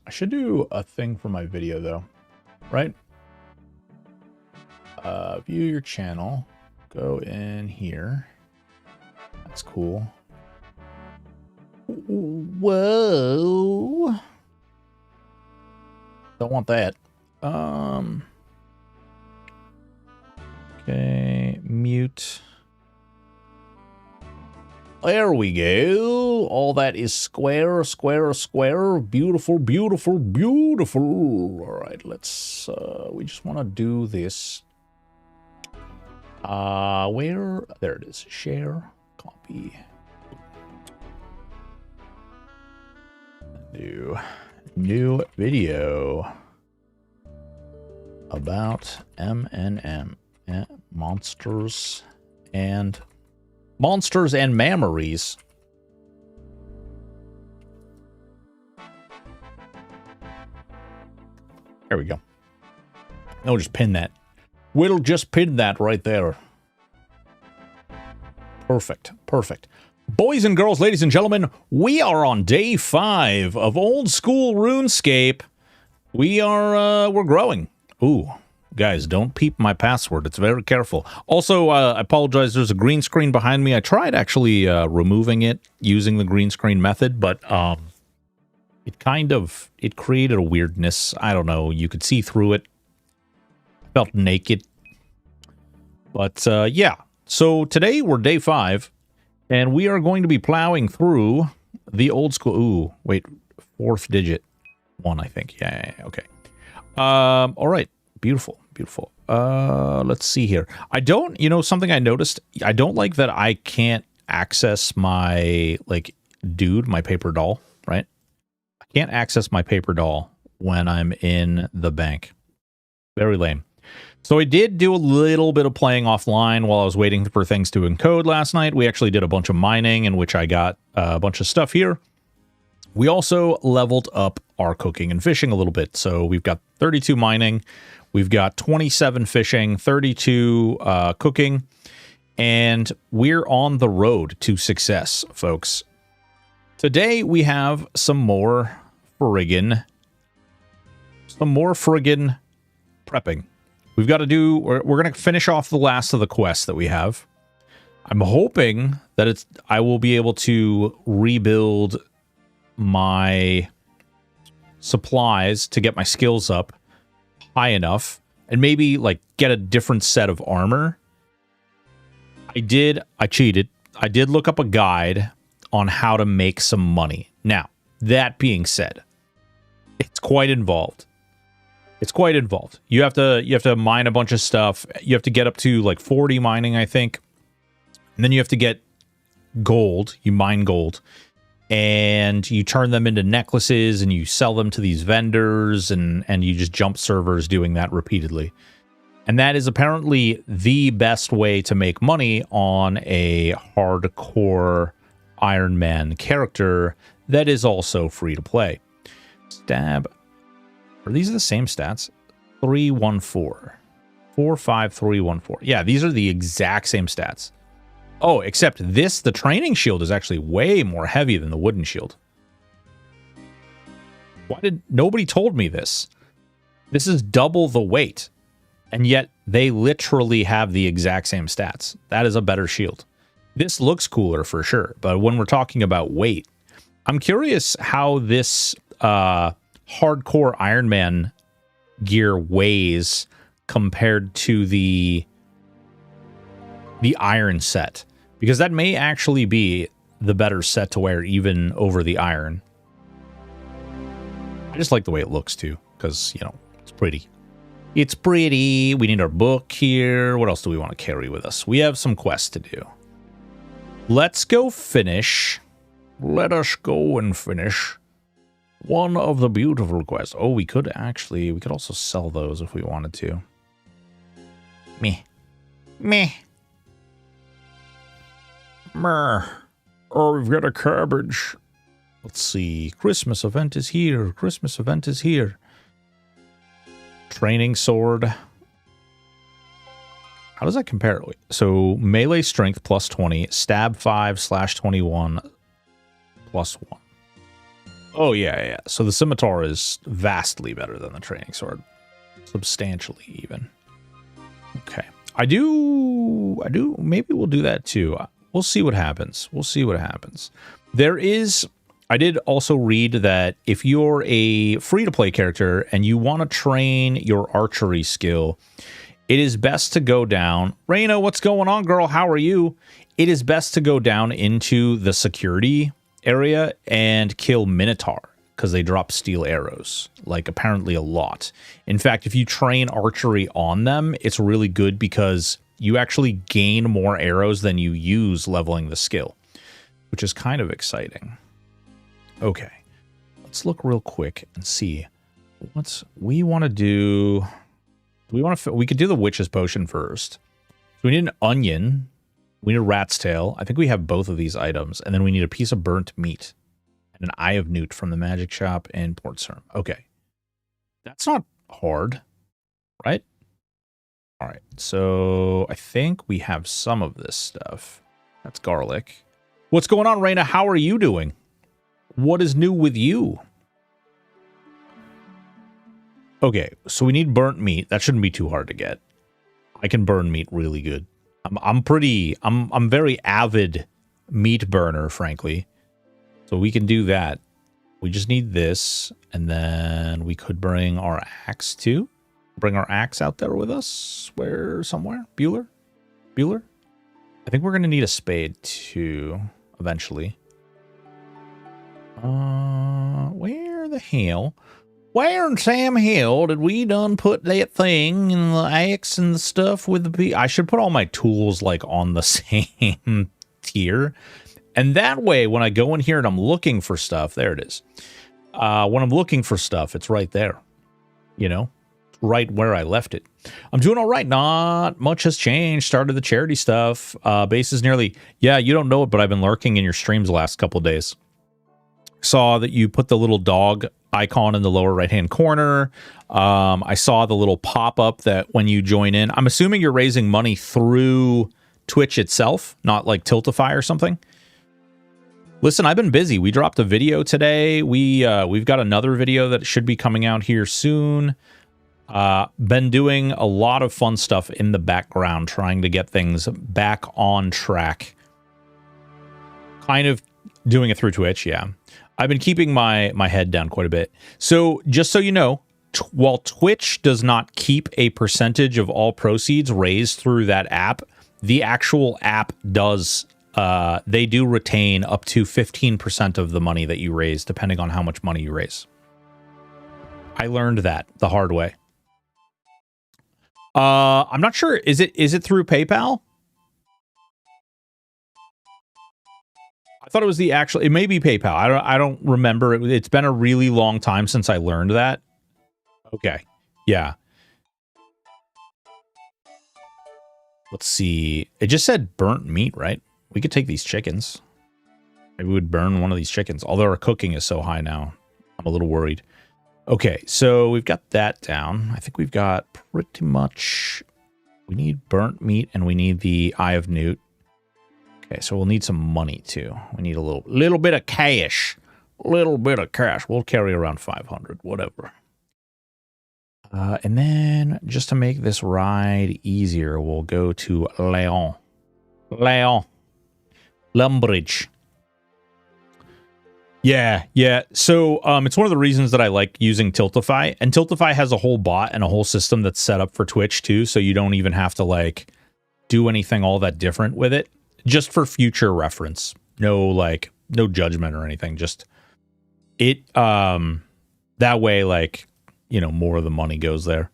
I should do a thing for my video though, right? View your channel. Go in here. That's cool. Whoa. Don't want that. Okay, mute. There we go. All that is square, square, square. Beautiful, beautiful, beautiful. All right, let's, we just want to do this. Where? There it is. Share, copy. New video about MNM, monsters and memories. There we go. We'll just pin that. We'll just pin that right there. Perfect. Perfect. Boys and girls, ladies and gentlemen, we are on day 5 of old school RuneScape. We're growing. Ooh. Guys, don't peep my password. It's very careful. Also, I apologize. There's a green screen behind me. I tried actually removing it using the green screen method, but it created a weirdness. I don't know. You could see through it. Felt naked. But yeah. So today we're day 5, and we are going to be plowing through the old school. Ooh, wait, 4th digit 1, I think. Yeah, okay. All right. Beautiful, beautiful. Let's see here. I don't, something I noticed, I don't like that I can't access my, my paper doll, right? I can't access my paper doll when I'm in the bank. Very lame. So I did do a little bit of playing offline while I was waiting for things to encode last night. We actually did a bunch of mining in which I got a bunch of stuff here. We also leveled up our cooking and fishing a little bit. So we've got 32 mining. We've got 27 fishing, 32 cooking, and we're on the road to success, folks. Today we have some more friggin' prepping. We've got to do, we're going to finish off the last of the quests that we have. I'm hoping that I will be able to rebuild my supplies to get my skills up high enough and maybe get a different set of armor. I cheated. I did look up a guide on how to make some money. Now, that being said, it's quite involved. It's quite involved. You have to mine a bunch of stuff. You have to get up to 40 mining, I think. And then you have to get gold. You mine gold. And you turn them into necklaces and you sell them to these vendors and you just jump servers doing that repeatedly. And that is apparently the best way to make money on a hardcore Iron Man character that is also free to play. Stab. Are these the same stats? 314. 45314. Yeah, these are the exact same stats. Oh, except this, the training shield is actually way more heavy than the wooden shield. Why did nobody told me this? This is double the weight. And yet they literally have the exact same stats. That is a better shield. This looks cooler for sure. But when we're talking about weight, I'm curious how this hardcore Iron Man gear weighs compared to the iron set, because that may actually be the better set to wear even over the iron. I just like the way it looks too, because, it's pretty. It's pretty. We need our book here. What else do we want to carry with us? We have some quests to do. Let's go finish. Let us go and finish one of the beautiful quests. Oh, we could also sell those if we wanted to. Meh. Oh, we've got a cabbage. Let's see. Christmas event is here. Christmas event is here. Training sword. How does that compare? So melee strength plus 20, stab 5 /21 +1. Oh, yeah, yeah. So the scimitar is vastly better than the training sword. Substantially, even. Okay. Maybe we'll do that, too. We'll see what happens. We'll see what happens. I did also read that if you're a free-to-play character and you want to train your archery skill, it is best to go down. Reina, what's going on, girl? How are you? It is best to go down into the security area and kill Minotaur because they drop steel arrows, like apparently a lot. In fact, if you train archery on them, it's really good because you actually gain more arrows than you use leveling the skill, which is kind of exciting. Okay, let's look real quick and see what we want to do. We could do the witch's potion first. So we need an onion. We need a rat's tail. I think we have both of these items. And then we need a piece of burnt meat and an eye of newt from the magic shop in Port Sarim. Okay. That's not hard, right? All right. So I think we have some of this stuff. That's garlic. What's going on, Reina? How are you doing? What is new with you? Okay, so we need burnt meat. That shouldn't be too hard to get. I can burn meat really good. I'm very avid meat burner, frankly. So we can do that. We just need this, and then we could bring our axe too. Bring our axe out there with us. Where somewhere? Bueller? I think we're gonna need a spade too, eventually. Where the hell? Where in Sam Hill did we done put that thing and the axe and the stuff with the... I should put all my tools, like, on the same tier. And that way, when I go in here and I'm looking for stuff, there it is. When I'm looking for stuff, it's right there. You know? Right where I left it. I'm doing all right. Not much has changed. Started the charity stuff. Base is nearly... Yeah, you don't know it, but I've been lurking in your streams the last couple days. Saw that you put the little dog icon in the lower right-hand corner. I saw the little pop-up that when you join in, I'm assuming you're raising money through Twitch itself, not like Tiltify or something. Listen, I've been busy. We dropped a video today. We've got another video that should be coming out here soon. Been doing a lot of fun stuff in the background, trying to get things back on track. Kind of doing it through Twitch, yeah. I've been keeping my head down quite a bit. So just so you know, while Twitch does not keep a percentage of all proceeds raised through that app, the actual app does. They do retain up to 15% of the money that you raise, depending on how much money you raise. I learned that the hard way. I'm not sure. Is it through PayPal? I thought it was the actual... It may be PayPal. I don't remember. It's been a really long time since I learned that. Okay. Yeah. Let's see. It just said burnt meat, right? We could take these chickens. Maybe we would burn one of these chickens. Although our cooking is so high now. I'm a little worried. Okay, so we've got that down. I think we've got pretty much... We need burnt meat and we need the eye of newt. Okay, so we'll need some money too. We need a little bit of cash. Little bit of cash. We'll carry around 500, whatever. And then just to make this ride easier, we'll go to Leon. Lumbridge. Yeah. So it's one of the reasons that I like using Tiltify. And Tiltify has a whole bot and a whole system that's set up for Twitch too, so you don't even have to like do anything all that different with it. Just for future reference. No judgment or anything. Just it that way, like, you know, more of the money goes there.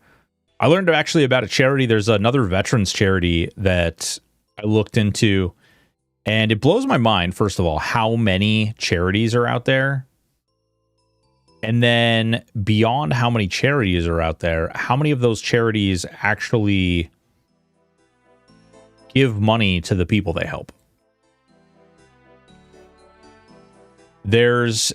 I learned actually about a charity. There's another veterans charity that I looked into, and it blows my mind, first of all, how many charities are out there. And then beyond how many charities are out there, how many of those charities actually give money to the people they help. There's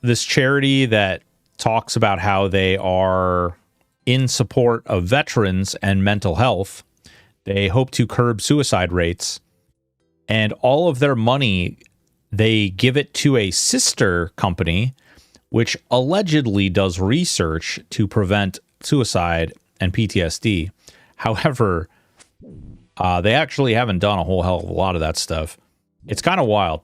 this charity that talks about how they are in support of veterans and mental health. They hope to curb suicide rates, and all of their money, they give it to a sister company, which allegedly does research to prevent suicide and PTSD. However, they actually haven't done a whole hell of a lot of that stuff. It's kind of wild.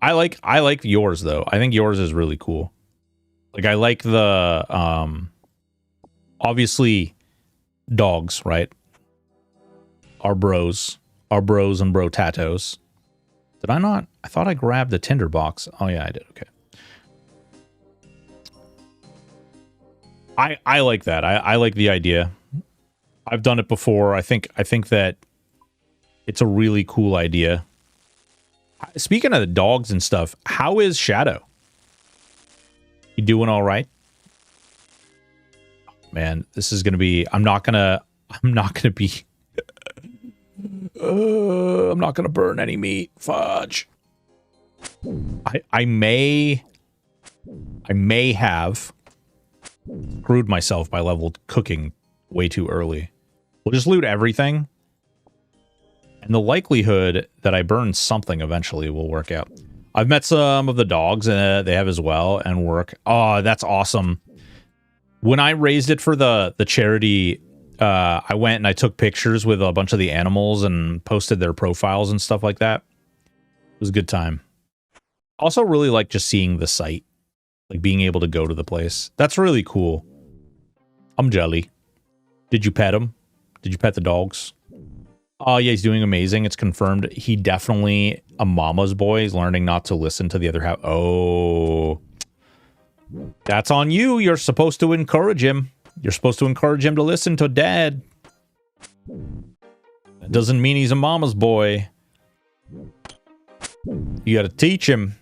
I like yours though. I think yours is really cool. Like I like the obviously dogs, right? Our bros and bro tatos. Did I not? I thought I grabbed the tinder box. Oh yeah, I did. Okay. I like that. I like the idea. I've done it before. I think that it's a really cool idea. Speaking of the dogs and stuff, how is Shadow? You doing all right? Man, this is gonna be. I'm not gonna be. I'm not gonna burn any meat. Fudge. I may have screwed myself by leveled cooking way too early. We'll just loot everything. And the likelihood that I burn something eventually will work out. I've met some of the dogs, and they have as well, and work. Oh, that's awesome. When I raised it for the charity, I went and I took pictures with a bunch of the animals and posted their profiles and stuff like that. It was a good time. Also really like just seeing the site. Like being able to go to the place. That's really cool. I'm jelly. Did you pet him? Did you pet the dogs? Oh, yeah, he's doing amazing. It's confirmed. He definitely a mama's boy. He's learning not to listen to the other half. Oh. That's on you. You're supposed to encourage him. You're supposed to encourage him to listen to dad. That doesn't mean he's a mama's boy. You gotta teach him.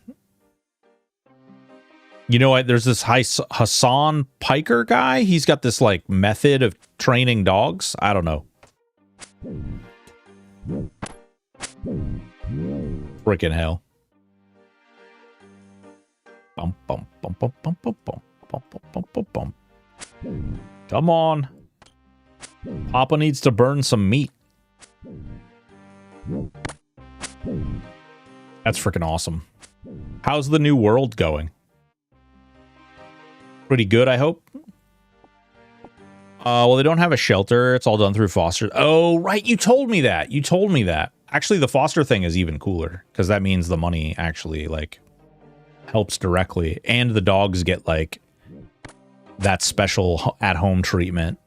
You know what? There's this Hassan Piker guy. He's got this, like, method of training dogs. I don't know. Frickin' hell. Bum, bum, bum, bum, bum, bum, bum, bum, bum, bum, bum. Come on. Papa needs to burn some meat. That's freaking awesome. How's the new world going? Pretty good, I hope. Well, they don't have a shelter. It's all done through foster. Oh, right. You told me that. You told me that. Actually, the foster thing is even cooler because that means the money actually, like, helps directly. And the dogs get, like, that special at-home treatment.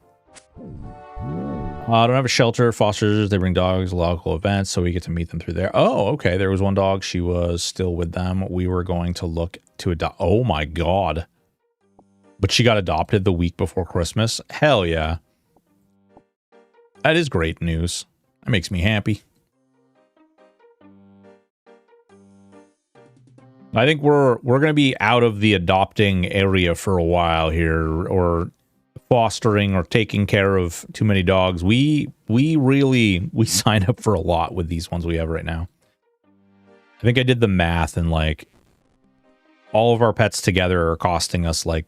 Don't have a shelter. Fosters, they bring dogs to local events, so we get to meet them through there. Oh, okay. There was one dog. She was still with them. We were going to look to adopt. Oh, my God. But she got adopted the week before Christmas. Hell yeah. That is great news. That makes me happy. I think we're going to be out of the adopting area for a while here, or fostering or taking care of too many dogs. We sign up for a lot with these ones we have right now. I think I did the math, and like all of our pets together are costing us like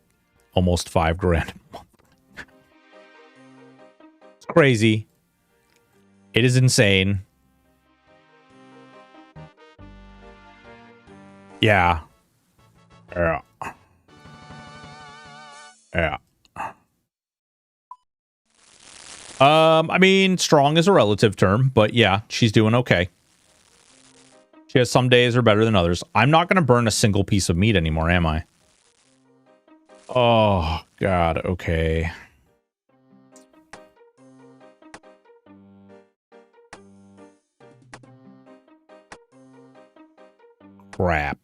almost $5 grand a month. It's crazy. It is insane. Yeah. Yeah. Yeah. I mean, strong is a relative term, but yeah, she's doing okay. She has some days are better than others. I'm not going to burn a single piece of meat anymore, am I? Oh, God, okay. Crap.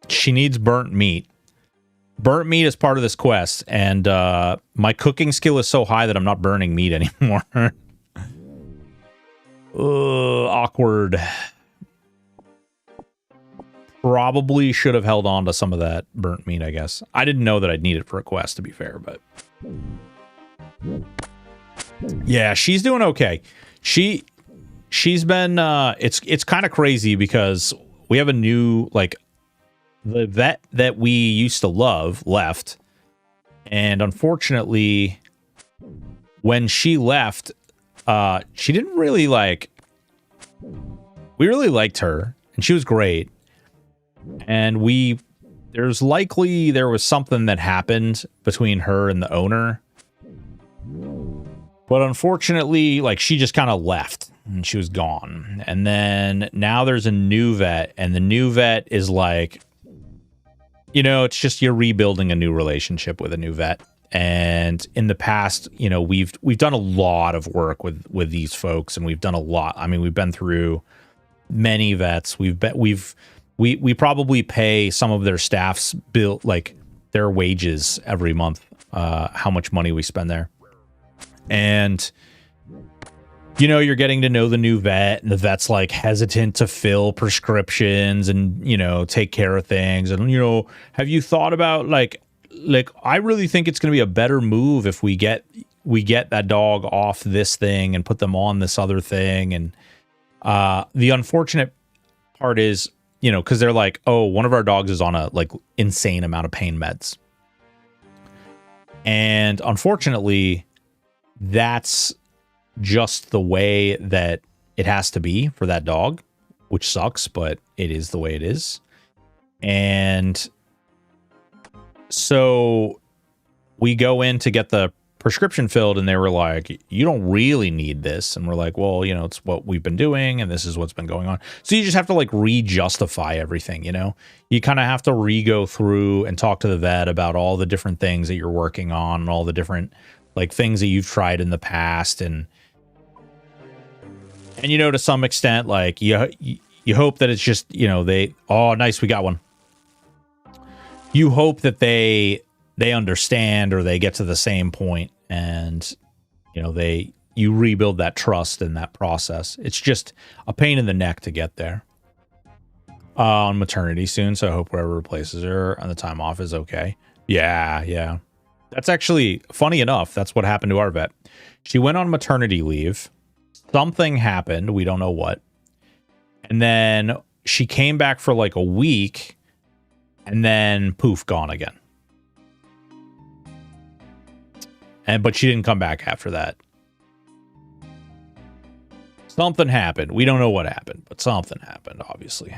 She needs burnt meat. Burnt meat is part of this quest, and my cooking skill is so high that I'm not burning meat anymore. Awkward. Probably should have held on to some of that burnt meat, I guess. I didn't know that I'd need it for a quest, to be fair, but... yeah, she's doing okay. She's been... it's kind of crazy because we have a new, like... the vet that we used to love left, and unfortunately, when she left, she didn't really like... we really liked her, and she was great. And there was something that happened between her and the owner. But unfortunately, like, she just kind of left and she was gone. And then now there's a new vet, and the new vet is like, you know, it's just you're rebuilding a new relationship with a new vet. And in the past, you know, we've done a lot of work with these folks, and we've done a lot. I mean, we've been through many vets. We probably pay some of their staff's bill, like their wages every month, how much money we spend there. And, you know, you're getting to know the new vet, and the vet's like hesitant to fill prescriptions and, you know, take care of things. And, you know, have you thought about like I really think it's going to be a better move if we get that dog off this thing and put them on this other thing. And the unfortunate part is, you know, because they're like, oh, one of our dogs is on a like insane amount of pain meds. And unfortunately, that's just the way that it has to be for that dog, which sucks, but it is the way it is. And so we go in to get the prescription filled, and they were like, you don't really need this. And we're like, well, you know, it's what we've been doing, and this is what's been going on. So you just have to like re-justify everything, you know? You kind of have to re-go through and talk to the vet about all the different things that you're working on and all the different like things that you've tried in the past. And you know, to some extent, like you hope that it's just, you know, oh, nice, we got one. You hope that they understand, or they get to the same point, and, you know, you rebuild that trust in that process. It's just a pain in the neck to get there. On maternity soon, so I hope whoever replaces her on the time off is okay. Yeah. That's actually, funny enough, that's what happened to our vet. She went on maternity leave. Something happened. We don't know what. And then she came back for like a week, and then poof, gone again. But she didn't come back after that. Something happened. We don't know what happened, but something happened, obviously.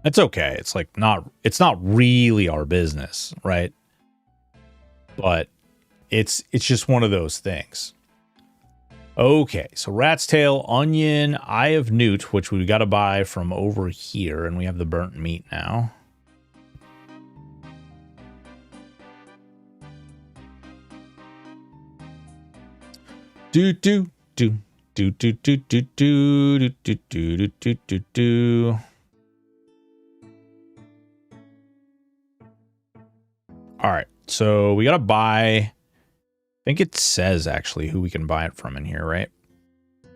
It's okay. It's like it's not really our business, right? But it's just one of those things. Okay, so rat's tail, onion, eye of newt, which we got to buy from over here, and we have the burnt meat now. Do. All right, so we got to buy, I think it says actually who we can buy it from in here, right?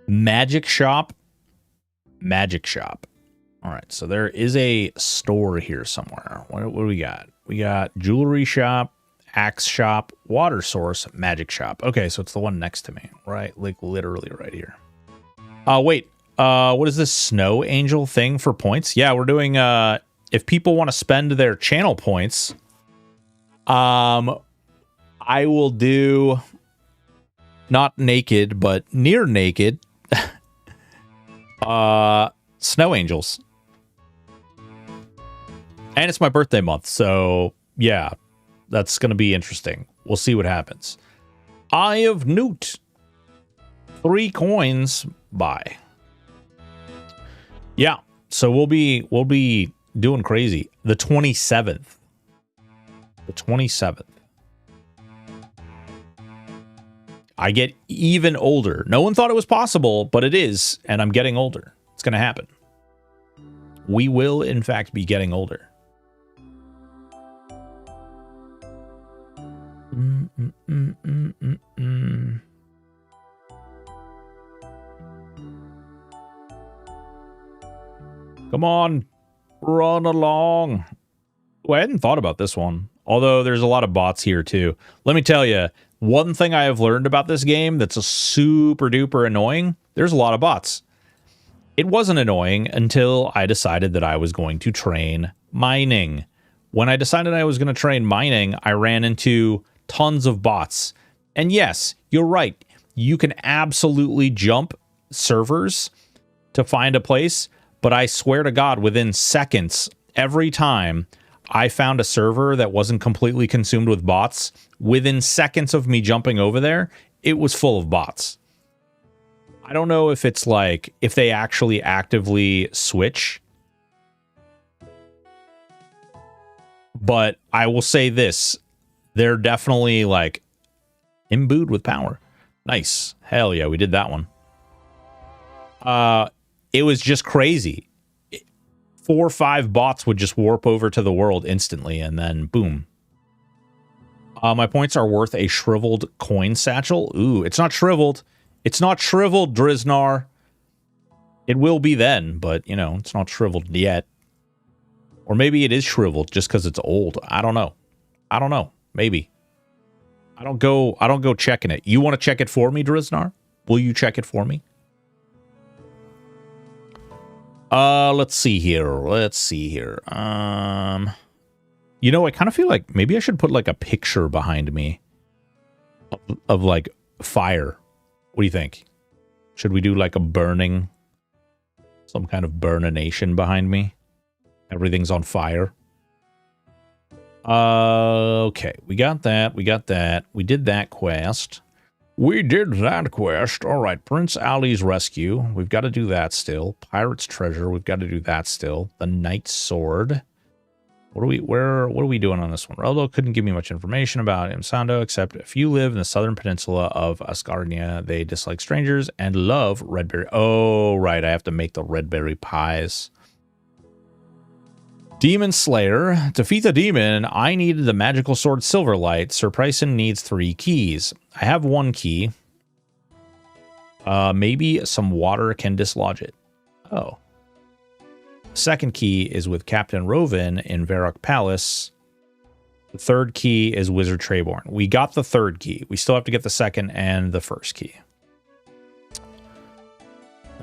Magic Shop. All right, so there is a store here somewhere. What do we got? We got Jewelry Shop, Axe Shop, Water Source, Magic Shop. Okay, so it's the one next to me, right? Like literally right here. Wait, what is this Snow Angel thing for points? Yeah, we're doing, if people want to spend their channel points, I will do not naked, but near naked, Snow Angels. And it's my birthday month, so yeah, that's going to be interesting. We'll see what happens. Eye of Newt. 3 coins, buy. Yeah, so we'll be doing crazy. The 27th. The 27th. I get even older. No one thought it was possible, but it is, and I'm getting older. It's going to happen. We will, in fact, be getting older. Come on, run along. Oh, I hadn't thought about this one, although there's a lot of bots here too. Let me tell you, one thing I have learned about this game that's a super duper annoying, there's a lot of bots. It wasn't annoying until I decided that I was going to train mining. When I decided I was going to train mining, I ran into tons of bots. And yes, you're right. You can absolutely jump servers to find a place, but I swear to God, within seconds, every time I found a server that wasn't completely consumed with bots, within seconds of me jumping over there, it was full of bots. I don't know if it's like, if they actually actively switch, but I will say this, they're definitely like imbued with power. Nice. Hell yeah, we did that one. It was just crazy. 4 or 5 bots would just warp over to the world instantly, and then boom. My points are worth a shriveled coin satchel. Ooh, it's not shriveled. It's not shriveled, Driznar. It will be then, but, you know, it's not shriveled yet. Or maybe it is shriveled just because it's old. I don't know. I don't know. Maybe. I don't go checking it. You want to check it for me, Driznar? Will you check it for me? Let's see here. You know, I kind of feel like maybe I should put like a picture behind me of like fire. What do you think? Should we do like a burning, some kind of burnination behind me? Everything's on fire. Okay, we got that. We did that quest. All right, Prince Ali's rescue. We've got to do that still. Pirate's treasure. We've got to do that still. The Knight's sword. What are we doing on this one? Roldo couldn't give me much information about Imsando, except if you live in the southern peninsula of Asgardia, they dislike strangers and love red berry. Oh, right, I have to make the red berry pies. Demon Slayer. Defeat the demon. I needed the magical sword Silverlight. Sir Pryson needs 3 keys. I have 1 key. Maybe some water can dislodge it. Oh. Second key is with Captain Rovin in Varrock Palace. The third key is Wizard Trayborn. We got the third key. We still have to get the second and the first key.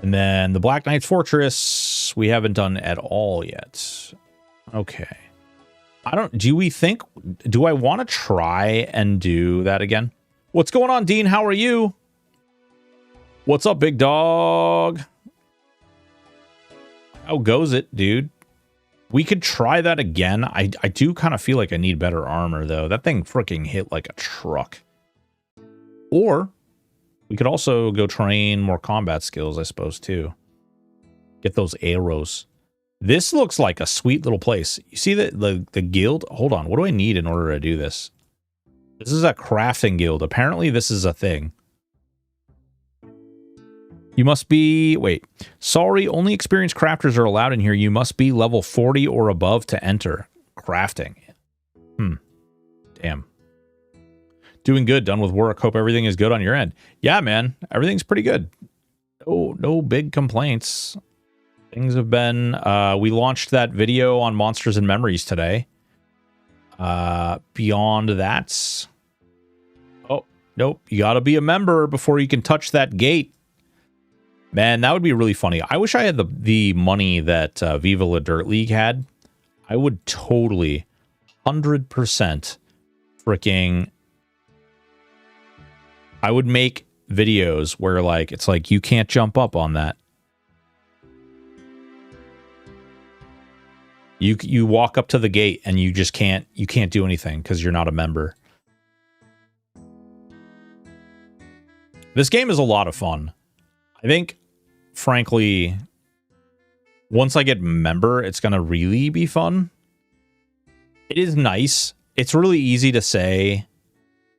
And then the Black Knight's Fortress, we haven't done at all yet. Okay. Do I want to try and do that again? What's going on, Dean? How are you? What's up, big dog? How goes it, dude? We could try that again. I do kind of feel like I need better armor, though. That thing freaking hit like a truck. Or we could also go train more combat skills, I suppose, too. Get those arrows. This looks like a sweet little place. You see the guild? Hold on. What do I need in order to do this? This is a crafting guild. Apparently, this is a thing. You must be... Wait. Sorry, only experienced crafters are allowed in here. You must be level 40 or above to enter. Crafting. Damn. Doing good. Done with work. Hope everything is good on your end. Yeah, man. Everything's pretty good. No big complaints. Things have been... we launched that video on Monsters and Memories today. Beyond that... Oh, nope. You gotta be a member before you can touch that gate. Man, that would be really funny. I wish I had the money that Viva La Dirt League had. I would totally 100% freaking... I would make videos where like it's like you can't jump up on that. You walk up to the gate and you just can't do anything because you're not a member. This game is a lot of fun. I think, frankly, once I get member, it's going to really be fun. It is nice. It's really easy to say,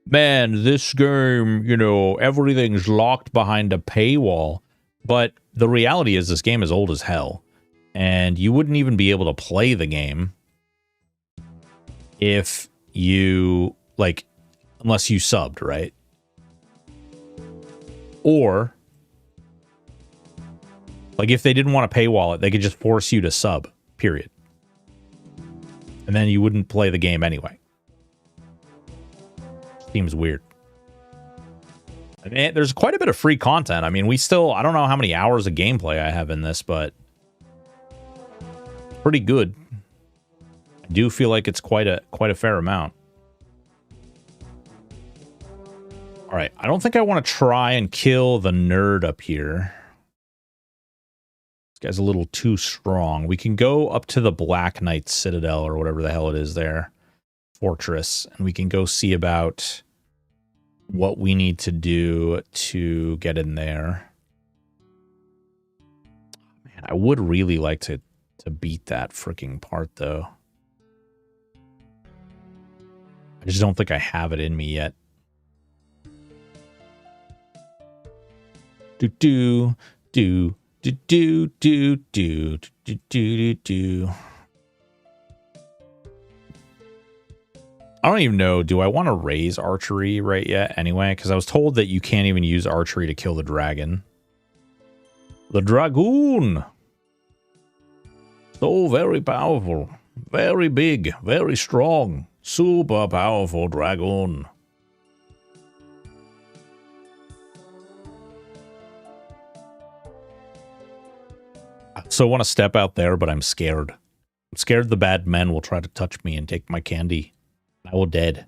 man, this game, you know, everything's locked behind a paywall. But the reality is this game is old as hell. And you wouldn't even be able to play the game if you, like, unless you subbed, right? Or, like, if they didn't want to paywall it, they could just force you to sub, period. And then you wouldn't play the game anyway. Seems weird. I mean, there's quite a bit of free content. I mean, I don't know how many hours of gameplay I have in this, but pretty good. I do feel like it's quite a fair amount. All right, I don't think I want to try and kill the nerd up here. guy's a little too strong. We can go up to the Black Knight Citadel or whatever the hell it is there. Fortress. And we can go see about what we need to do to get in there. Man, I would really like to beat that freaking part, though. I just don't think I have it in me yet. Do do do do do do do do do do. I don't even know. Do I want to raise archery right yet anyway? Because I was told that you can't even use archery to kill the dragon. The dragoon. So very powerful. Very big. Very strong. Super powerful dragoon. So I want to step out there, but I'm scared. I'm scared the bad men will try to touch me and take my candy. I will dead.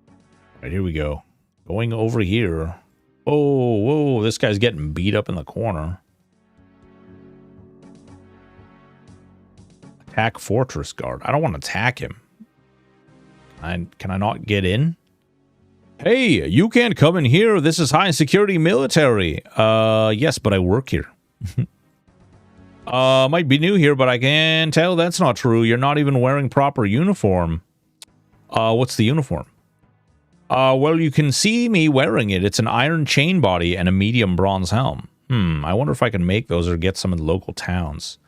All right, here we go. Going over here. Oh, whoa, this guy's getting beat up in the corner. Attack Fortress Guard. I don't want to attack him. Can I not get in? Hey, you can't come in here. This is high security military. Yes, but I work here. Might be new here, but I can tell that's not true. You're not even wearing proper uniform. What's the uniform? Well, you can see me wearing it. It's an iron chain body and a medium bronze helm. I wonder if I can make those or get some in local towns.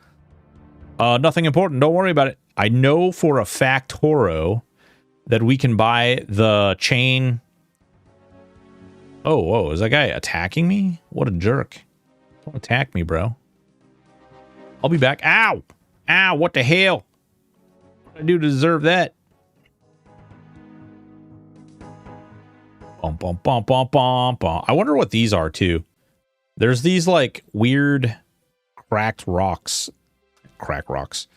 Nothing important. Don't worry about it. I know for a fact, Toro, that we can buy the chain. Oh, whoa. Is that guy attacking me? What a jerk. Don't attack me, bro. I'll be back. Ow! Ow, what the hell? What did I do to deserve that? Bum, bum, bum, bum, bum, bum. I wonder what these are, too. There's these, like, weird cracked rocks. Crack rocks.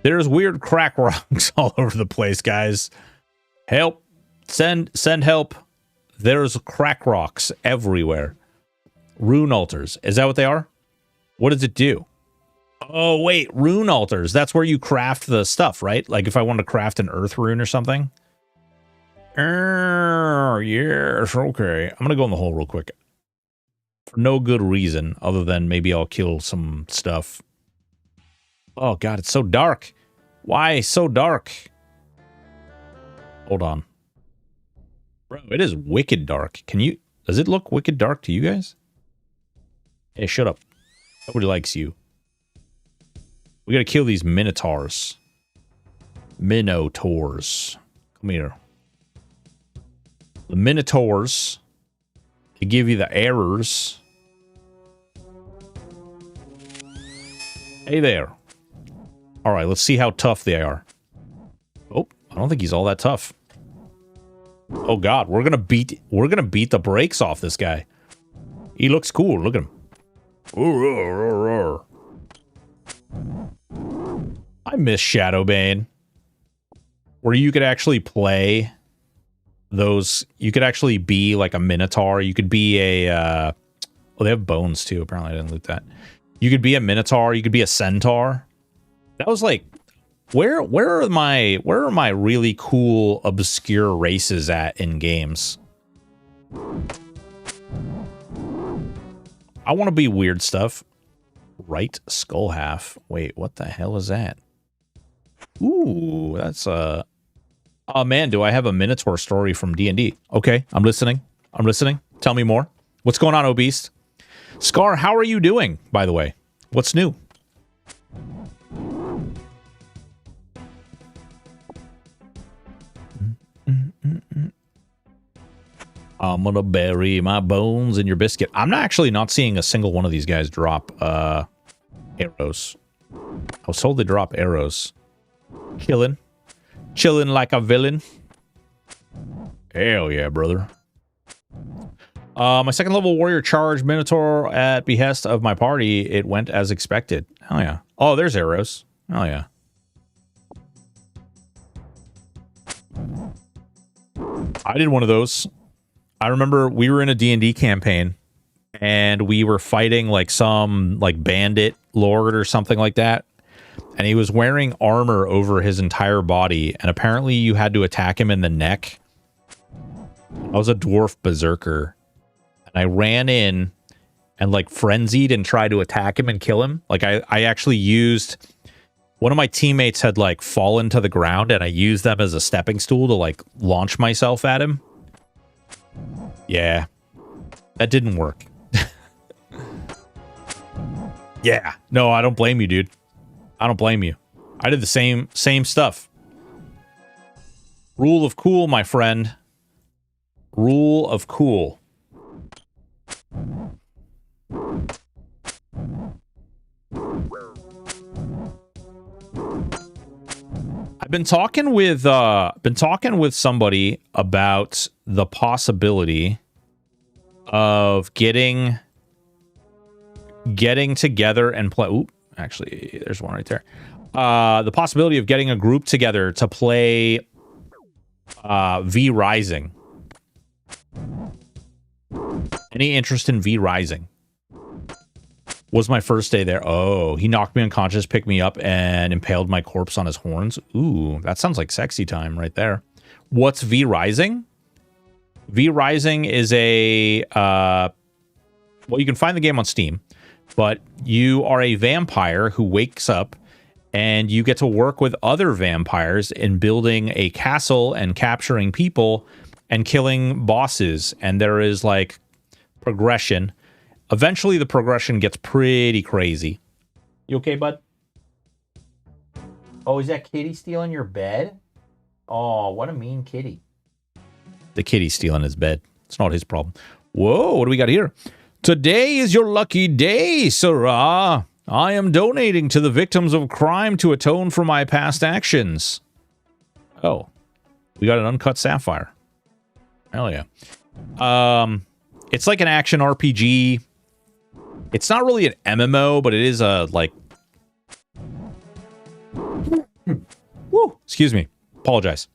There's weird crack rocks all over the place, guys. Help. Send help. There's crack rocks everywhere. Rune altars. Is that what they are? What does it do? Oh, wait. Rune altars. That's where you craft the stuff, right? Like if I wanted to craft an earth rune or something. Yes, okay. I'm going to go in the hole real quick. For no good reason other than maybe I'll kill some stuff. Oh, God, it's so dark. Why so dark? Hold on. Bro, it is wicked dark. Does it look wicked dark to you guys? Hey, shut up. Nobody likes you. We gotta kill these minotaurs. Minotaurs. Come here. The minotaurs. They give you the errors. Hey there. Alright, let's see how tough they are. Oh, I don't think he's all that tough. Oh god, we're gonna beat the brakes off this guy. He looks cool, look at him. I miss Shadowbane. Where you could actually play those, you could actually be like a minotaur. You could be a oh, they have bones too. Apparently I didn't loot that. You could be a minotaur, you could be a centaur. That was like, where are my really cool obscure races at in games? I want to be weird stuff. Right skull half. Wait, what the hell is that? Ooh, that's oh man, do I have a Minotaur story from D&D? Okay, I'm listening. I'm listening. Tell me more. What's going on, Obese? Scar, how are you doing, by the way? What's new? I'm gonna bury my bones in your biscuit. I'm actually not seeing a single one of these guys drop arrows. I was told they drop arrows. Chilling like a villain. Hell yeah, brother. My second level warrior charge Minotaur at behest of my party. It went as expected. Hell yeah. Oh, there's arrows. Hell yeah. I did one of those. I remember we were in a D&D campaign, and we were fighting like some like bandit lord or something like that. And he was wearing armor over his entire body, and apparently you had to attack him in the neck. I was a dwarf berserker, and I ran in and like frenzied and tried to attack him and kill him. Like I actually used, one of my teammates had like fallen to the ground, and I used them as a stepping stool to like launch myself at him. Yeah, that didn't work. Yeah, no, I don't blame you, dude. I don't blame you. I did the same stuff. Rule of cool, my friend. Rule of cool. I've been talking with somebody about the possibility of getting together and play. Oop, actually, there's one right there. The possibility of getting a group together to play V Rising. Any interest in V Rising? Was my first day there. Oh, he knocked me unconscious, picked me up, and impaled my corpse on his horns. Ooh, that sounds like sexy time right there. What's V Rising? V Rising is a... well, you can find the game on Steam, but you are a vampire who wakes up, and you get to work with other vampires in building a castle and capturing people and killing bosses. And there is, like, progression. Eventually, the progression gets pretty crazy. You okay, bud? Oh, is that kitty stealing your bed? Oh, what a mean kitty. The kitty stealing his bed. It's not his problem. Whoa, what do we got here? Today is your lucky day, sirrah. I am donating to the victims of crime to atone for my past actions. Oh, we got an uncut sapphire. Hell yeah. It's like an action RPG. It's not really an MMO, but it is a, like... Woo! Excuse me. Apologize.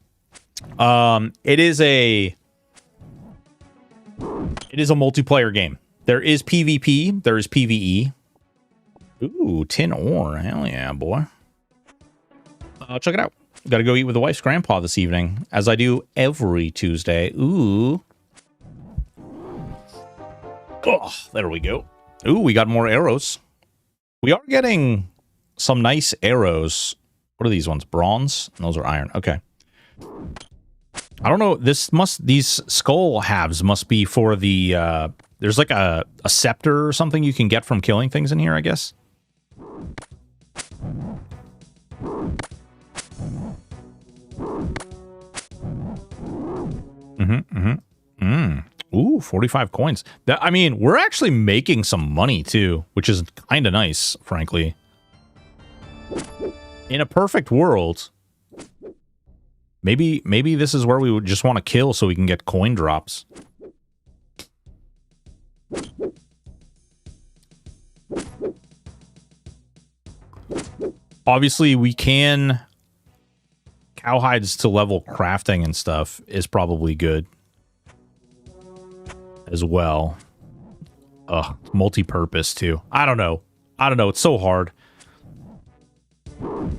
It is a multiplayer game. There is PvP. There is PvE. Ooh, tin ore. Hell yeah, boy. Check it out. Gotta go eat with the wife's grandpa this evening, as I do every Tuesday. Ooh. Oh, there we go. Ooh, we got more arrows. We are getting some nice arrows. What are these ones? Bronze? Those are iron. Okay. I don't know. These skull halves must be for the, there's like a scepter or something you can get from killing things in here, I guess. Ooh, 45 coins. I mean, we're actually making some money, too, which is kind of nice, frankly. In a perfect world, maybe this is where we would just want to kill so we can get coin drops. Obviously, we can... Cowhides to level crafting and stuff is probably good as well. Ugh, multi-purpose too. I don't know. It's so hard.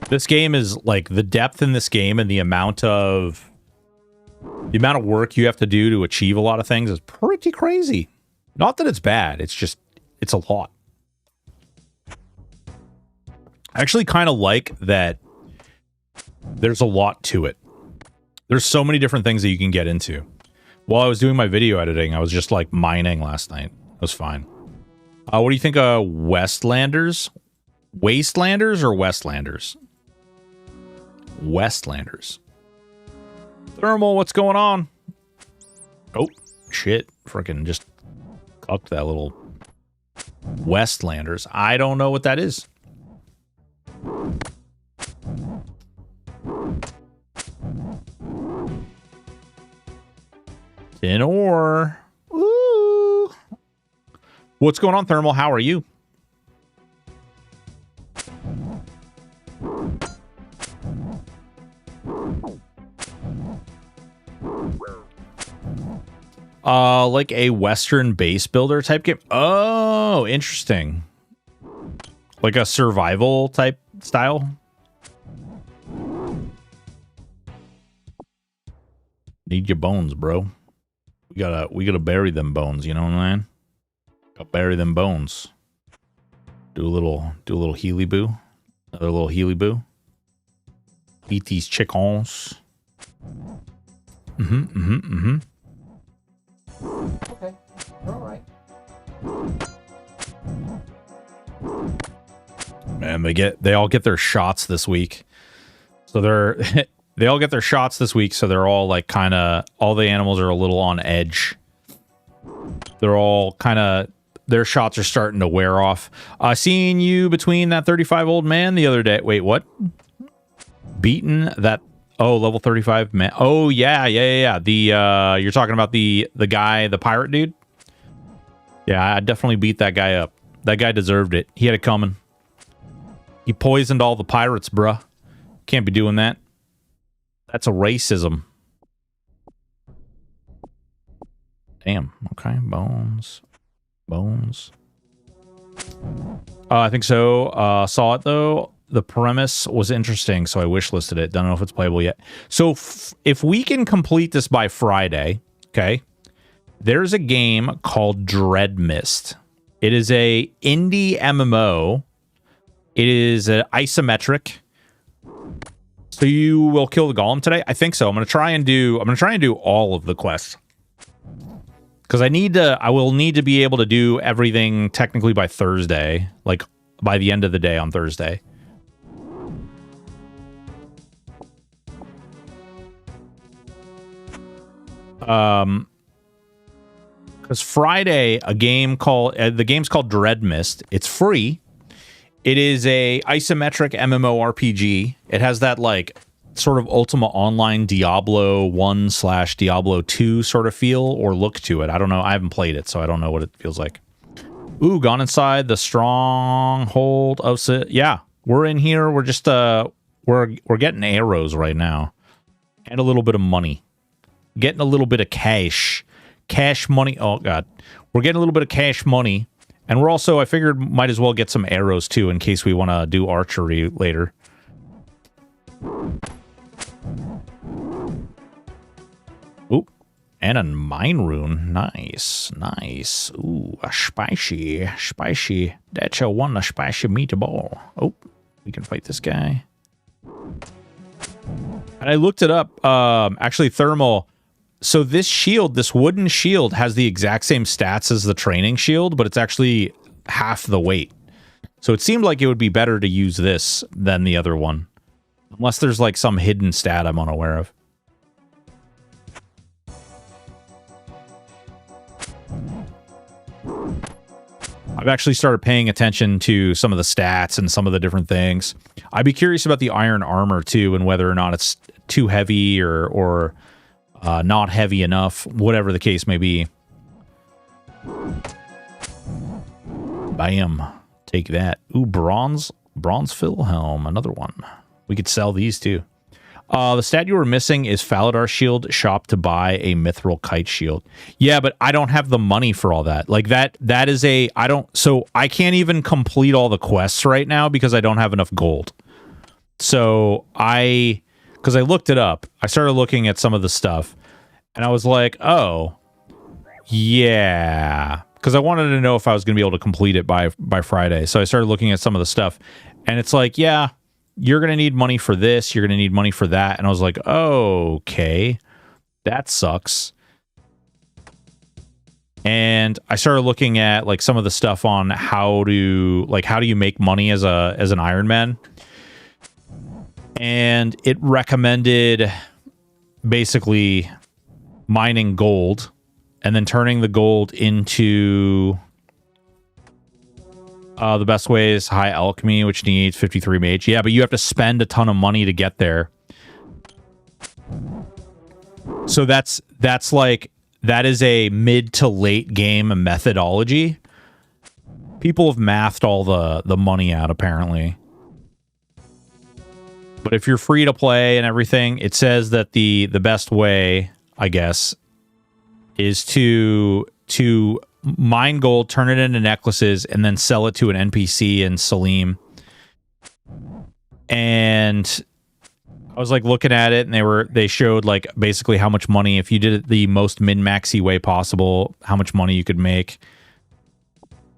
This game is like the depth in this game and the amount of work you have to do to achieve a lot of things is pretty crazy. Not that it's bad. It's just, it's a lot. I actually kind of like that there's a lot to it. There's so many different things that you can get into. While I was doing my video editing, I was just like mining last night. It was fine. What do you think of Westlanders? Wastelanders or Westlanders? Westlanders. Thermal, what's going on? Oh, shit. Freaking just cucked that little Westlanders. I don't know what that is. Tin ore. Ooh. What's going on, Thermal? How are you? Like a Western base builder type game. Oh, interesting. Like a survival type style. Need your bones, bro. We gotta bury them bones. You know what I mean? Gotta bury them bones. Do a little healy boo. Another little healy boo. Eat these chickens. Okay, all right. Man, they all get their shots this week. So they all get their shots this week, so they're all like kind of, all the animals are a little on edge. They're all kind of, their shots are starting to wear off. Seeing you between that 35 old man the other day. Wait, what? Beaten that, oh, level 35 man. Oh, yeah. The, you're talking about the guy, the pirate dude? Yeah, I definitely beat that guy up. That guy deserved it. He had it coming. He poisoned all the pirates, bruh. Can't be doing that. That's a racism. Damn. Okay. Bones. I think so. Saw it, though. The premise was interesting, so I wishlisted it. Don't know if it's playable yet. So if we can complete this by Friday, okay, there's a game called Dread Mist. It is a indie MMO. It is an isometric. So you will kill the golem today? I think so. I'm gonna try and do all of the quests. Because I will need to be able to do everything technically by Thursday. Like by the end of the day on Thursday. Because Friday, the game's called Dread Mist. It's free. It is a isometric MMORPG. It has that like sort of Ultima Online Diablo 1/Diablo 2 sort of feel or look to it. I don't know. I haven't played it, so I don't know what it feels like. Ooh, gone inside the stronghold of yeah, we're in here. We're just we're getting arrows right now, and a little bit of money, getting a little bit of cash money. Oh god, we're getting a little bit of cash money. And we're also, I figured, might as well get some arrows, too, in case we want to do archery later. Oop. And a mine rune. Nice. Ooh, a spicy. That's a spicy meatball. Oh, we can fight this guy. And I looked it up. Actually, thermal. So this shield, this wooden shield, has the exact same stats as the training shield, but it's actually half the weight. So it seemed like it would be better to use this than the other one. Unless there's like some hidden stat I'm unaware of. I've actually started paying attention to some of the stats and some of the different things. I'd be curious about the iron armor too, and whether or not it's too heavy or not heavy enough, whatever the case may be. Bam. Take that. Ooh, bronze fill helm. Another one. We could sell these too. The stat you were missing is Faladar shield. Shop to buy a mithril kite shield. Yeah, but I don't have the money for all that. Like that is a, so I can't even complete all the quests right now because I don't have enough gold. So because I looked it up, I started looking at some of the stuff, and I was like, oh, yeah. Because I wanted to know if I was going to be able to complete it by Friday. So I started looking at some of the stuff, and it's like, yeah, you're going to need money for this, you're going to need money for that. And I was like, oh, okay, that sucks. And I started looking at like some of the stuff on how do you make money as an Iron Man. And it recommended basically mining gold and then turning the gold into the best way is high alchemy, which needs 53 mage. Yeah, but you have to spend a ton of money to get there. So that is a mid to late game methodology. People have mathed all the money out apparently. But if you're free to play and everything, it says that the best way, I guess, is to mine gold, turn it into necklaces, and then sell it to an NPC in Salim. And I was like looking at it, and they showed like basically how much money, if you did it the most min-maxy way possible, how much money you could make.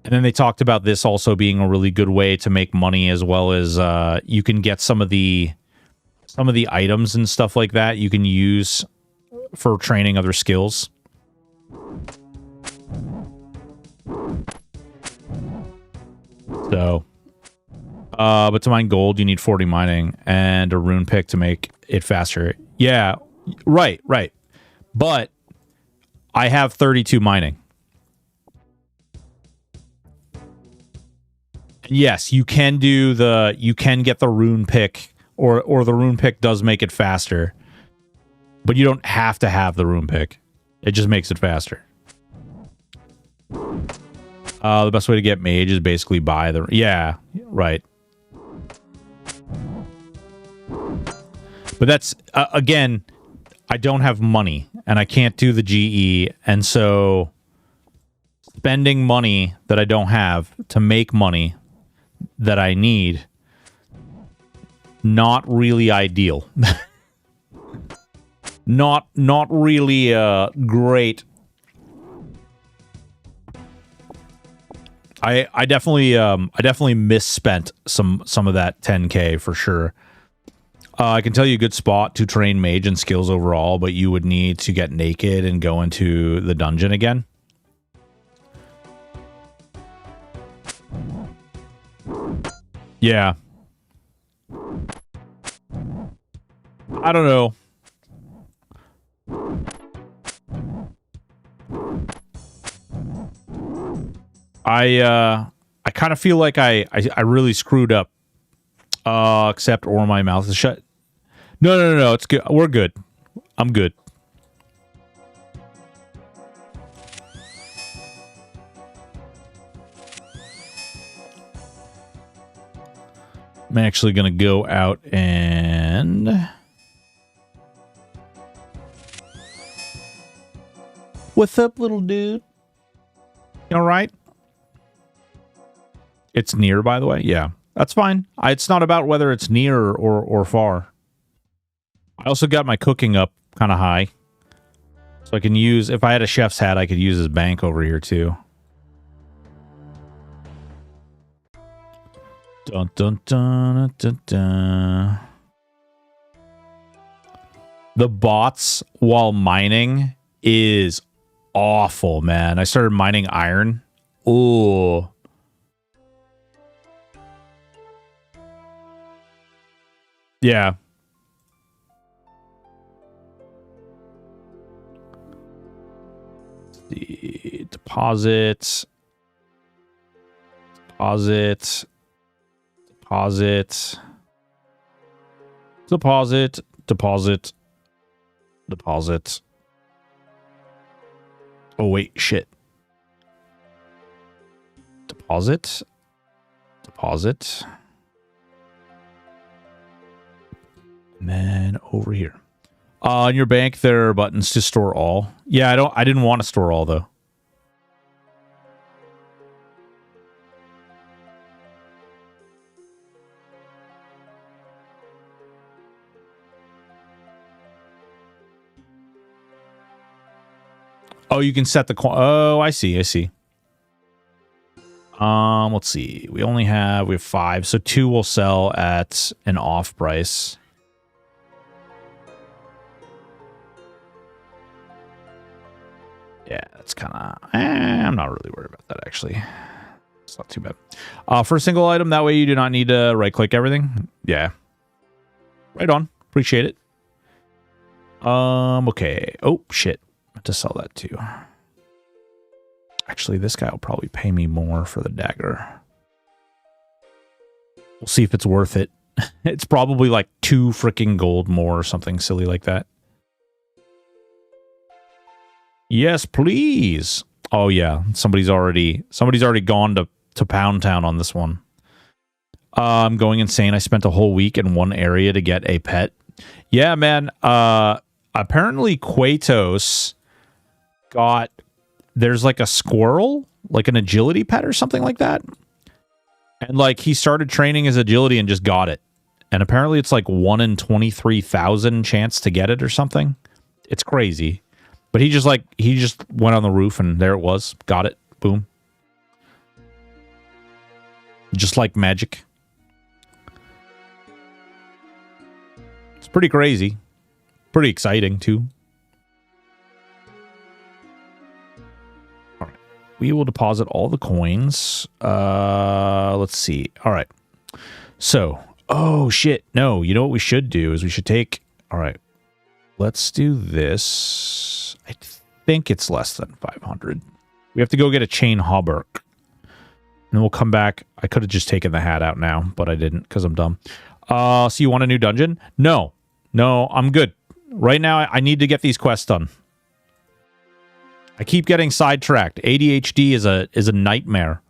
And then they talked about this also being a really good way to make money, as well as you can get some of the items and stuff like that you can use for training other skills. So, but to mine gold, you need 40 mining and a rune pick to make it faster. Yeah, right. But I have 32 mining. Yes, you can get the rune pick, or the rune pick does make it faster. But you don't have to have the rune pick. It just makes it faster. The best way to get mage is basically buy the... Yeah, right. But that's... again, I don't have money, and I can't do the GE, and so spending money that I don't have to make money that I need, not really ideal. Not really great. I definitely misspent some of that 10K for sure. I can tell you a good spot to train mage and skills overall, but you would need to get naked and go into the dungeon again. Yeah. I don't know. I kind of feel like I really screwed up. Except or my mouth is shut. No, it's good. We're good. I'm good. I'm actually going to go out and... What's up, little dude? You all right? It's near, by the way. Yeah, that's fine. It's not about whether it's near or far. I also got my cooking up kind of high. So I can use... If I had a chef's hat, I could use his bank over here, too. Dun, dun, dun, dun, dun. The bots while mining is awful, man. I started mining iron. Ooh. Yeah. The deposits. Deposit. Deposit. Deposit. Deposit. Deposit. Oh, wait. Shit. Deposit. Deposit. And then over here. On your bank, there are buttons to store all. Yeah, I didn't want to store all, though. Oh, you can set the... Oh, I see. Let's see. We have 5, so 2 will sell at an off price. Yeah, that's kind of... I'm not really worried about that, actually. It's not too bad. For a single item, that way you do not need to right-click everything. Yeah. Right on. Appreciate it. Okay. Oh, shit. I have to sell that, too. Actually, this guy will probably pay me more for the dagger. We'll see if it's worth it. It's probably like 2 freaking gold more or something silly like that. Yes, please. Oh yeah, somebody's already gone to Pound Town on this one. I'm going insane. I spent a whole week in one area to get a pet. Yeah, man. Apparently Quatos there's like a squirrel, like an agility pet or something like that. And like he started training his agility and just got it. And apparently it's like 1 in 23,000 chance to get it or something. It's crazy. But he just went on the roof and there it was. Got it. Boom. Just like magic. It's pretty crazy. Pretty exciting too. All right. We will deposit all the coins. Let's see. All right. So, oh shit. No, you know what we should do is we should take, all right. Let's do this. I think it's less than 500. We have to go get a chain hauberk. And then we'll come back. I could have just taken the hat out now, but I didn't because I'm dumb. So you want a new dungeon? No. No, I'm good. Right now, I need to get these quests done. I keep getting sidetracked. ADHD is a nightmare.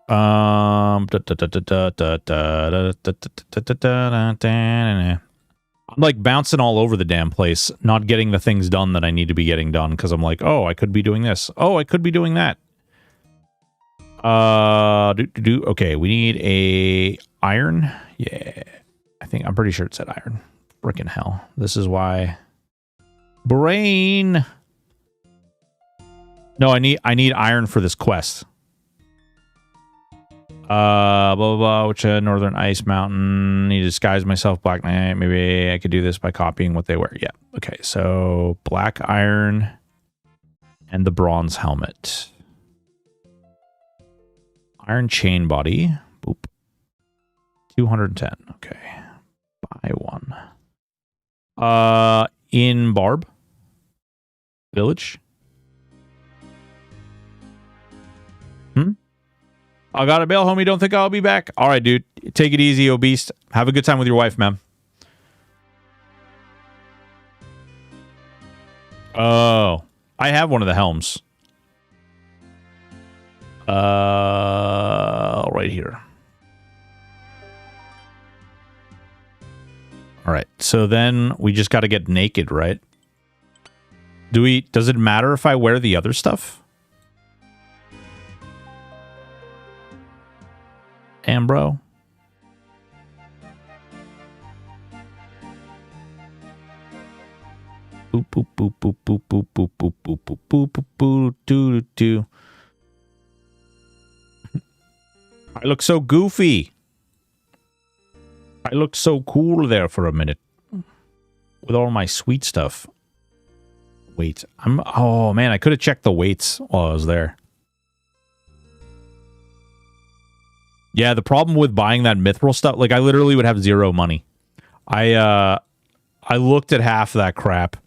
I'm like bouncing all over the damn place, not getting the things done that I need to be getting done because I'm like, oh, I could be doing this. Oh, I could be doing that. Okay, we need a iron. Yeah, I'm pretty sure it said iron. Frickin' hell. This is why. Brain. No, I need iron for this quest. Blah, blah, blah, which Northern Ice Mountain. Need to disguise myself, Black Knight. Maybe I could do this by copying what they wear. Yeah. Okay, so black iron and the bronze helmet. Iron chain body. Boop. 210. Okay. Buy one. In Barb Village. I got a bail, homie. Don't think I'll be back. All right, dude. Take it easy, obese. Have a good time with your wife, man. Oh. I have one of the helms. Right here. All right. So then we just got to get naked, right? Does it matter if I wear the other stuff? Ambro. Boop boop boop boop boop boop boop boop boop boop boop boop boop doo doo. I look so goofy. I looked so cool there for a minute with all my sweet stuff. Wait, oh man, I could have checked the weights while I was there. Yeah, the problem with buying that mithril stuff, like I literally would have zero money. I looked at half of that crap.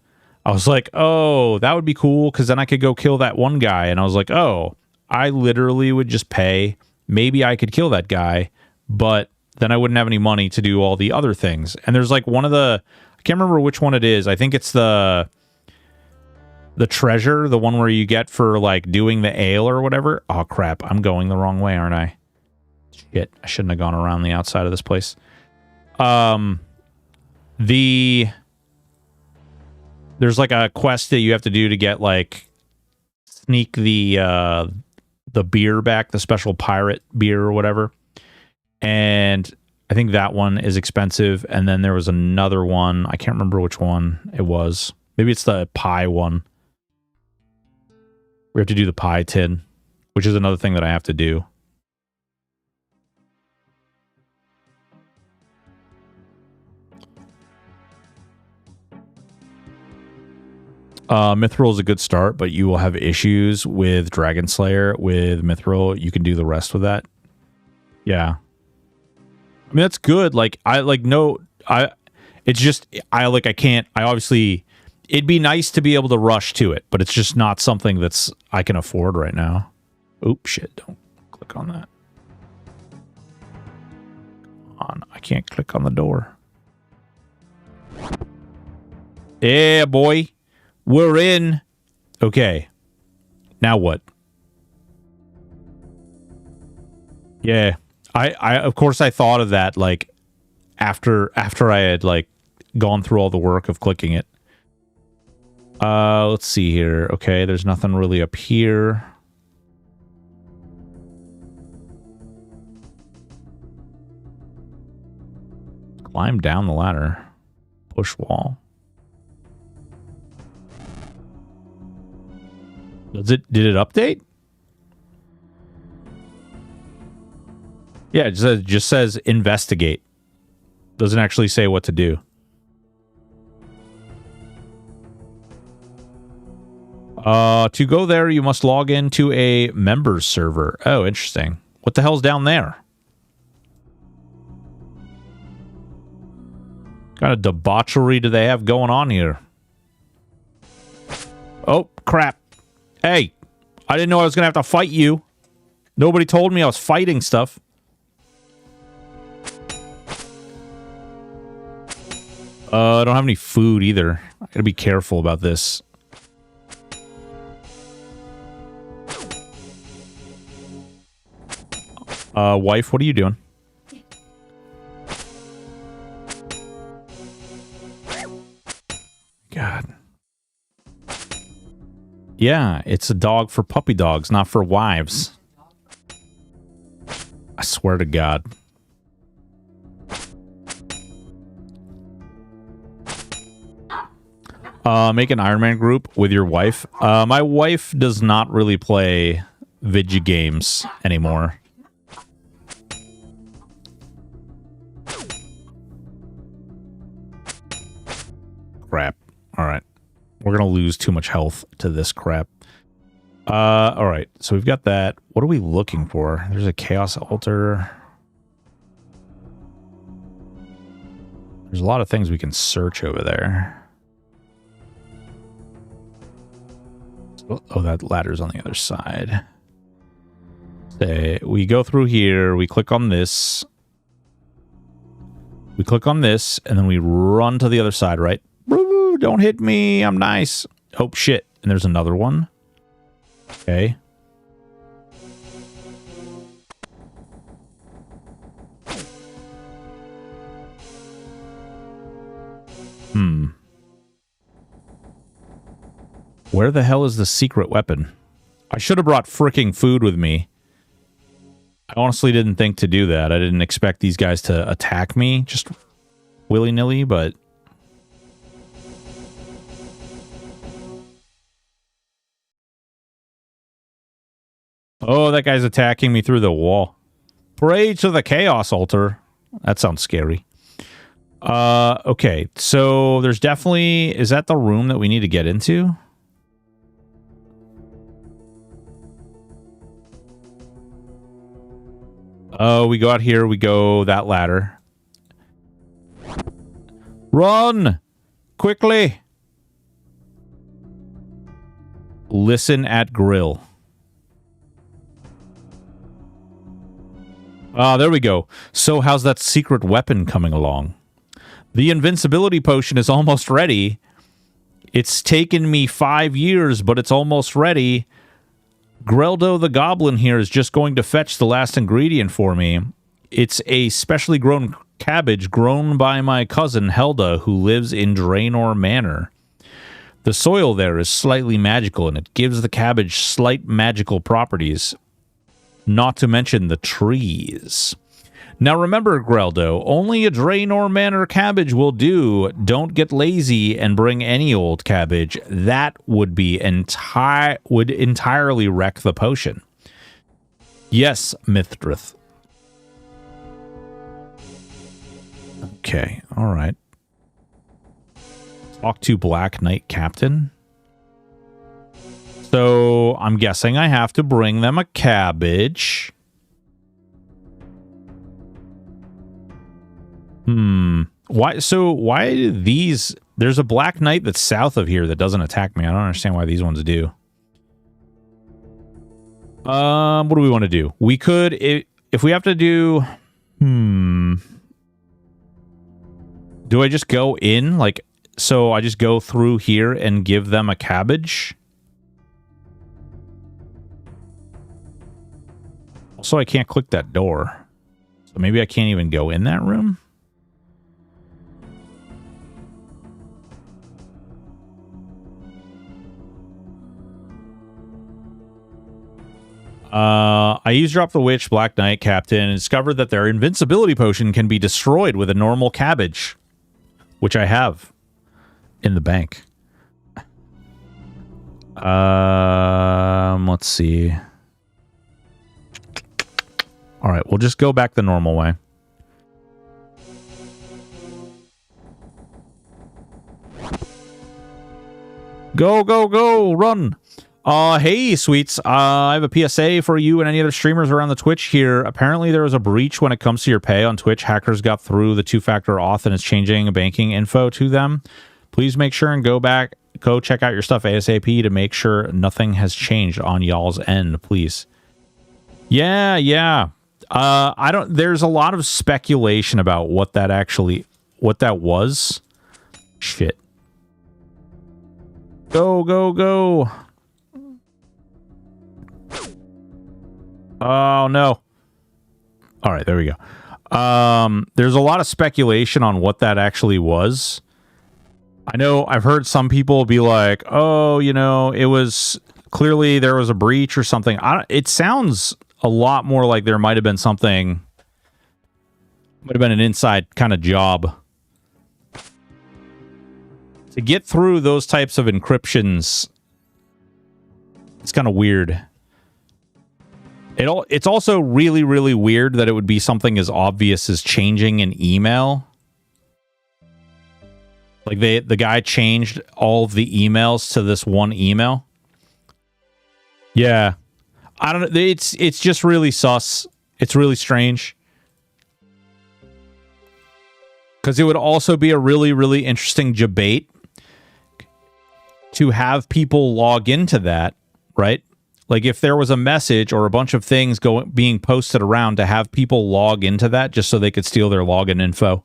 I was like, oh, that would be cool because then I could go kill that one guy. And I was like, oh, I literally would just pay. Maybe I could kill that guy, but then I wouldn't have any money to do all the other things. And there's like one of the, I can't remember which one it is. I think it's the treasure, the one where you get for like doing the ale or whatever. Oh crap, I'm going the wrong way, aren't I? Shit, I shouldn't have gone around the outside of this place. There's like a quest that you have to do to get like sneak the beer back, the special pirate beer or whatever. And I think that one is expensive. And then there was another one. I can't remember which one it was. Maybe it's the pie one. We have to do the pie tin, which is another thing that I have to do. Mithril is a good start, but you will have issues with Dragon Slayer. With Mithril, you can do the rest with that. Yeah. I mean, that's good. Like, I can't, obviously, it'd be nice to be able to rush to it, but it's just not something I can afford right now. Oop, shit, don't click on that. Come on, I can't click on the door. Yeah, boy. We're in. Okay. Now what? Yeah. I of course I thought of that like after I had like gone through all the work of clicking it. Let's see here. Okay, there's nothing really up here. Climb down the ladder. Push wall. Did it update? Yeah, it just says investigate. Doesn't actually say what to do. To go there, you must log into a members server. Oh, interesting. What the hell's down there? What kind of debauchery do they have going on here? Oh, crap. Hey, I didn't know I was going to have to fight you. Nobody told me I was fighting stuff. I don't have any food either. I gotta be careful about this. Wife, what are you doing? God. Yeah, it's a dog for puppy dogs, not for wives. I swear to God. Make an Iron Man group with your wife. My wife does not really play video games anymore. Crap. Alright. We're gonna lose too much health to this crap. Alright. So we've got that. What are we looking for? There's a Chaos Altar. There's a lot of things we can search over there. Oh, that ladder's on the other side. Say, we go through here, we click on this. We click on this, and then we run to the other side, right? Woo, don't hit me, I'm nice. Oh, shit. And there's another one. Okay. Where the hell is the secret weapon? I should have brought freaking food with me. I honestly didn't think to do that. I didn't expect these guys to attack me just willy-nilly, but... Oh, that guy's attacking me through the wall. Pray to the Chaos Altar. That sounds scary. Okay, so there's definitely... Is that the room that we need to get into? Oh, we go out here, we go that ladder. Run! Quickly! Listen at grill. Ah, there we go. So how's that secret weapon coming along? The invincibility potion is almost ready. It's taken me 5 years, but it's almost ready. Greldo the Goblin here is just going to fetch the last ingredient for me. It's a specially grown cabbage grown by my cousin Helda, who lives in Draenor Manor. The soil there is slightly magical, and it gives the cabbage slight magical properties. Not to mention the trees. Now remember, Greldo, only a Draenor Manor cabbage will do. Don't get lazy and bring any old cabbage. That would be entirely wreck the potion. Yes, Mithrith. Okay, all right. Talk to Black Knight Captain. So I'm guessing I have to bring them a cabbage. Why do these... There's a Black Knight that's south of here that doesn't attack me. I don't understand why these ones do. What do we want to do? We could... If we have to do... Do I just go in? Like, so I just go through here and give them a cabbage? Also, I can't click that door. So maybe I can't even go in that room? I eavesdropped the witch, Black Knight, Captain, and discovered that their invincibility potion can be destroyed with a normal cabbage, which I have in the bank. Let's see. All right, we'll just go back the normal way. Go, go, go, run. Hey, sweets. I have a PSA for you and any other streamers around the Twitch here. Apparently, there was a breach when it comes to your pay on Twitch. Hackers got through the two-factor auth and it's changing banking info to them. Please make sure and go check out your stuff ASAP to make sure nothing has changed on y'all's end, please. Yeah. There's a lot of speculation about what that was. Shit. Go, go, go. Oh, no. All right, there we go. There's a lot of speculation on what that actually was. I know I've heard some people be like, oh, you know, it was clearly there was a breach or something. It sounds a lot more like there might have been something, might have been an inside kind of job. To get through those types of encryptions, it's kind of weird. It's also really, really weird that it would be something as obvious as changing an email. Like the guy changed all of the emails to this one email. Yeah. I don't know. It's just really sus. It's really strange. Because it would also be a really, really interesting debate to have people log into that, right? Like if there was a message or a bunch of things being posted around to have people log into that just so they could steal their login info.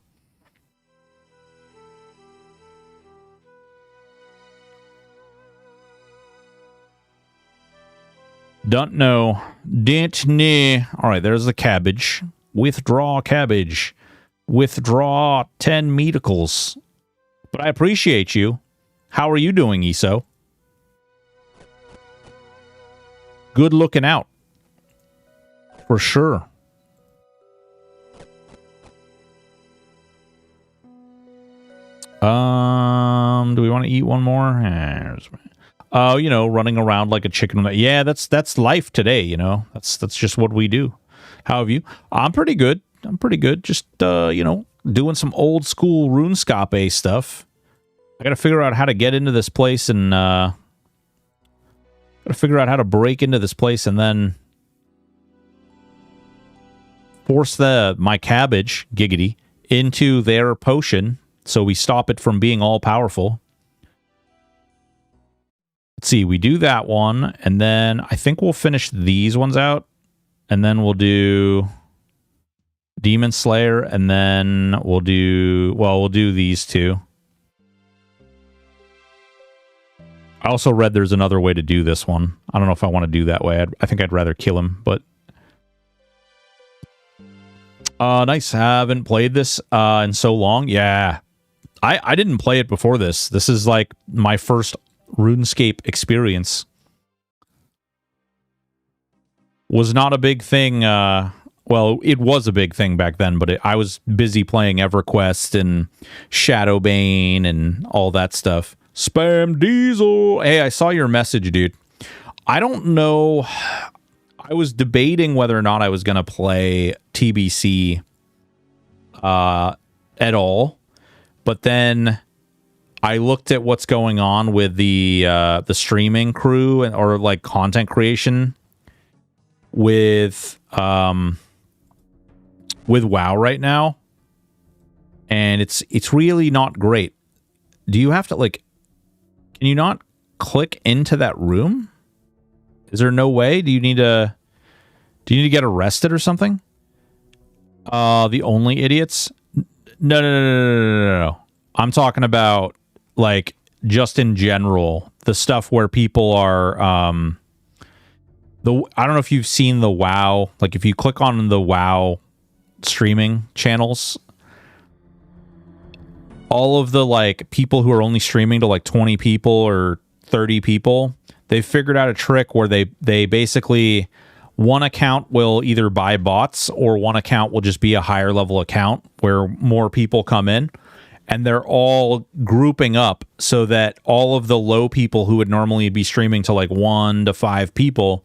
Don't know. Didn't know. All right, there's the cabbage. Withdraw cabbage. Withdraw 10 medicals. But I appreciate you. How are you doing, ESO? Good looking out. For sure. Do we want to eat one more? You know, running around like a chicken. Yeah, that's life today, you know. That's just what we do. How have you? I'm pretty good. Just you know, doing some old school RuneScape stuff. I got to figure out how to get into this place and got to figure out how to break into this place and then force my cabbage, Giggity, into their potion so we stop it from being all powerful. Let's see, we do that one, and then I think we'll finish these ones out, and then we'll do Demon Slayer, and then we'll do these two. I also read there's another way to do this one. I don't know if I want to do that way. I think I'd rather kill him, but... nice. I haven't played this in so long. Yeah. I didn't play it before this. This is like my first RuneScape experience. Was not a big thing. Well, it was a big thing back then, but I was busy playing EverQuest and Shadowbane and all that stuff. Spam Diesel. Hey, I saw your message, dude. I don't know. I was debating whether or not I was going to play TBC at all. But then I looked at what's going on with the streaming crew or like content creation with WoW right now, and it's really not great. Do you have to like? Can you not click into that room? Is there no way? Do you need to get arrested or something? The only idiots? No. I'm talking about like just in general, the stuff where people are I don't know if you've seen the WoW, like if you click on the WoW streaming channels, all of the like people who are only streaming to like 20 people or 30 people, they figured out a trick where they basically one account will either buy bots or one account will just be a higher level account where more people come in, and they're all grouping up so that all of the low people who would normally be streaming to like 1 to 5 people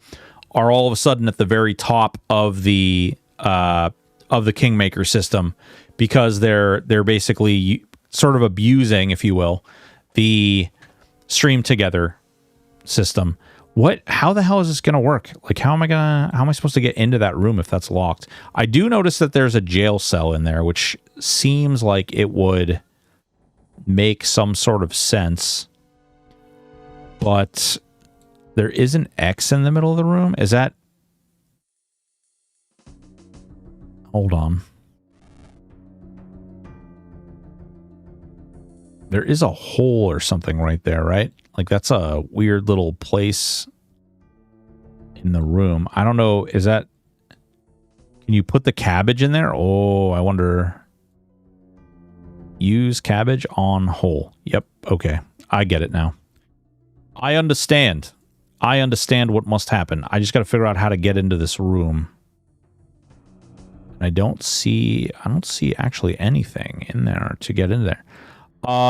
are all of a sudden at the very top of the Kingmaker system, because they're basically sort of abusing, if you will, the stream together system. How the hell is this going to work? Like, how am I supposed to get into that room if that's locked? I do notice that there's a jail cell in there, which seems like it would make some sort of sense. But there is an X in the middle of the room. Is that... Hold on. There is a hole or something right there, right? Like, that's a weird little place in the room. I don't know. Is that... Can you put the cabbage in there? Oh, I wonder... Use cabbage on hole. Yep. Okay. I get it now. I understand. I understand what must happen. I just got to figure out how to get into this room. I don't see actually anything in there to get in there.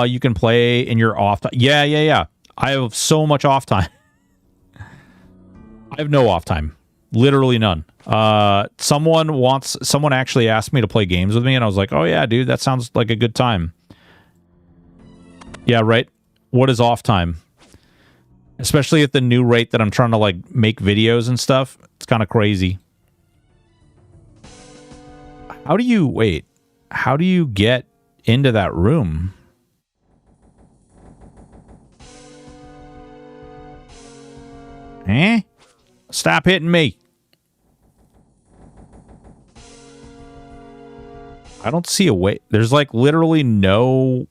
You can play in your off time. Yeah. I have so much off time. I have no off time. Literally none. Someone actually asked me to play games with me, and I was like, oh yeah, dude, that sounds like a good time. Yeah, right? What is off time? Especially at the new rate that I'm trying to, like, make videos and stuff. It's kind of crazy. How do you get into that room? Eh? Stop hitting me. I don't see a way. There's like literally no...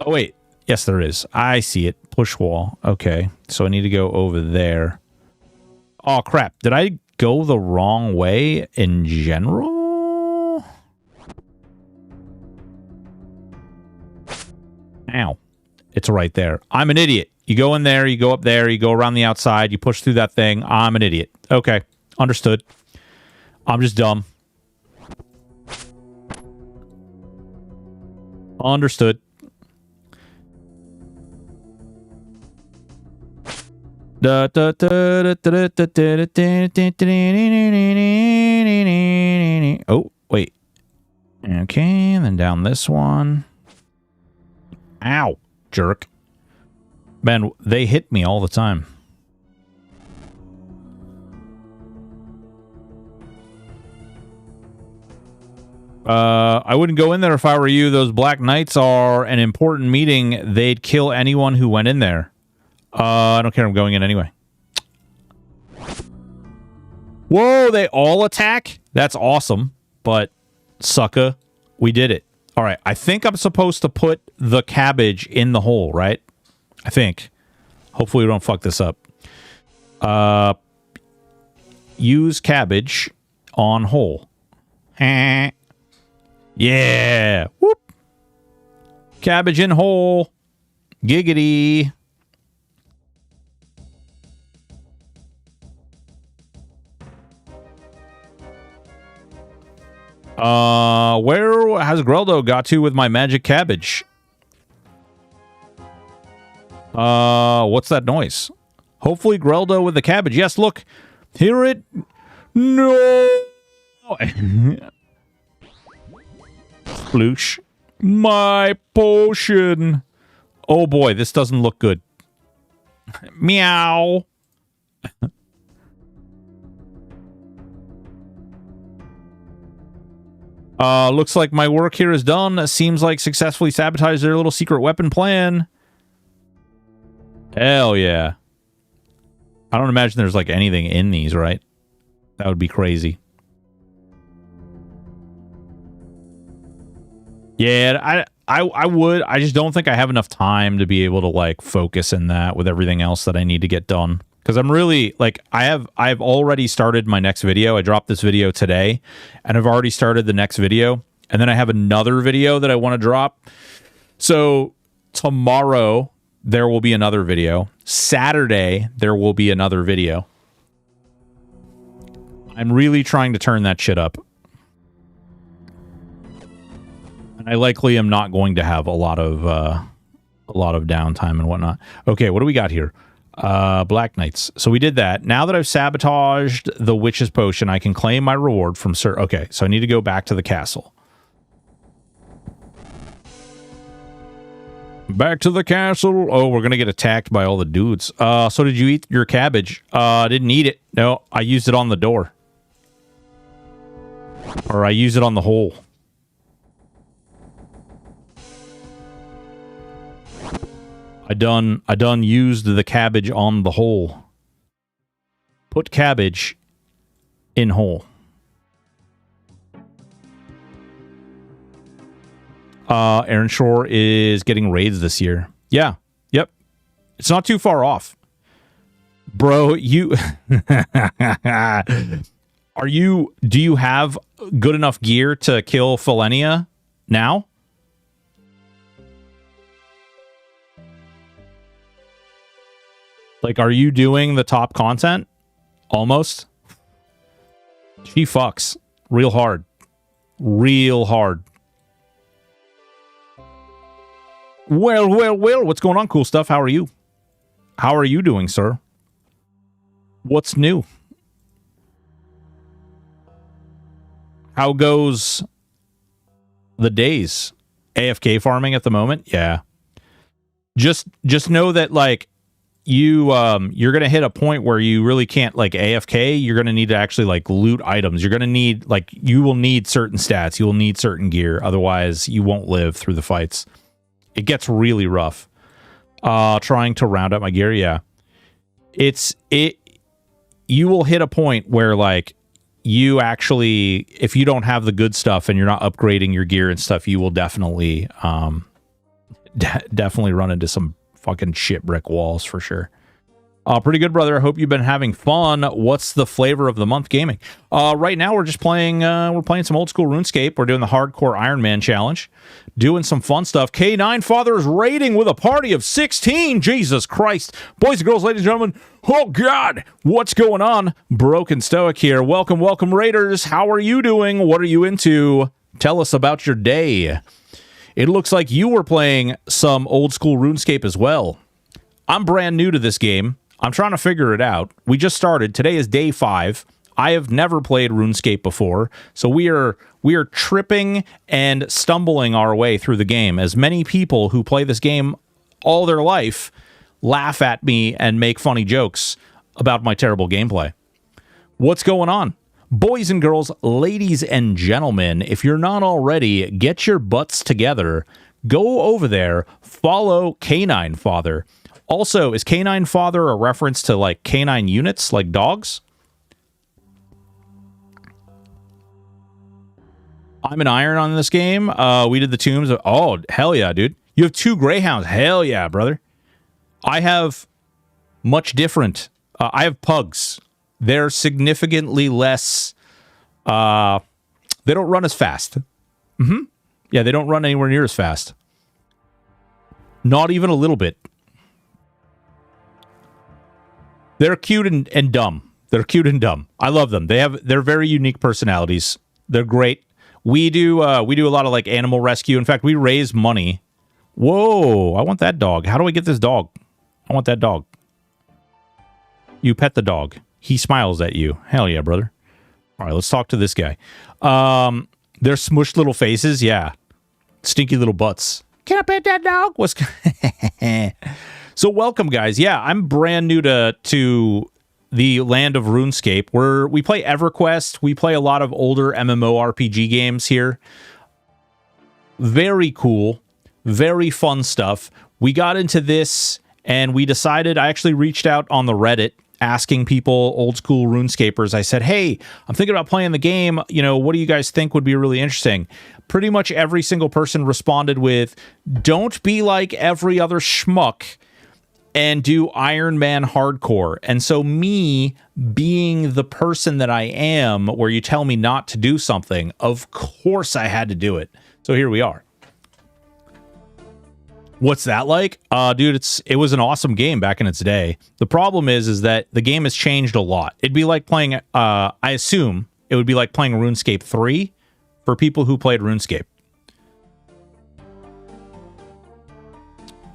Oh, wait. Yes, there is. I see it. Push wall. Okay. So I need to go over there. Oh, crap. Did I go the wrong way in general? Ow. It's right there. I'm an idiot. You go in there, you go up there, you go around the outside, you push through that thing. I'm an idiot. Okay. Understood. I'm just dumb. Understood. Oh, wait. Okay, and then down this one. Ow, jerk. Man, they hit me all the time. I wouldn't go in there if I were you. Those Black Knights are an important meeting. They'd kill anyone who went in there. I don't care. I'm going in anyway. Whoa, they all attack? That's awesome. But, sucker, we did it. All right, I think I'm supposed to put the cabbage in the hole, right? I think. Hopefully we don't fuck this up. Use cabbage on hole. Yeah. Whoop. Cabbage in hole. Giggity. Where has Greldo got to with my magic cabbage? What's that noise? Hopefully Greldo with the cabbage. Yes, look. Hear it? No. Sploosh. My potion. Oh boy, this doesn't look good. Meow. Looks like my work here is done. Seems like successfully sabotaged their little secret weapon plan. Hell yeah. I don't imagine there's like anything in these, right? That would be crazy. Yeah, I would. I just don't think I have enough time to be able to like focus in that with everything else that I need to get done. Because I'm really like I've already started my next video. I dropped this video today, and I've already started the next video, and then I have another video that I want to drop. So tomorrow there will be another video. Saturday, there will be another video. I'm really trying to turn that shit up. And I likely am not going to have a lot of downtime and whatnot. Okay, what do we got here? Black Knights. So we did that. Now that I've sabotaged the Witch's Potion, I can claim my reward from Sir. Okay, so I need to go back to the castle. Back to the castle. Oh, we're going to get attacked by all the dudes. So did you eat your cabbage? Didn't eat it. No, I used it on the door. Or I used it on the hole. I done used the cabbage on the hole. Put cabbage in hole. Aaron Shore is getting raids this year. Yeah. Yep. It's not too far off. Bro, you... Do you have good enough gear to kill Philenia now? Like, are you doing the top content? Almost. She fucks. Real hard. Real hard. Well, what's going on, cool stuff? How are you? How are you doing, sir? What's new? How goes the days? AFK farming at the moment? Yeah. Just know that, like, you're gonna hit a point where you really can't, like, AFK. You're gonna need to actually, like, loot items. You're gonna need, like, you will need certain stats. You will need certain gear. Otherwise, you won't live through the fights. It gets really rough. Trying to round up my gear, yeah. You will hit a point where, like, you actually, if you don't have the good stuff and you're not upgrading your gear and stuff, you will definitely definitely run into some fucking shit brick walls for sure. Pretty good, brother. I hope you've been having fun. What's the flavor of the month gaming? Right now we're just playing some old school RuneScape. We're doing the hardcore Iron Man challenge, doing some fun stuff. K9 Father is raiding with a party of 16. Jesus Christ. Boys and girls, ladies and gentlemen. Oh God, what's going on? Broken Stoic here. Welcome Raiders. How are you doing? What are you into? Tell us about your day. It looks like you were playing some old school RuneScape as well. I'm brand new to this game. I'm trying to figure it out. We just started. Today is day 5. I have never played RuneScape before, so we are tripping and stumbling our way through the game. As many people who play this game all their life laugh at me and make funny jokes about my terrible gameplay. What's going on? Boys and girls, ladies and gentlemen, if you're not already, get your butts together. Go over there, follow K9 Father. Also, is Canine Father a reference to, like, canine units, like dogs? I'm an iron on this game. We did the tombs. Oh, hell yeah, dude. You have 2 greyhounds. Hell yeah, brother. I have much different. I have pugs. They're significantly less... they don't run as fast. Yeah, they don't run anywhere near as fast. Not even a little bit. They're cute and dumb. They're cute and dumb. I love them. They're very unique personalities. They're great. We do a lot of, like, animal rescue. In fact, we raise money. Whoa, I want that dog. How do I get this dog? I want that dog. You pet the dog. He smiles at you. Hell yeah, brother. All right, let's talk to this guy. They're smushed little faces. Yeah. Stinky little butts. Can I pet that dog? What's So welcome, guys. Yeah, I'm brand new to the land of RuneScape. We play EverQuest. We play a lot of older MMORPG games here. Very cool. Very fun stuff. We got into this, and we decided, I actually reached out on the Reddit asking people, old school RuneScapers. I said, hey, I'm thinking about playing the game. You know, what do you guys think would be really interesting? Pretty much every single person responded with, don't be like every other schmuck and do Iron Man hardcore. And so me being the person that I am, where you tell me not to do something, of course I had to do it. So here we are. What's that like? Dude, it was an awesome game back in its day. The problem is that the game has changed a lot. It'd be like playing, I assume it would be like playing RuneScape 3 for people who played RuneScape.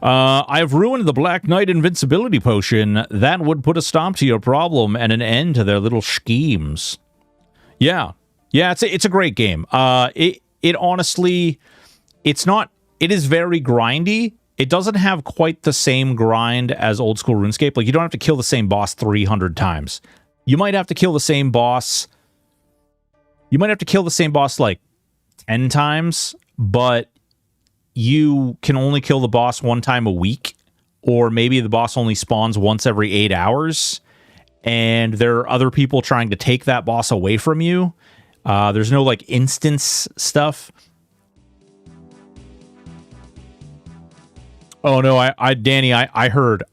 I've ruined the Black Knight invincibility potion. That would put a stop to your problem and an end to their little schemes. Yeah, it's a great game. It honestly, it is very grindy. It doesn't have quite the same grind as old school RuneScape. Like, you don't have to kill the same boss 300 times. You might have to kill the same boss. You might have to kill the same boss like 10 times, but you can only kill the boss one time a week, or maybe the boss only spawns once every 8 hours, and there are other people trying to take that boss away from you. There's no, like, instance stuff. Oh, no, Danny, I heard.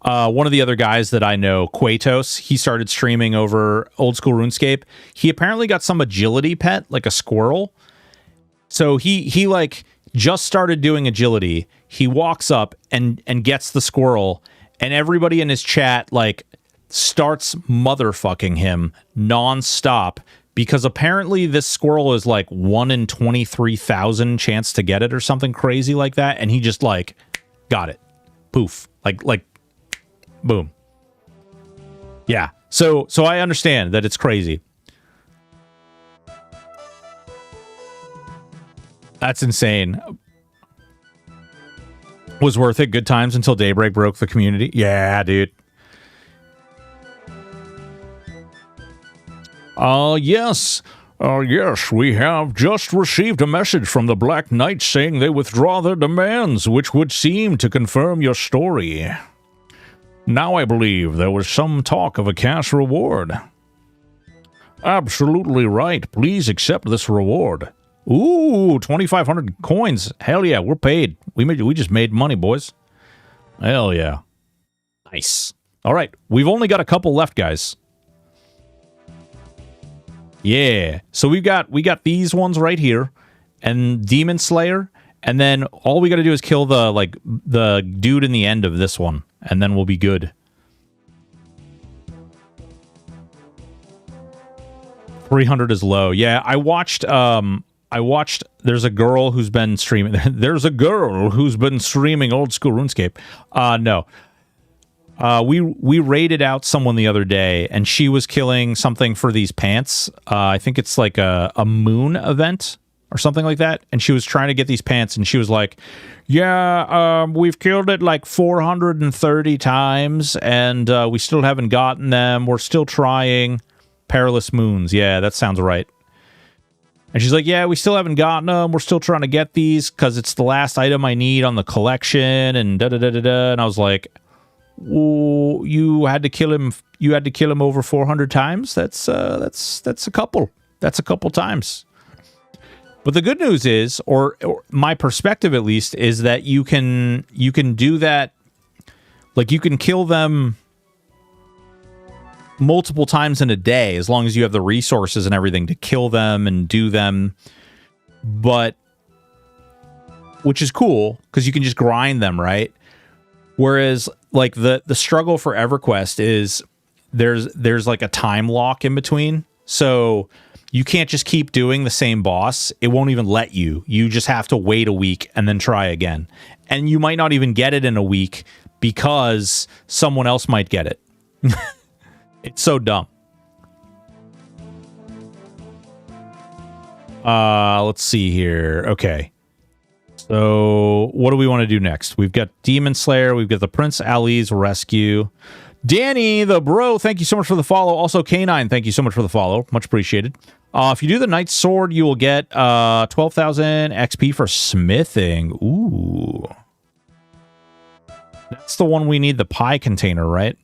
One of the other guys that I know, Quatos, he started streaming over old school RuneScape. He apparently got some agility pet, like a squirrel. So he like just started doing agility. He walks up and gets the squirrel, and everybody in his chat like starts motherfucking him nonstop, because apparently this squirrel is like 1 in 23,000 chance to get it or something crazy like that, and he just like got it. Poof. Like boom. Yeah. So I understand that it's crazy. That's insane. Was worth it. Good times until Daybreak broke the community. Yeah, dude. Yes. Yes, we have just received a message from the Black Knight saying they withdraw their demands, which would seem to confirm your story. Now I believe there was some talk of a cash reward. Absolutely right. Please accept this reward. Ooh, 2,500 coins. Hell yeah, we're paid. We just made money, boys. Hell yeah. Nice. All right, we've only got a couple left, guys. Yeah. So we got these ones right here, and Demon Slayer, and then all we got to do is kill the dude in the end of this one, and then we'll be good. 300 is low. Yeah, I watched there's a girl who's been streaming. There's a girl who's been streaming old school RuneScape. No. We raided out someone the other day, and she was killing something for these pants. I think it's like a moon event or something like that. And she was trying to get these pants, and she was like, yeah, we've killed it like 430 times, and we still haven't gotten them. We're still trying. Perilous moons. Yeah, that sounds right. And she's like, yeah, we still haven't gotten them. We're still trying to get these because it's the last item I need on the collection, and da-da-da-da-da. And I was like, ooh, you had to kill him. You had to kill him over 400 times. That's a couple. That's a couple times. But the good news is, or my perspective at least, is that you can do that. Like, you can kill them multiple times in a day, as long as you have the resources and everything to kill them and do them. But, which is cool, because you can just grind them, right? Whereas, like, the struggle for EverQuest is there's like a time lock in between. So you can't just keep doing the same boss. It won't even let you. You just have to wait a week and then try again. And you might not even get it in a week because someone else might get it. It's so dumb. Let's see here. Okay. So what do we want to do next? We've got Demon Slayer. We've got the Prince Ali's Rescue. Danny, the bro, thank you so much for the follow. Also, K9, thank you so much for the follow. Much appreciated. If you do the Knight's Sword, you will get 12,000 XP for smithing. Ooh. That's the one we need the pie container, right?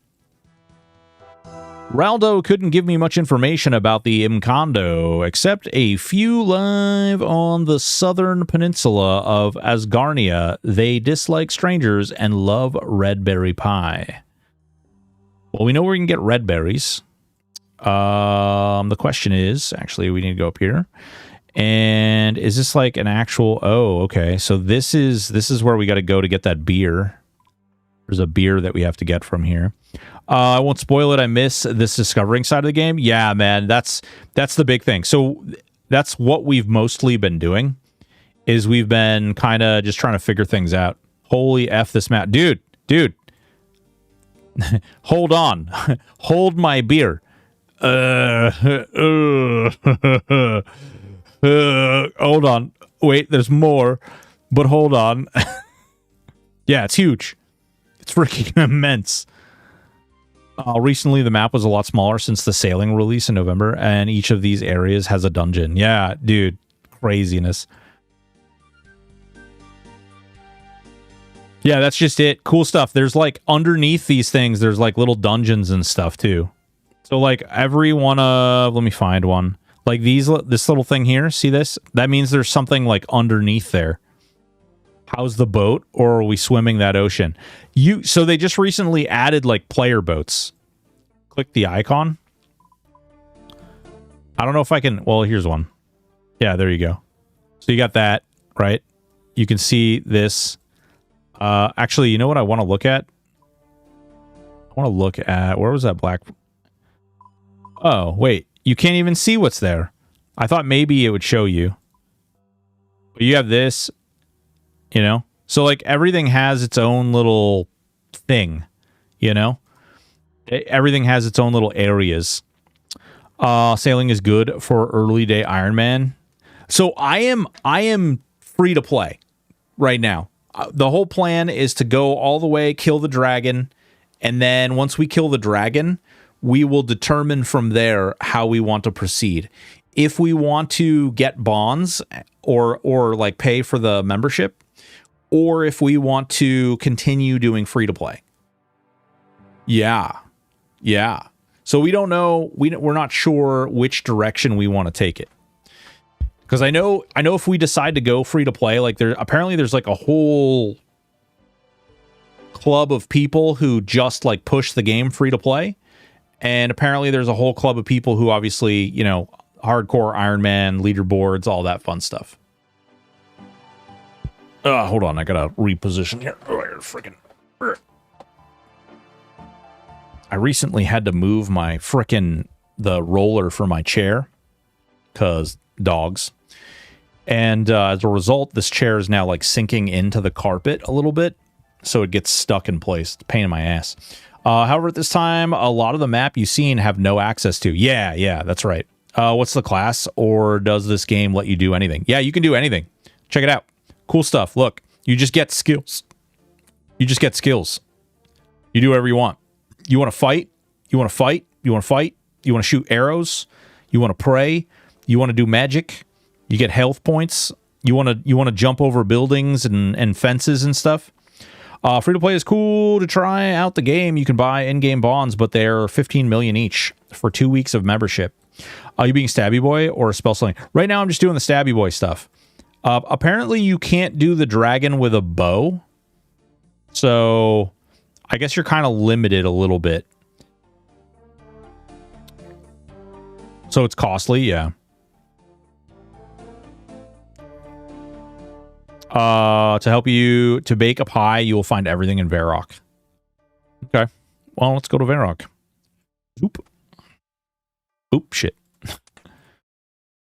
Raldo couldn't give me much information about the Imkondo, except a few live on the southern peninsula of Asgarnia. They dislike strangers and love red berry pie. Well, we know where we can get red berries. The question is, actually, we need to go up here. And is this like an actual... Oh, okay. So this is where we got to go to get that beer. There's a beer that we have to get from here. I won't spoil it. I miss this discovering side of the game. Yeah, man, that's the big thing. So that's what we've mostly been doing, is we've been kind of just trying to figure things out. Holy F this map. Dude. Hold on. Hold my beer. Hold on. Wait, there's more. But hold on. Yeah, it's huge. It's freaking immense. Recently, the map was a lot smaller since the sailing release in November, and each of these areas has a dungeon. Yeah, dude. Craziness. Yeah, that's just it. Cool stuff. There's like underneath these things, there's like little dungeons and stuff too. So like every one of... Let me find one. Like this little thing here. See this? That means there's something like underneath there. How's the boat, or are we swimming that ocean? So they just recently added like player boats. Click the icon. I don't know if I can... Well, here's one. Yeah, there you go. So you got that, right? You can see this. Actually, you know what I want to look at? I want to look at... Where was that black... Oh, wait. You can't even see what's there. I thought maybe it would show you. But you have this... You know? So, like, everything has its own little thing. You know? Everything has its own little areas. Sailing is good for early day Iron Man. So, I am free to play right now. The whole plan is to go all the way, kill the dragon, and then once we kill the dragon, we will determine from there how we want to proceed. If we want to get bonds or like pay for the membership, or if we want to continue doing free to play. Yeah. So we don't know. We're not sure which direction we want to take it. Because I know if we decide to go free to play, like there's like a whole club of people who just like push the game free to play. And apparently there's a whole club of people who obviously, you know, hardcore Iron Man, leaderboards, all that fun stuff. Hold on, I gotta reposition here. Freaking. I recently had to move my the roller for my chair. Because dogs. And as a result, this chair is now like sinking into the carpet a little bit, so it gets stuck in place. It's a pain in my ass. However, at this time, a lot of the map you've seen have no access to. Yeah, that's right. What's the class, or does this game let you do anything? Yeah, you can do anything. Check it out. Cool stuff. Look, you just get skills. You just get skills. You do whatever you want. You want to fight? You want to fight? You want to fight? You want to shoot arrows? You want to pray? You want to do magic? You get health points. You want to jump over buildings and fences and stuff. Free to play is cool to try out the game. You can buy in-game bonds, but they're 15 million each for 2 weeks of membership. Are you being Stabby Boy or spell sling? Right now, I'm just doing the Stabby Boy stuff. Apparently, you can't do the dragon with a bow, so I guess you're kind of limited a little bit. So it's costly, yeah. To help you to bake a pie, you will find everything in Varrock. Okay. Well, let's go to Varrock. Oop. Oop, shit.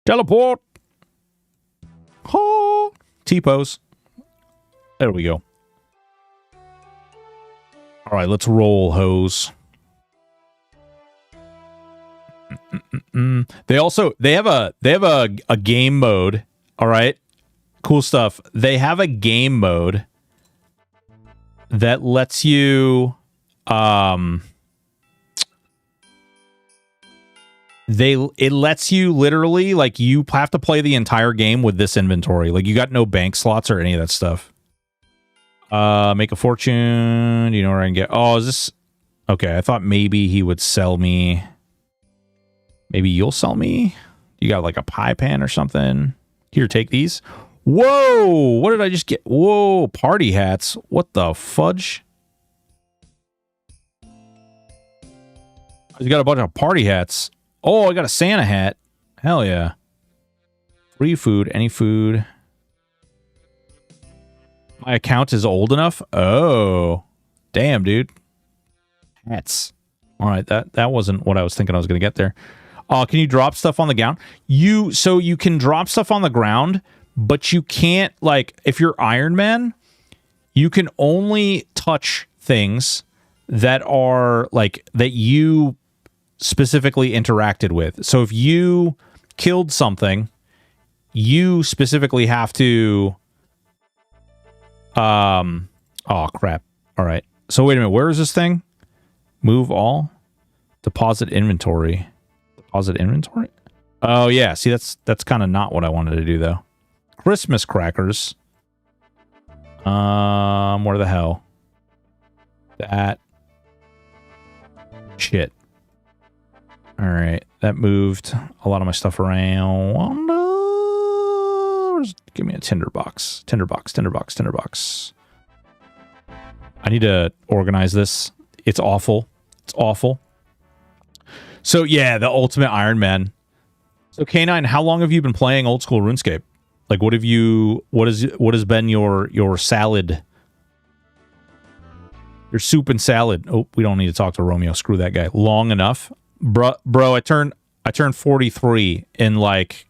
Teleport. Oh, T-pose. There we go. All right, let's roll, hose. They have a game mode. All right. Cool stuff. They have a game mode that lets you it lets you literally, like, you have to play the entire game with this inventory. Like, you got no bank slots or any of that stuff. Make a fortune. Do you know where I can get... Oh, is this... Okay, I thought maybe he would sell me... Maybe you'll sell me? You got, like, a pie pan or something? Here, take these. Whoa! What did I just get? Whoa, party hats. What the fudge? I got a bunch of party hats. Oh, I got a Santa hat. Hell yeah. Free food, any food. My account is old enough? Oh. Damn, dude. Hats. All right, that wasn't what I was thinking I was going to get there. Can you drop stuff on the ground? So you can drop stuff on the ground, but you can't, like, if you're Iron Man, you can only touch things that are, like, that you specifically interacted with. So if you killed something, you specifically have to... Oh, crap. All right. So wait a minute. Where is this thing? Move all. Deposit inventory. Deposit inventory? Oh, yeah. See, that's kind of not what I wanted to do, though. Christmas crackers. Where the hell? That. Shit. All right. That moved a lot of my stuff around. Give me a tinderbox. Tinderbox, tinderbox, tinderbox. I need to organize this. It's awful. It's awful. So, yeah, the ultimate Iron Man. So, K9, how long have you been playing old school RuneScape? Like, what has been your salad? Your soup and salad. Oh, we don't need to talk to Romeo. Screw that guy. Long enough. Bro, I turned 43 in, like,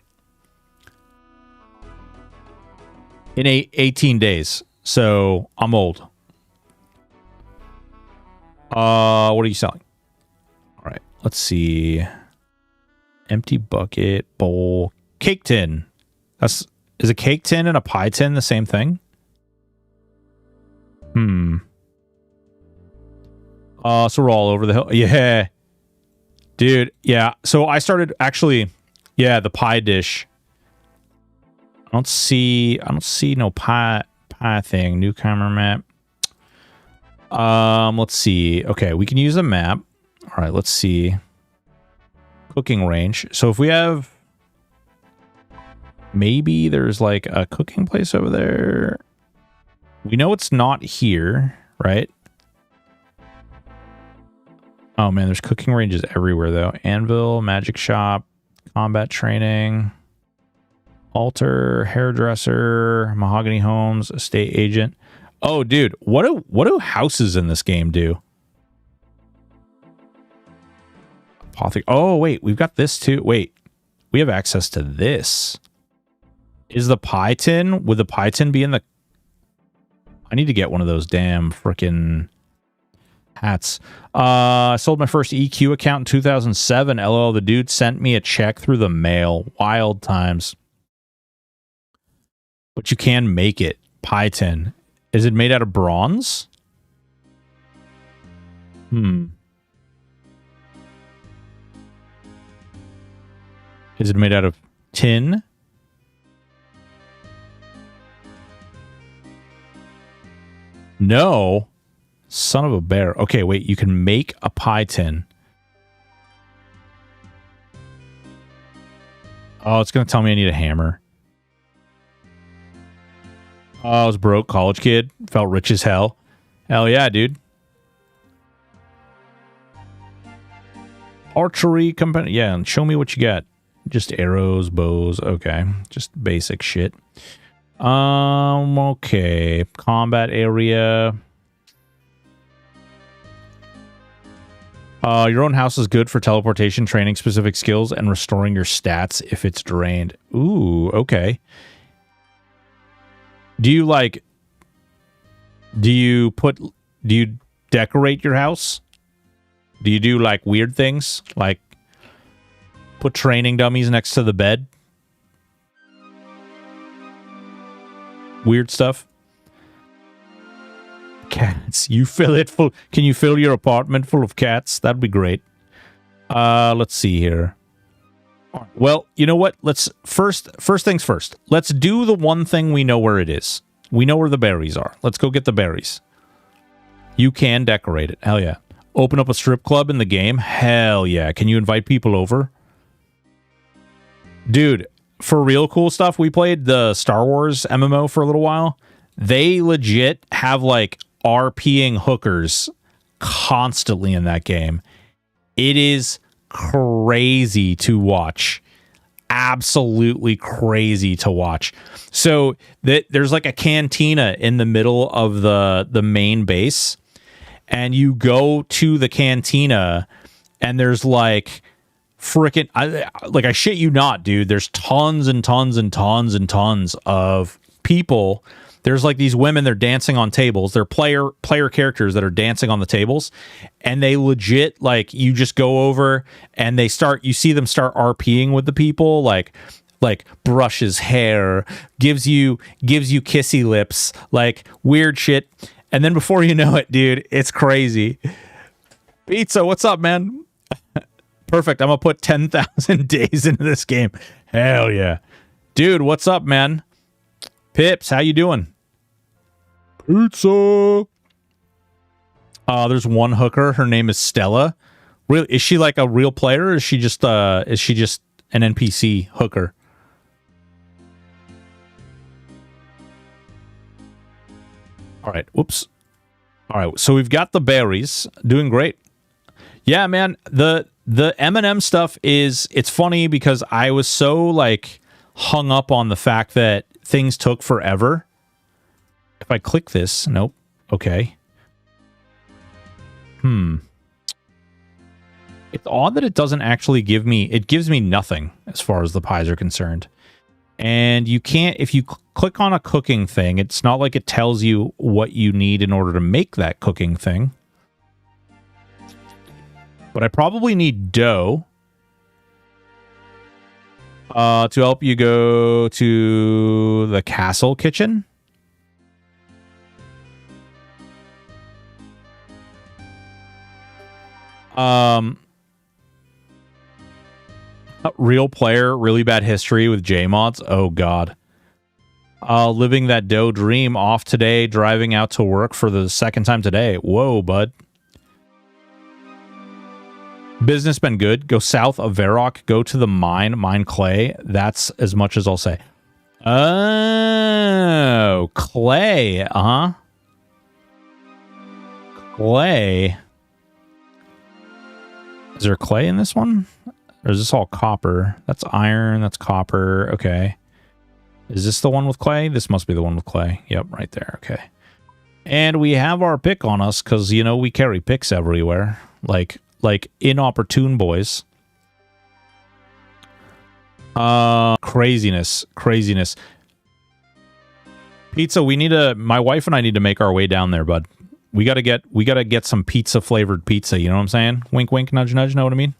in 18 days. So, I'm old. What are you selling? All right, let's see. Empty bucket, bowl, cake tin. Is a cake tin and a pie tin the same thing? So we're all over the hill. Yeah. Dude, yeah. So I started actually, yeah, the pie dish. I don't see no pie thing. New camera map. Let's see. Okay, we can use a map. All right, let's see. Cooking range. So if we have, maybe there's like a cooking place over there. We know it's not here, right? Oh man, there's cooking ranges everywhere though. Anvil, magic shop, combat training, altar, hairdresser, mahogany homes, estate agent. Oh, dude, what do houses in this game do? Oh, wait, we've got this too. Wait, we have access to this. Is the pie tin? Would the pie tin be in the... I need to get one of those damn freaking hats. I sold my first EQ account in 2007. LOL, the dude sent me a check through the mail. Wild times. But you can make it. Pie tin. Is it made out of bronze? Is it made out of tin? No. Son of a bear. Okay, wait. You can make a pie tin. Oh, it's going to tell me I need a hammer. Oh, I was broke college kid. Felt rich as hell. Hell yeah, dude. Archery company. Yeah, and show me what you got. Just arrows, bows. Okay. Just basic shit. Okay. Combat area. Your own house is good for teleportation, training specific skills, and restoring your stats if it's drained. Ooh, okay. Do you decorate your house? Do you do like weird things? Like put training dummies next to the bed? Weird stuff? Cats. You fill it full. Can you fill your apartment full of cats? That'd be great. Let's see here. Well, you know what? Let's first things first. Let's do the one thing we know where it is. We know where the berries are. Let's go get the berries. You can decorate it. Hell yeah. Open up a strip club in the game. Hell yeah. Can you invite people over? Dude, for real cool stuff, we played the Star Wars MMO for a little while. They legit have like RPing hookers constantly in that game. It is crazy to watch. absolutely crazy to watch. So there's like a cantina in the middle of the main base, and you go to the cantina, and there's like freaking, I shit you not, dude. There's tons and tons and tons and tons of people. There's like these women, they're dancing on tables. They're player characters that are dancing on the tables, and they legit, like, you just go over and you see them start RPing with the people, like brushes hair, gives you kissy lips, like weird shit. And then before you know it, dude, it's crazy. Pizza, what's up, man? Perfect. I'm gonna put 10,000 days into this game. Hell yeah. Dude, what's up, man? Pips, how you doing? Pizza. There's one hooker. Her name is Stella. Really, is she like a real player, or is she just an NPC hooker? All right. Whoops. All right. So we've got the berries. Doing great. Yeah, man. The M&M stuff it's funny because I was so like hung up on the fact that things took forever. If I click this, nope. Okay. It's odd that it doesn't actually give me, it gives me nothing as far as the pies are concerned. And you can't, if you click on a cooking thing, it's not like it tells you what you need in order to make that cooking thing. But I probably need dough to help you go to the castle kitchen. Real player, really bad history with JMods. Oh god. Living that dough dream, off today, driving out to work for the second time today. Whoa, bud. Business been good. Go south of Varrock. Go to the mine clay. That's as much as I'll say. Oh, clay. Uh-huh. Clay. Is there clay in this one? Or is this all copper? That's iron. That's copper. Okay. Is this the one with clay? This must be the one with clay. Yep, right there. Okay. And we have our pick on us because, you know, we carry picks everywhere. Like inopportune boys. Craziness. Pizza, my wife and I need to make our way down there, bud. We gotta get some pizza flavored pizza, you know what I'm saying? Wink wink, nudge nudge, know what I mean?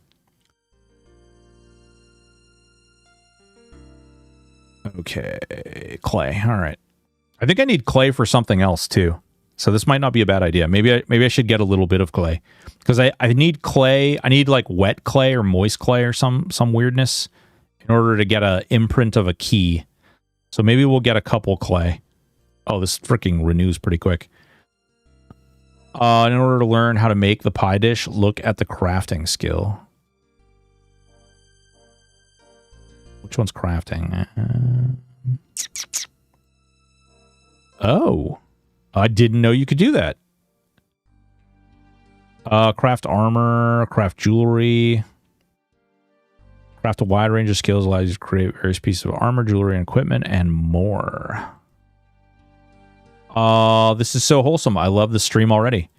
Okay, clay. All right. I think I need clay for something else too. So this might not be a bad idea. Maybe I should get a little bit of clay. Because I need clay. I need like wet clay or moist clay or some weirdness in order to get a imprint of a key. So maybe we'll get a couple clay. Oh, this freaking renews pretty quick. In order to learn how to make the pie dish, look at the crafting skill. Which one's crafting? Oh. I didn't know you could do that. Craft armor, craft jewelry. Craft a wide range of skills, allows you to create various pieces of armor, jewelry, and equipment, and more. This is so wholesome. I love the stream already.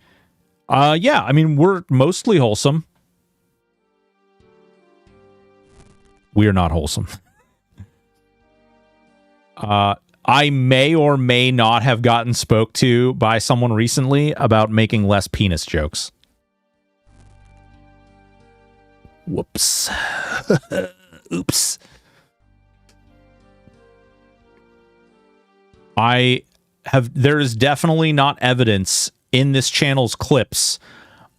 Yeah, I mean, we're mostly wholesome. We are not wholesome. I may or may not have gotten spoke to by someone recently about making less penis jokes. Whoops. Oops. There is definitely not evidence in this channel's clips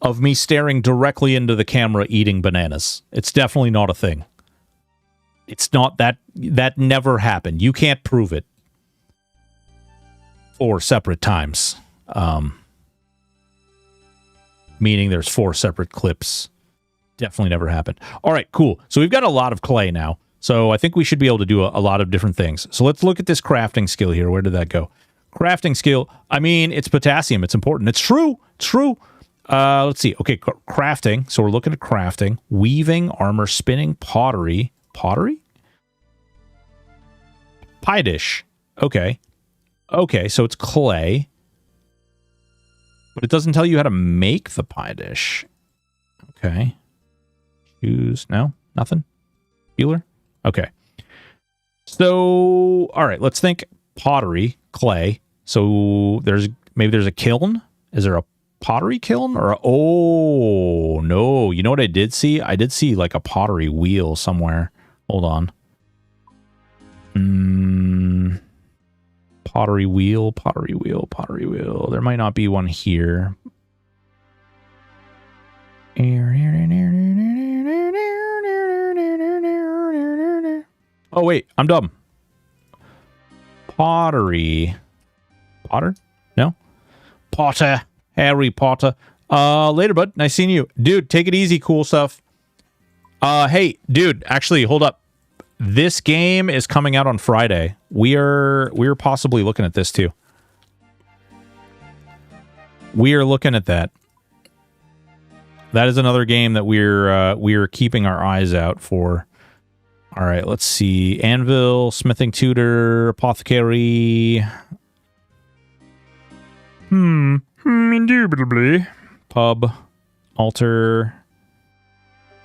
of me staring directly into the camera eating bananas. It's definitely not a thing. It's not that never happened. You can't prove it. 4 separate times. Meaning there's 4 separate clips. Definitely never happened. All right, cool. So we've got a lot of clay now. So I think we should be able to do a lot of different things. So let's look at this crafting skill here. Where did that go? Crafting skill. I mean, it's potassium. It's important. It's true. It's true. Let's see. Okay, crafting. So we're looking at crafting. Weaving, armor, spinning, pottery. Pottery? Pie dish. Okay. Okay, so it's clay. But it doesn't tell you how to make the pie dish. Okay. Choose. No? Nothing? Healer? Okay. So, all right, let's think pottery, clay. So maybe there's a kiln. Is there a pottery kiln or oh, no. You know what I did see? I did see like a pottery wheel somewhere. Hold on. Pottery wheel, pottery wheel, pottery wheel. There might not be one here. Oh, wait, I'm dumb. Pottery. Potter? No? Potter. Harry Potter. Later, bud. Nice seeing you. Dude, take it easy, cool stuff. Hey, dude, actually, hold up. This game is coming out on Friday. We're possibly looking at this too. We are looking at that. That is another game that we're keeping our eyes out for. All right, let's see. Anvil, smithing tutor, apothecary. Indubitably. Pub, altar,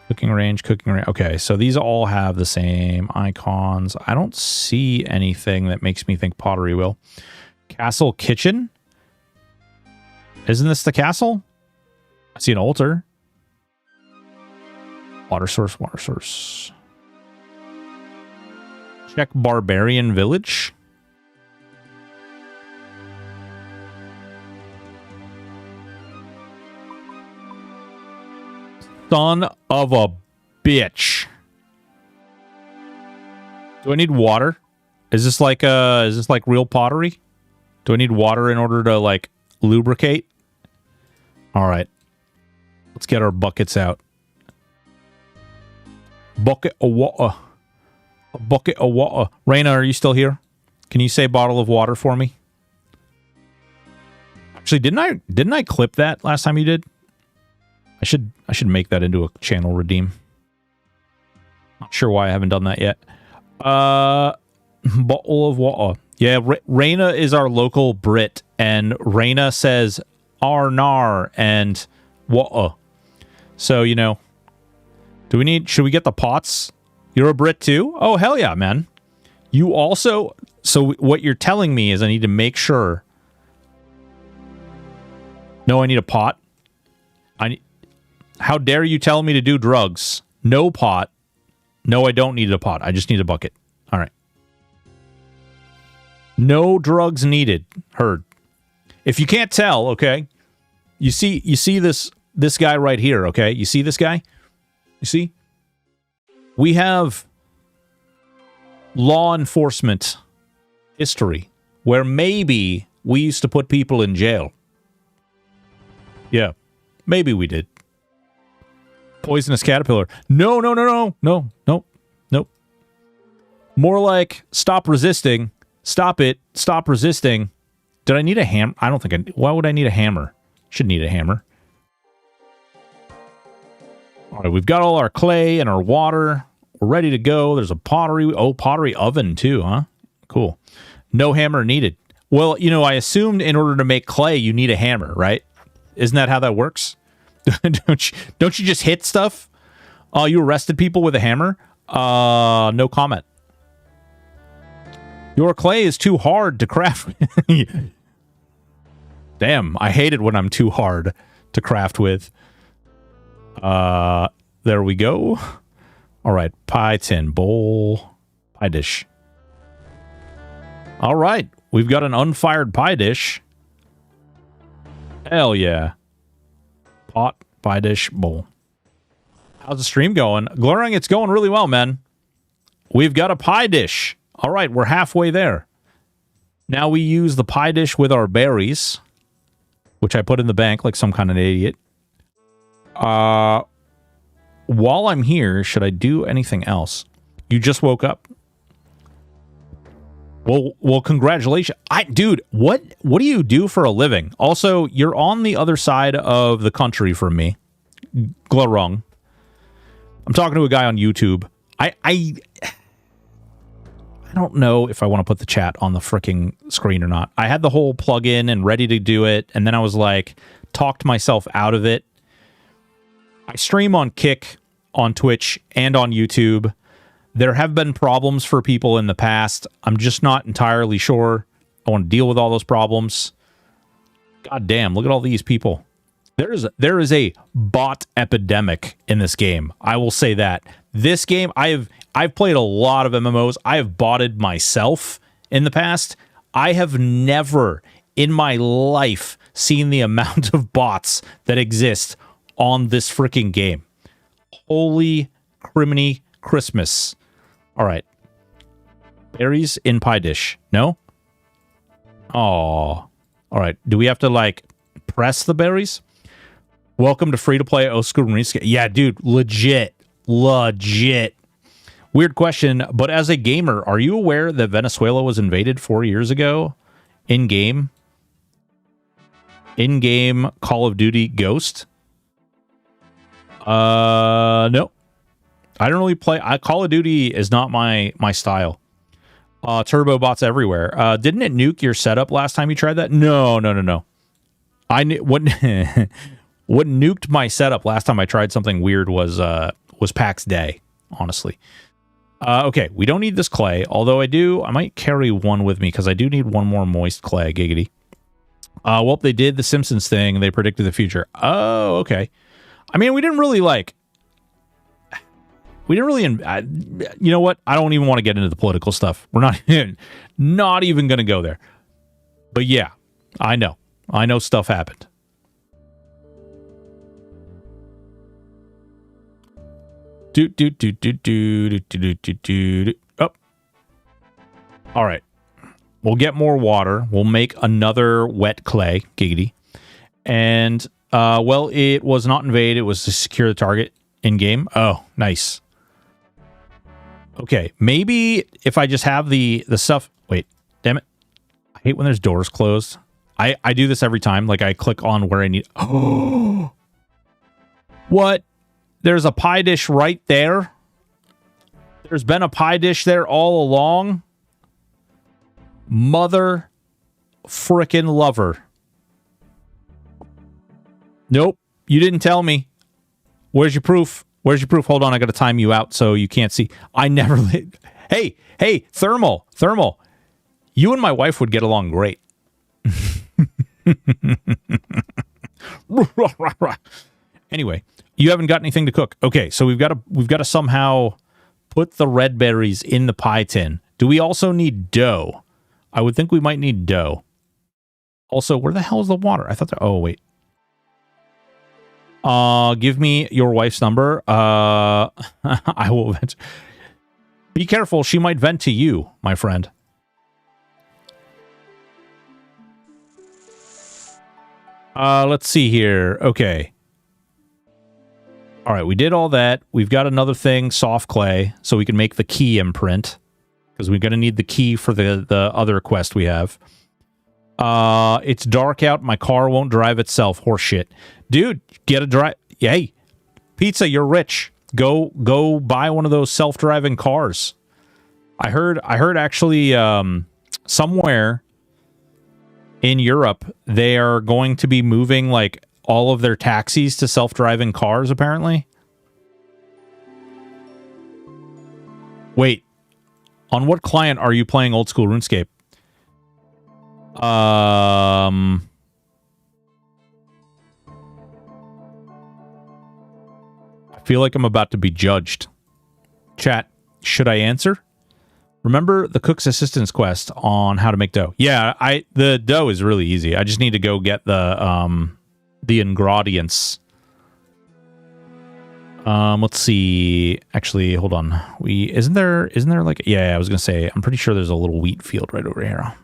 cooking range, cooking range. Okay, so these all have the same icons. I don't see anything that makes me think pottery will. Castle kitchen? Isn't this the castle? I see an altar. Water source, water source. Check barbarian village. Son of a bitch. Do I need water? Is this like real pottery? Do I need water in order to like lubricate? All right. Let's get our buckets out. Bucket of water. A bucket of water. Raina, are you still here? Can you say bottle of water for me? Actually, didn't I clip that last time you did? I should make that into a channel redeem. Not sure why I haven't done that yet. Bottle of water. Yeah, Raina is our local Brit, and Raina says "arnar" and water. So, you know, should we get the pots? You're a Brit too? Oh, hell yeah, man. You also, so what you're telling me is I need to make sure. No, I need a pot. How dare you tell me to do drugs? No pot. No, I don't need a pot. I just need a bucket. All right. No drugs needed. Heard. If you can't tell, okay, you see this guy right here, okay? You see this guy? You see? We have law enforcement history where maybe we used to put people in jail. Yeah, maybe we did. Poisonous caterpillar. No. More like stop resisting. Stop it. Stop resisting. Did I need a hammer? I don't think why would I need a hammer? Should need a hammer. All right, we've got all our clay and our water. We're ready to go. There's a pottery. Oh, pottery oven too, huh? Cool. No hammer needed. Well, you know, I assumed in order to make clay, you need a hammer, right? Isn't that how that works? Don't you just hit stuff? Oh, you arrested people with a hammer? No comment. Your clay is too hard to craft. Damn, I hate it when I'm too hard to craft with. There we go. All right, pie tin, bowl, pie dish. All right, we've got an unfired pie dish. Hell yeah. Pot, pie dish, bowl. How's the stream going? Gloring, it's going really well, man. We've got a pie dish. All right, we're halfway there. Now we use the pie dish with our berries, which I put in the bank like some kind of an idiot. While I'm here, should I do anything else? You just woke up. Well, congratulations. Dude, what do you do for a living? Also, you're on the other side of the country from me. Glorong. I'm talking to a guy on YouTube. I I don't know if I want to put the chat on the freaking screen or not. I had the whole plugin and ready to do it, and then I was like, talked myself out of it. I stream on Kick, on Twitch, and on YouTube. There have been problems for people in the past. I'm just not entirely sure I want to deal with all those problems. God damn, look at all these people. There is a bot epidemic in this game. I will say that. This game, I've played a lot of MMOs. I have botted myself in the past. I have never in my life seen the amount of bots that exist on this freaking game. Holy criminy Christmas. All right. Berries in pie dish. No? Oh. All right. Do we have to, like, press the berries? Welcome to free-to-play old-school RuneScape. Yeah, dude. Legit. Weird question, but as a gamer, are you aware that Venezuela was invaded 4 years ago? In-game? In-game Call of Duty Ghost? No. I don't really play. Call of Duty is not my style. Turbo bots everywhere. Didn't it nuke your setup last time you tried that? No. What what nuked my setup last time I tried something weird was PAX Day, honestly. Okay, we don't need this clay, although I might carry one with me because I do need one more moist clay, giggity. Well, they did the Simpsons thing and they predicted the future. Oh, okay. I mean, we didn't really, you know what? I don't even want to get into the political stuff. We're not even going to go there. But yeah, I know stuff happened. Oh. All right. We'll get more water. We'll make another wet clay, giggity. And, well, it was not invade. It was to secure the target in-game. Oh, nice. Okay, maybe if I just have the stuff... Wait, damn it. I hate when there's doors closed. I do this every time. Like, I click on where I need... Oh! What? There's a pie dish right there? There's been a pie dish there all along? Mother frickin' lover. Nope, you didn't tell me. Where's your proof? Where's your proof? Hold on, I gotta time you out so you can't see. I never... Hey, Thermal. You and my wife would get along great. Anyway, you haven't got anything to cook. Okay, so we've got to somehow put the red berries in the pie tin. Do we also need dough? I would think we might need dough. Also, where the hell is the water? I thought that... Oh, wait. Give me your wife's number. I will vent. Be careful, she might vent to you, my friend. Let's see here. Okay. All right, we did all that. We've got another thing, soft clay, so we can make the key imprint. Because we're going to need the key for the other quest we have. It's dark out. My car won't drive itself. Horseshit. Dude, get a drive. Hey, Pizza, you're rich. Go buy one of those self-driving cars. I heard actually somewhere in Europe they are going to be moving like all of their taxis to self-driving cars apparently. Wait. On what client are you playing old school RuneScape? I feel like I'm about to be judged. Chat, should I answer? Remember the cook's assistance quest on how to make dough? Yeah, the dough is really easy. I just need to go get the ingredients. Let's see. Actually, hold on. Isn't there like... Yeah, I was gonna say, I'm pretty sure there's a little wheat field right over here.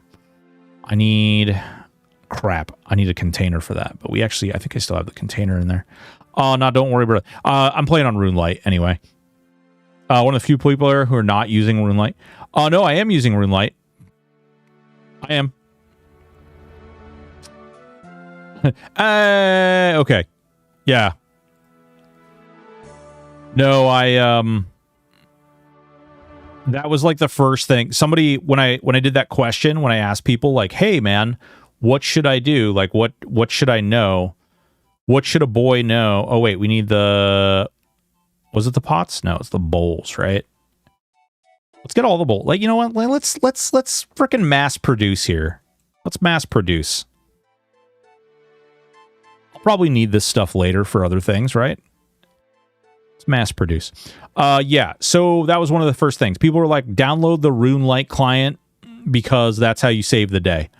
I need... Crap. I need a container for that. But I think I still have the container in there. Oh, no, don't worry about it. I'm playing on RuneLite anyway. One of the few people here who are not using RuneLite. Oh, no, I am using RuneLite. I am. Okay. Yeah. No, That was like the first thing. Somebody, when I did that question, when I asked people like, hey man, what should I do? Like what should I know? What should a boy know? Oh wait, we need the, was it the pots? No, it's the bowls, right? Let's get all the bowls. Like, you know what? Let's freaking mass produce here. Let's mass produce. I'll probably need this stuff later for other things, right? Let's mass produce. Yeah, so that was one of the first things. People were like, download the RuneLite client because that's how you save the day.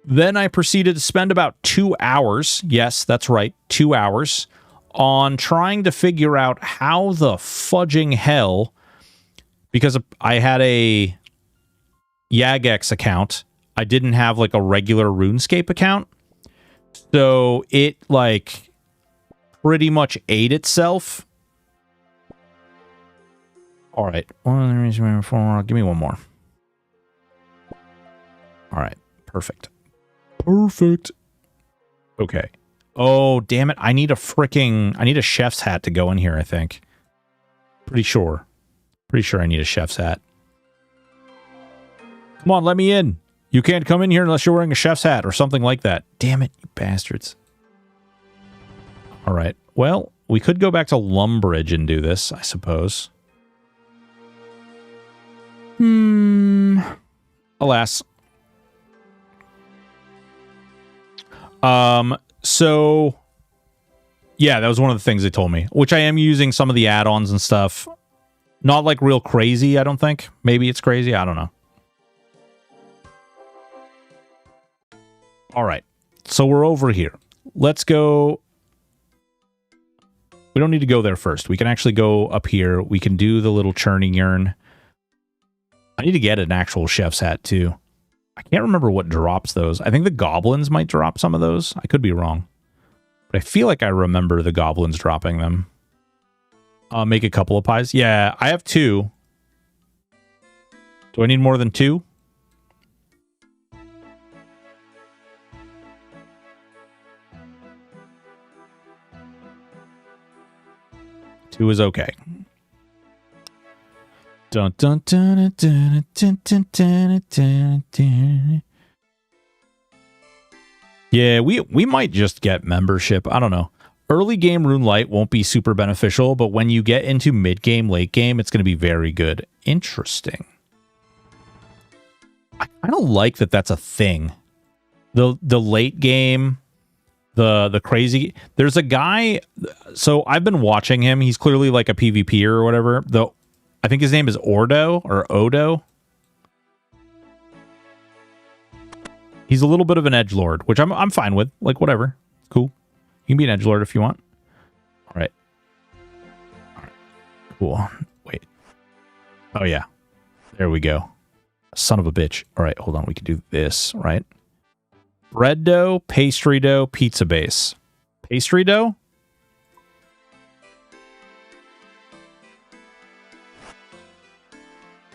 Then I proceeded to spend about 2 hours, yes, that's right, 2 hours, on trying to figure out how the fudging hell, because I had a Jagex account, I didn't have like a regular RuneScape account, so it like pretty much ate itself. All right, give me one more. All right, perfect. Perfect. Okay. Oh, damn it. I need a chef's hat to go in here, I think. Pretty sure I need a chef's hat. Come on, let me in. You can't come in here unless you're wearing a chef's hat or something like that. Damn it, you bastards. All right. Well, we could go back to Lumbridge and do this, I suppose. Alas. So yeah, that was one of the things they told me, which I am using some of the add-ons and stuff. Not like real crazy, I don't think. Maybe it's crazy, I don't know. All right. So we're over here. Let's go. We don't need to go there first. We can actually go up here. We can do the little churning urn. I need to get an actual chef's hat too. I can't remember what drops those. I think the goblins might drop some of those. I could be wrong. But I feel like I remember the goblins dropping them. Make a couple of pies. Yeah, I have 2. Do I need more than 2? Two is okay. Dun, dun, dun, dun, dun, dun, dun, dun, dun. Yeah, we might just get membership. I don't know. Early game RuneLite won't be super beneficial, but when you get into mid game, late game, it's going to be very good. Interesting. I kind of like that that's a thing. The late game, the crazy. There's a guy. So I've been watching him. He's clearly like a PvPer or whatever. Though I think his name is Ordo or Odo. He's a little bit of an edgelord, which I'm fine with. Like, whatever. Cool. You can be an edgelord if you want. All right. All right. Cool. Wait. Oh, yeah. There we go. Son of a bitch. All right, hold on. We can do this, right? Bread dough, pastry dough, pizza base. Pastry dough?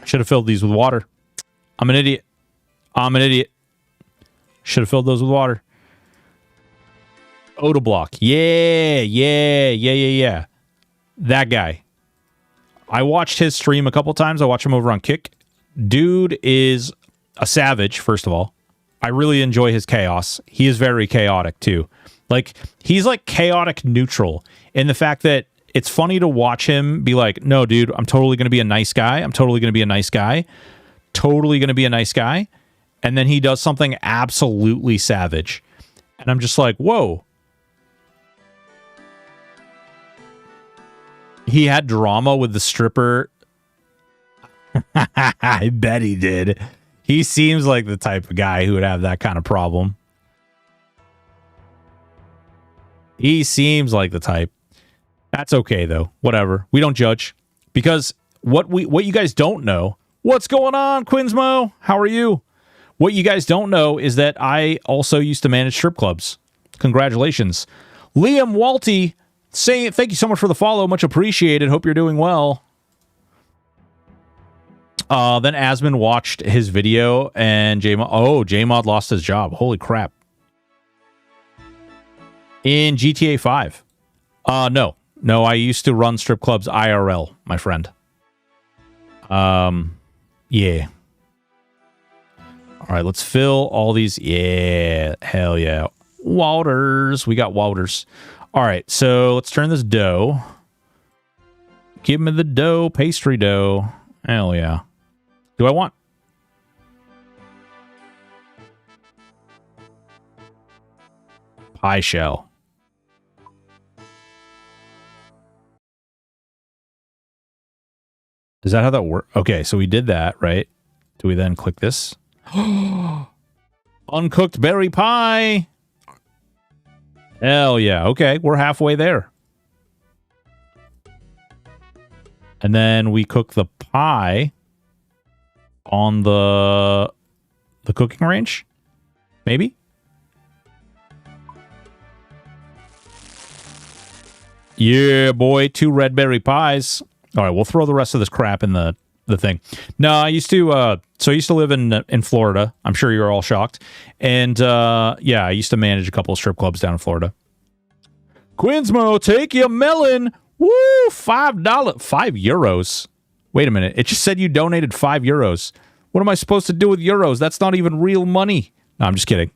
I should have filled these with water. I'm an idiot. I'm an idiot. Should have filled those with water. Oda block. Yeah. That guy. I watched his stream a couple times. I watch him over on Kick. Dude is a savage, first of all. I really enjoy his chaos. He is very chaotic, too. Like, he's like chaotic neutral in the fact that it's funny to watch him be like, no, dude, I'm totally going to be a nice guy. I'm totally going to be a nice guy. Totally going to be a nice guy. And then he does something absolutely savage. And I'm just like, whoa. He had drama with the stripper. I bet he did. He seems like the type of guy who would have that kind of problem. He seems like the type. That's okay, though. Whatever. We don't judge. Because what you guys don't know... What's going on, Quinsmo? How are you? What you guys don't know is that I also used to manage strip clubs. Congratulations. Liam Walty saying thank you so much for the follow. Much appreciated. Hope you're doing well. Then Asmon watched his video and J-Mod lost his job. Holy crap. In GTA 5. No, I used to run strip clubs IRL, my friend. Yeah. All right, let's fill all these. Yeah, hell yeah. Waters. We got waters. All right, so let's turn this dough. Give me the dough, pastry dough. Hell yeah. Do I want... pie shell. Is that how that works? Okay, so we did that, right? Do we then click this? Uncooked berry pie! Hell yeah. Okay, we're halfway there. And then we cook the pie on the cooking range? Maybe? Yeah, boy. 2 red berry pies. All right, we'll throw the rest of this crap in the thing. No, I used to live in Florida. I'm sure you're all shocked. And yeah, I used to manage a couple of strip clubs down in Florida. Quinsmo, take your melon. Woo, $5. 5 euros. Wait a minute. It just said you donated 5 euros. What am I supposed to do with euros? That's not even real money. No, I'm just kidding.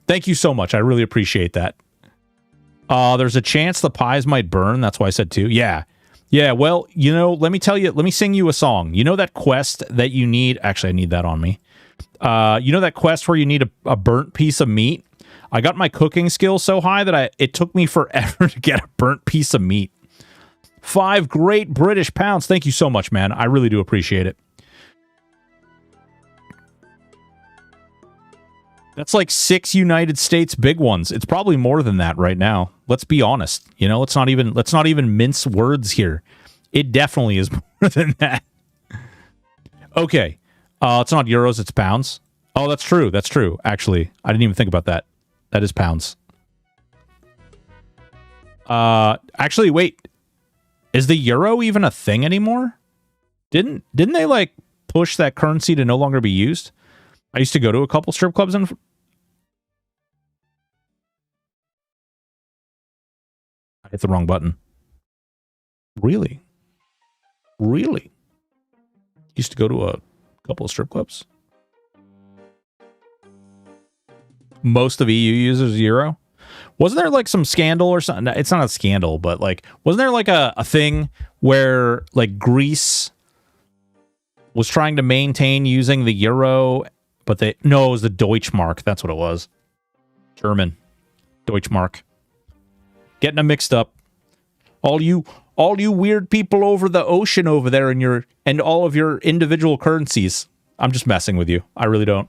Thank you so much. I really appreciate that. There's a chance the pies might burn. That's why I said 2. Yeah. Yeah, well, you know, let me tell you, let me sing you a song. You know that quest that you need? Actually, I need that on me. You know that quest where you need a burnt piece of meat? I got my cooking skill so high that it took me forever to get a burnt piece of meat. 5 great British pounds. Thank you so much, man. I really do appreciate it. That's like 6 United States big ones. It's probably more than that right now. Let's be honest. You know, let's not even mince words here. It definitely is more than that. Okay. It's not euros, it's pounds. Oh, that's true. That's true. Actually, I didn't even think about that. That is pounds. Actually, wait. Is the euro even a thing anymore? Didn't they like push that currency to no longer be used? I used to go to a couple strip clubs and I hit the wrong button. Really? Really? Used to go to a couple of strip clubs. Most of EU users euro. Wasn't there like some scandal or something? It's not a scandal, but like, wasn't there like a thing where like Greece was trying to maintain using the euro, but no, it was the Deutschmark. That's what it was. German. Deutschmark. Getting them mixed up. All you weird people over the ocean over there and all of your individual currencies. I'm just messing with you. I really don't.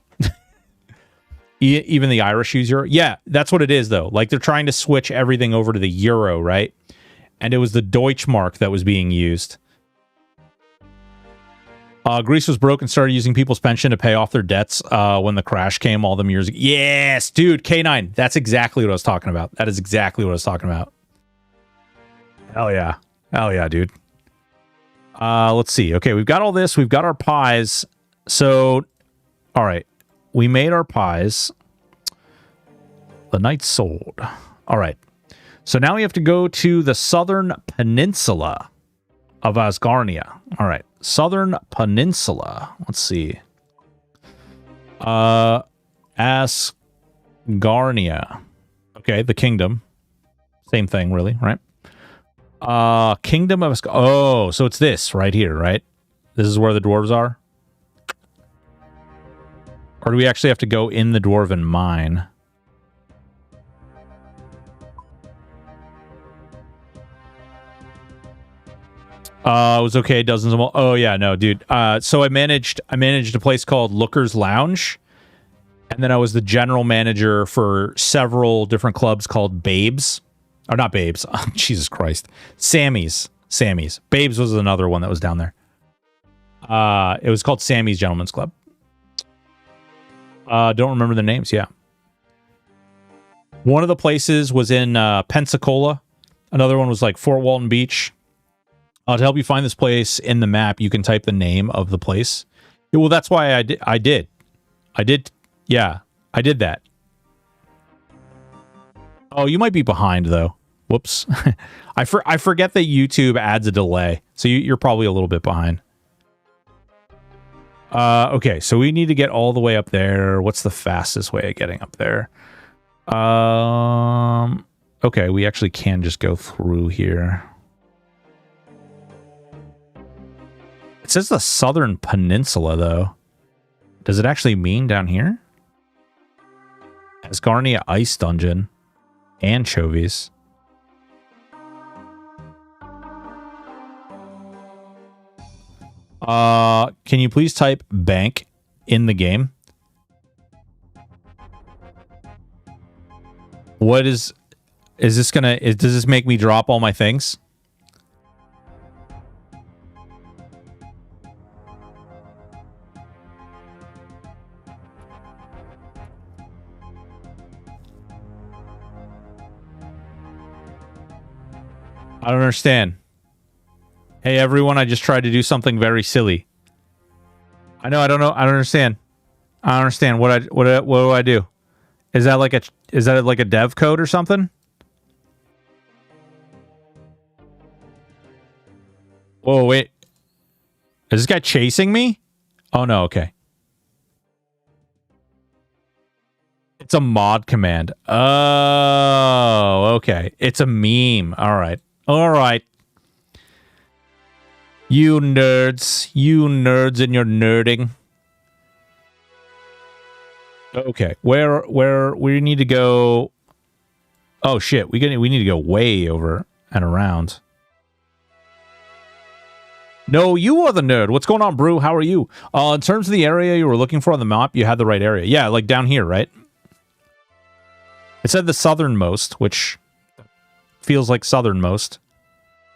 Even the Irish use euro. Yeah, that's what it is, though. Like, they're trying to switch everything over to the euro, right? And it was the Deutschmark that was being used. Greece was broke and started using people's pension to pay off their debts when the crash came all them years ago. Yes, dude, K9. That's exactly what I was talking about. That is exactly what I was talking about. Hell yeah. Hell yeah, dude. Let's see. Okay, we've got all this. We've got our pies. So, all right. We made our pies. The Knight's Sword. All right. So now we have to go to the southern peninsula of Asgarnia. All right. Southern peninsula. Let's see. Asgarnia. Okay, the kingdom. Same thing, really, right? Kingdom of Asgarnia. Oh, so it's this right here, right? This is where the dwarves are? Or do we actually have to go in the dwarven mine? It was okay. Dozens of... Oh, yeah, no, dude. So I managed a place called Looker's Lounge. And then I was the general manager for several different clubs called Babes. Or not Babes. Jesus Christ. Sammy's. Babes was another one that was down there. It was called Sammy's Gentlemen's Club. Don't remember the names, yeah. One of the places was in Pensacola. Another one was like Fort Walton Beach. To help you find this place in the map, you can type the name of the place. Yeah, well, that's why I did. Yeah, I did that. Oh, you might be behind, though. Whoops. I forget that YouTube adds a delay. So you're probably a little bit behind. Okay, so we need to get all the way up there. What's the fastest way of getting up there? Okay, we actually can just go through here. It says the Southern Peninsula, though. Does it actually mean down here? Asgarnia Ice Dungeon. Anchovies. Can you please type bank in the game? What is this gonna, does this make me drop all my things? I don't understand. Hey everyone, I just tried to do something very silly. I know, I don't know, I don't understand. I don't understand. What do I do? Is that like a dev code or something? Whoa, wait. Is this guy chasing me? Oh no, okay. It's a mod command. Oh, okay. It's a meme. All right. All right. You nerds and your nerding. Okay, where we need to go? Oh shit, we need to go way over and around. No, you are the nerd. What's going on, Brew? How are you? In terms of the area you were looking for on the map, you had the right area. Yeah, like down here, right? It said the southernmost, which feels like southernmost,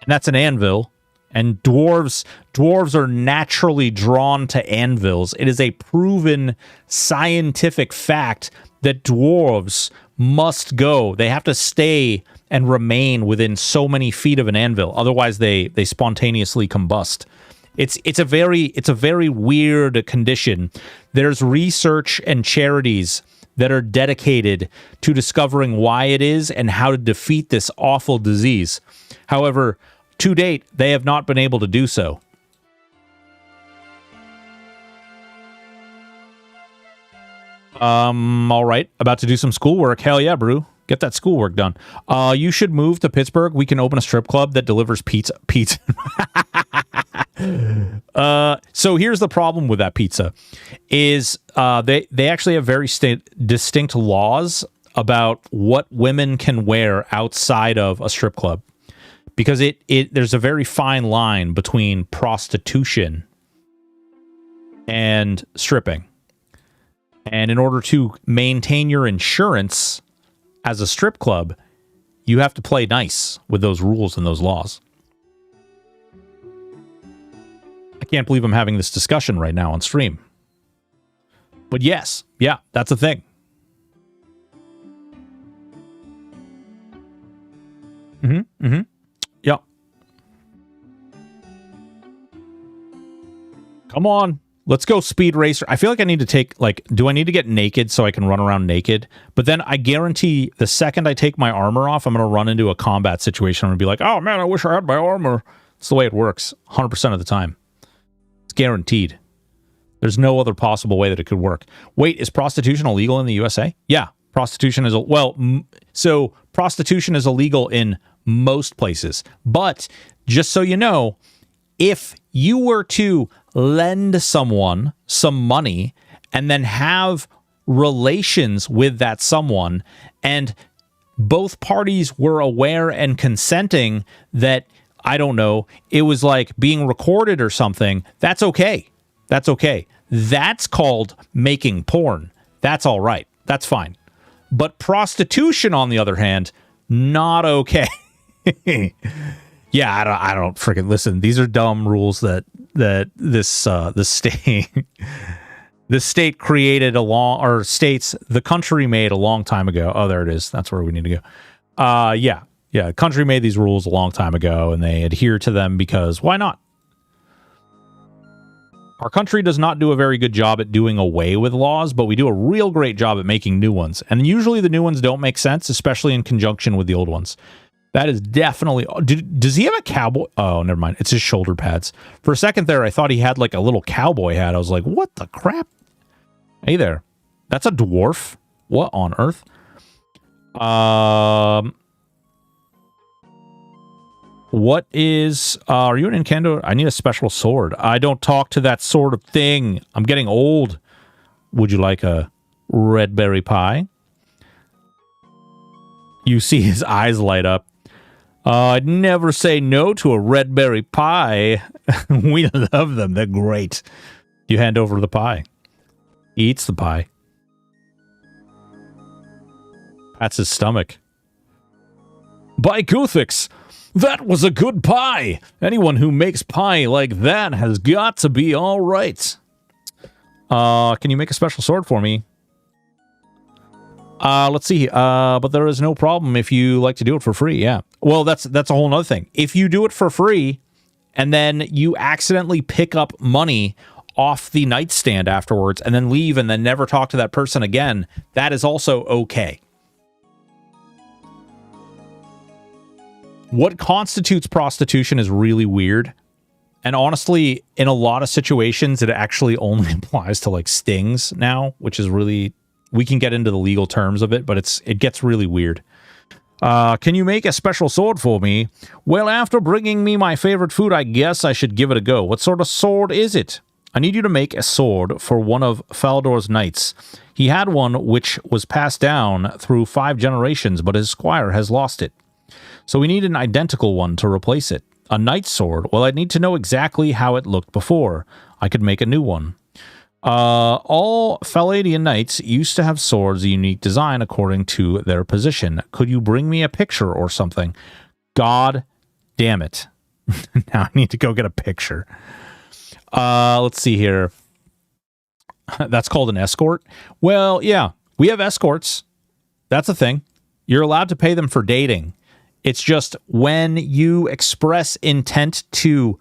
and that's an anvil. And dwarves are naturally drawn to anvils. It is a proven scientific fact that dwarves must go. They have to stay and remain within so many feet of an anvil. Otherwise, they spontaneously combust. It's a very weird condition. There's research and charities that are dedicated to discovering why it is and how to defeat this awful disease. However, to date, they have not been able to do so. All right. About to do some schoolwork. Hell yeah, Brew. Get that schoolwork done. You should move to Pittsburgh. We can open a strip club that delivers pizza. So here's the problem with that pizza. Is they actually have very distinct laws about what women can wear outside of a strip club. Because there's a very fine line between prostitution and stripping. And in order to maintain your insurance as a strip club, you have to play nice with those rules and those laws. I can't believe I'm having this discussion right now on stream. But yes, yeah, that's a thing. Yeah. Come on. Let's go Speed Racer. I feel like I need to take, like, do I need to get naked so I can run around naked? But then I guarantee the second I take my armor off, I'm going to run into a combat situation. I'm going to be like, oh man, I wish I had my armor. It's the way it works 100% of the time. It's guaranteed. There's no other possible way that it could work. Wait, is prostitution illegal in the USA? Yeah, prostitution is, so prostitution is illegal in most places. But just so you know, if you were to lend someone some money and then have relations with that someone, and both parties were aware and consenting that, I don't know, it was like being recorded or something, that's okay. That's okay. That's called making porn. That's all right. That's fine. But prostitution, on the other hand, not okay. Yeah, I don't freaking listen. These are dumb rules that this state created the country made a long time ago. Oh, there it is. That's where we need to go. Yeah, the country made these rules a long time ago, and they adhere to them because why not? Our country does not do a very good job at doing away with laws, but we do a real great job at making new ones. And usually the new ones don't make sense, especially in conjunction with the old ones. That is definitely... Does he have a cowboy? Oh, never mind. It's his shoulder pads. For a second there, I thought he had like a little cowboy hat. I was like, what the crap? Hey there. That's a dwarf. What on earth? What is... are you an Nintendo? I need a special sword. I don't talk to that sort of thing. I'm getting old. Would you like a red berry pie? You see his eyes light up. I'd never say no to a red berry pie. We love them. They're great. You hand over the pie. He eats the pie. That's his stomach. By Guthix, that was a good pie. Anyone who makes pie like that has got to be all right. Can you make a special sword for me? Let's see. But there is no problem if you like to do it for free. Yeah. Well, that's a whole nother thing. If you do it for free and then you accidentally pick up money off the nightstand afterwards and then leave and then never talk to that person again, that is also okay. What constitutes prostitution is really weird. And honestly, in a lot of situations, it actually only applies to like stings now, which is really... We can get into the legal terms of it, but it gets really weird. Can you make a special sword for me? Well, after bringing me my favorite food, I guess I should give it a go. What sort of sword is it? I need you to make a sword for one of Faldor's knights. He had one which was passed down through 5 generations, but his squire has lost it. So we need an identical one to replace it. A knight's sword? Well, I'd need to know exactly how it looked before. I could make a new one. All Palladian knights used to have swords a unique design according to their position. Could you bring me a picture or something? God damn it. Now I need to go get a picture. Let's see here. That's called an escort? Well, yeah, we have escorts. That's a thing. You're allowed to pay them for dating. It's just when you express intent to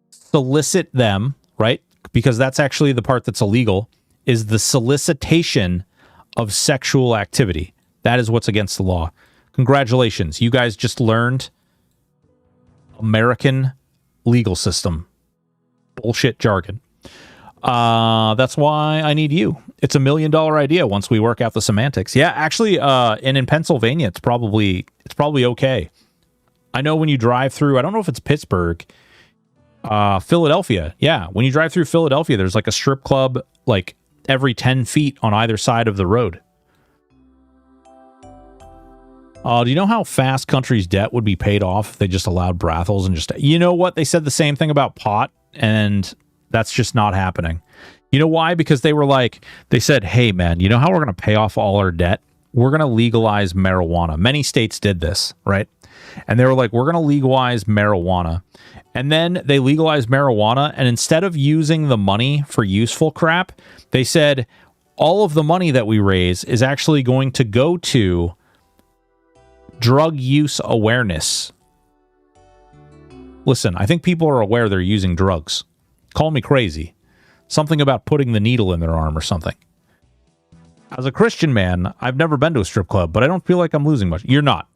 solicit them, right? Because that's actually the part that's illegal, is the solicitation of sexual activity. That is what's against the law. Congratulations. You guys just learned American legal system. Bullshit jargon. That's why I need you. It's $1 million idea once we work out the semantics. Yeah, actually, and in Pennsylvania, it's probably okay. I know when you drive through, I don't know if it's Pittsburgh, Philadelphia. Yeah, when you drive through Philadelphia, there's like a strip club like every 10 feet on either side of the road. Do you know how fast country's debt would be paid off if they just allowed brothels and just... You know what? They said the same thing about pot, and that's just not happening. You know why? Because they said, hey, man, you know how we're going to pay off all our debt? We're going to legalize marijuana. Many states did this, right? And they were like, we're going to legalize marijuana. And then they legalized marijuana, and instead of using the money for useful crap, they said all of the money that we raise is actually going to go to drug use awareness. Listen, I think people are aware they're using drugs. Call me crazy. Something about putting the needle in their arm or something. As a Christian man, I've never been to a strip club, but I don't feel like I'm losing much. You're not.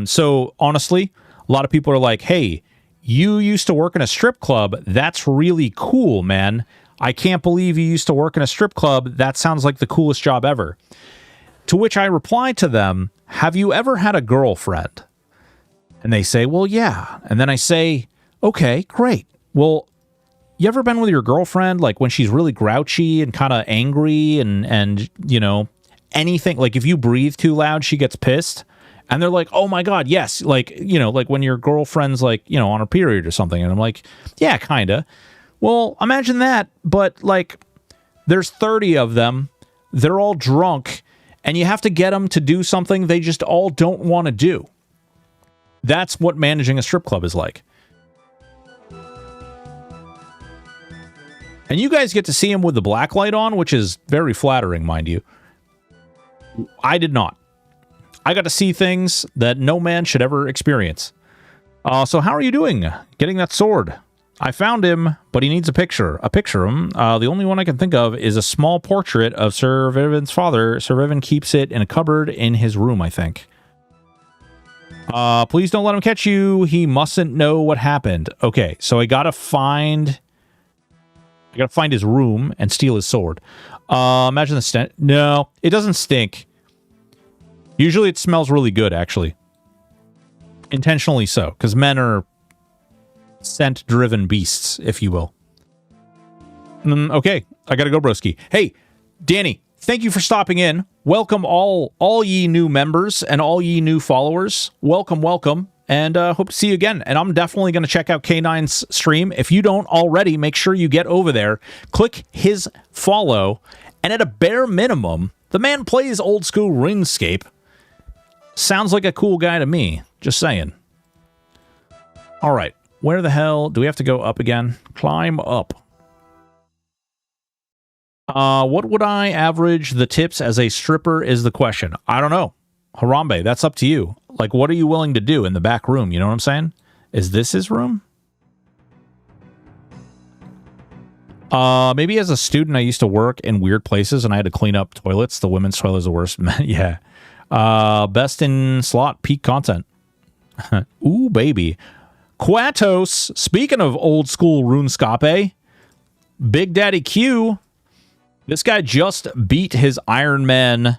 So honestly, a lot of people are like, hey, you used to work in a strip club. That's really cool, man. I can't believe you used to work in a strip club. That sounds like the coolest job ever. To which I reply to them, have you ever had a girlfriend? And they say, well, yeah. And then I say, okay, great. Well, you ever been with your girlfriend, like when she's really grouchy and kind of angry and, you know, anything, like if you breathe too loud, she gets pissed? And they're like, oh my God, yes. Like, you know, like when your girlfriend's like, you know, on her period or something. And I'm like, yeah, kind of. Well, imagine that. But like, there's 30 of them. They're all drunk. And you have to get them to do something they just all don't want to do. That's what managing a strip club is like. And you guys get to see him with the black light on, which is very flattering, mind you. I did not. I got to see things that no man should ever experience. So how are you doing? Getting that sword? I found him, but he needs a picture. A picture of him. The only one I can think of is a small portrait of Sir Vivian's father. Sir Vivian keeps it in a cupboard in his room, I think. Please don't let him catch you. He mustn't know what happened. Okay, so I gotta find his room and steal his sword. Imagine the stench. No, it doesn't stink. Usually it smells really good, actually. Intentionally so, because men are scent-driven beasts, if you will. Okay, I gotta go, broski. Hey, Danny, thank you for stopping in. Welcome all ye new members and all ye new followers. Welcome, welcome, and hope to see you again. And I'm definitely going to check out K9's stream. If you don't already, make sure you get over there, click his follow, and at a bare minimum, the man plays old school RuneScape. Sounds like a cool guy to me. Just saying. All right, where the hell do we have to go up again? Climb up. What would I average the tips as a stripper is the question. I don't know. Harambe, that's up to you. Like, what are you willing to do in the back room? You know what I'm saying? Is this his room? Maybe as a student, I used to work in weird places and I had to clean up toilets. The women's toilet is the worst. Yeah. Best in slot peak content. Ooh, baby. Quatos, speaking of old school RuneScape, Big Daddy Q, this guy just beat his Iron Man.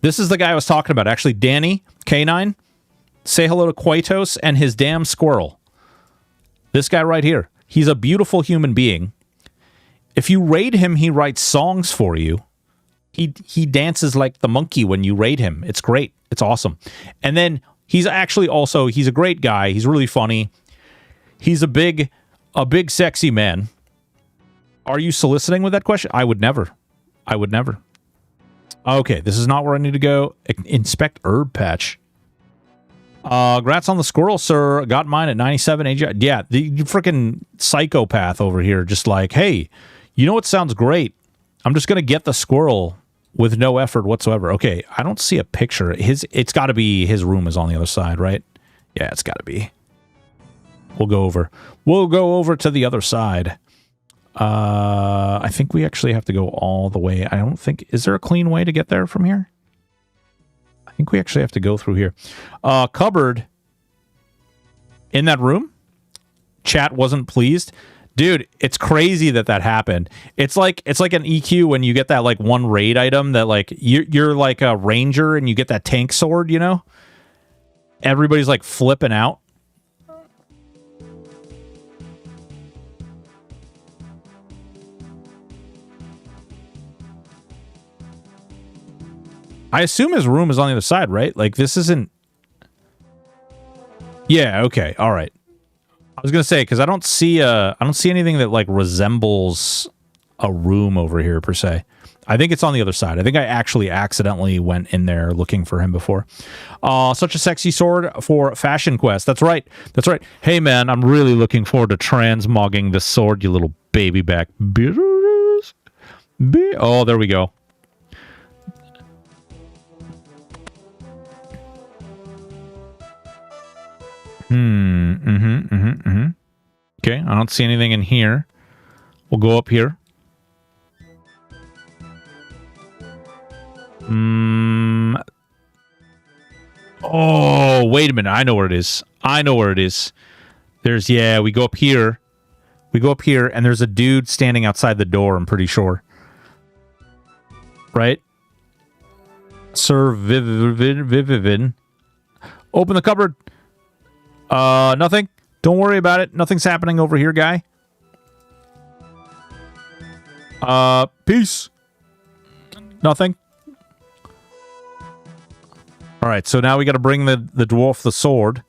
This is the guy I was talking about. Actually, Danny, K9, say hello to Quatos and his damn squirrel. This guy right here. He's a beautiful human being. If you raid him, he writes songs for you. He dances like the monkey when you raid him. It's great. It's awesome. And then he's actually also, he's a great guy. He's really funny. He's a big sexy man. Are you soliciting with that question? I would never. I would never. Okay, this is not where I need to go. Inspect herb patch. Congrats on the squirrel, sir. Got mine at 97 AGI. Yeah, the freaking psychopath over here just like, hey, you know what sounds great? I'm just going to get the squirrel with no effort whatsoever. Okay, I don't see a picture. It's got to be his room is on the other side, right? Yeah, it's got to be. We'll go over. We'll go over to the other side. I think we actually have to go all the way. I don't think... Is there a clean way to get there from here? I think we actually have to go through here. Cupboard. In that room? Chat wasn't pleased. Dude, it's crazy that happened. It's like an EQ when you get that like one raid item that like you're like a ranger and you get that tank sword, you know? Everybody's like flipping out. I assume his room is on the other side, right? Like this isn't... Yeah, okay, all right. I was gonna say because I don't see anything that like resembles a room over here per se. I think it's on the other side. I think I actually accidentally went in there looking for him before. Such a sexy sword for Fashion Quest. That's right. That's right. Hey man, I'm really looking forward to transmogging this sword, you little baby back bitches. Oh, there we go. Okay, I don't see anything in here. We'll go up here. Oh, wait a minute. I know where it is. I know where it is. There's, yeah, we go up here. We go up here, and there's a dude standing outside the door, I'm pretty sure. Right? Sir Vivivin. Open the cupboard. Nothing. Don't worry about it. Nothing's happening over here, guy. Peace. Nothing. All right, so now we got to bring the dwarf the sword.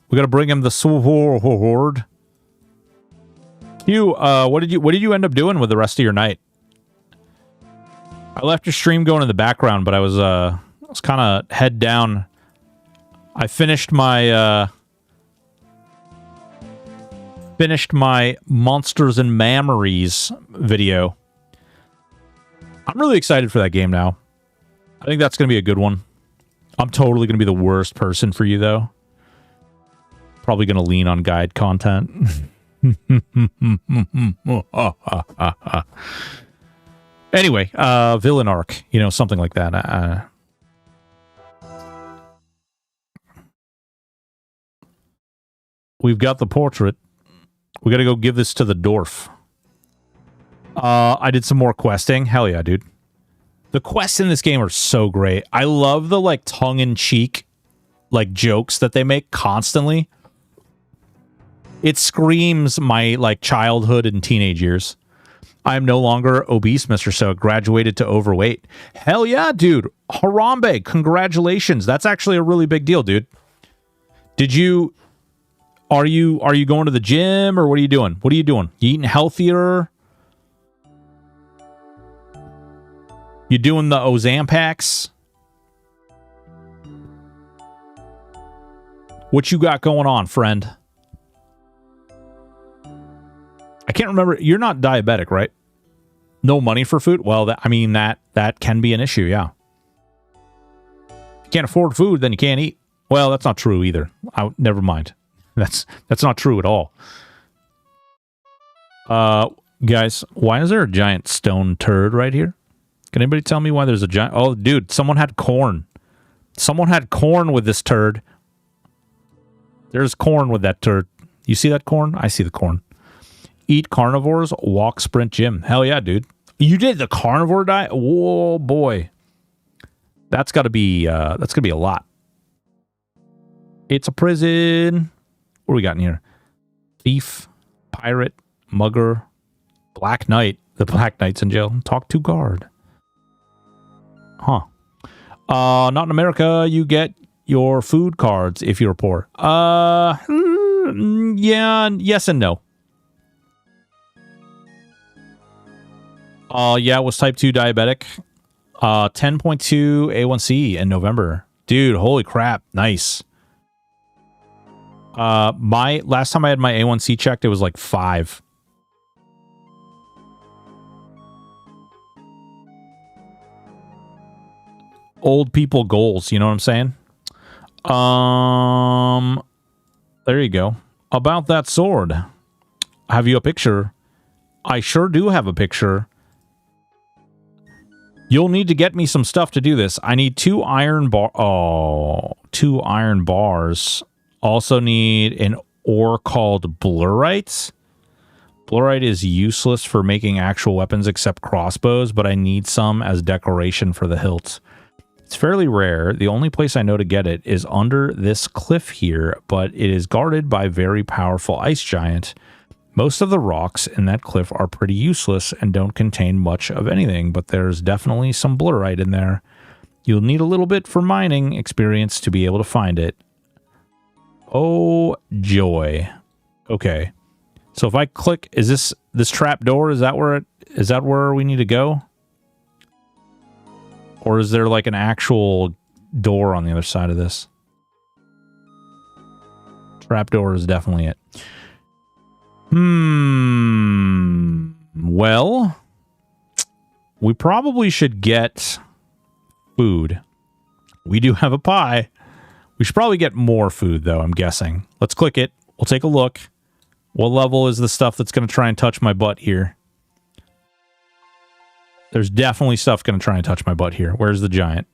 We got to bring him the sword. What did you end up doing with the rest of your night? I left your stream going in the background, but I was kind of head down. I finished my Monsters and Memories video. I'm really excited for that game now. I think that's going to be a good one. I'm totally going to be the worst person for you, though. Probably going to lean on guide content. Anyway, villain arc, you know, something like that. We've got the portrait. We got to go give this to the dwarf. I did some more questing. Hell yeah, dude. The quests in this game are so great. I love the, like, tongue-in-cheek, like, jokes that they make constantly. It screams my, like, childhood and teenage years. I am no longer obese, Mr. So. Graduated to overweight. Hell yeah, dude. Harambe, congratulations. That's actually a really big deal, dude. Did you... Are you going to the gym, or what are you doing? What are you doing? You eating healthier? You doing the Ozampaks? What you got going on, friend? I can't remember. You're not diabetic, right? No money for food? Well, that can be an issue, yeah. If you can't afford food, then you can't eat. Well, that's not true either. Never mind. That's not true at all. Guys, why is there a giant stone turd right here? Can anybody tell me why there's a giant... Oh, dude, someone had corn. Someone had corn with this turd. There's corn with that turd. You see that corn? I see the corn. Eat carnivores, walk, sprint, gym. Hell yeah, dude. You did the carnivore diet? Whoa, boy. That's gotta be a lot. It's a prison. What do we got in here? Thief, pirate, mugger, Black Knight. The Black Knight's in jail. Talk to guard. Huh. Not in America. You get your food cards if you're poor. Yeah, yes and no. Yeah, it was type 2 diabetic. 10.2 A1C in November. Dude, holy crap. Nice. My last time I had my A1C checked, it was like 5. Old people goals, you know what I'm saying? There you go. About that sword. Have you a picture? I sure do have a picture. You'll need to get me some stuff to do this. I need 2 iron bars. Also need an ore called blurite. Blurite is useless for making actual weapons except crossbows, but I need some as decoration for the hilt. It's fairly rare. The only place I know to get it is under this cliff here, but it is guarded by a very powerful ice giant. Most of the rocks in that cliff are pretty useless and don't contain much of anything, but there's definitely some blurite in there. You'll need a little bit for mining experience to be able to find it. Oh, joy. Okay. So if I click, is this trap door? Is that where we need to go? Or is there like an actual door on the other side of this? Trap door is definitely it. Well, we probably should get food. We do have a pie. We should probably get more food, though, I'm guessing. Let's click it. We'll take a look. What level is the stuff that's going to try and touch my butt here? There's definitely stuff going to try and touch my butt here. Where's the giant?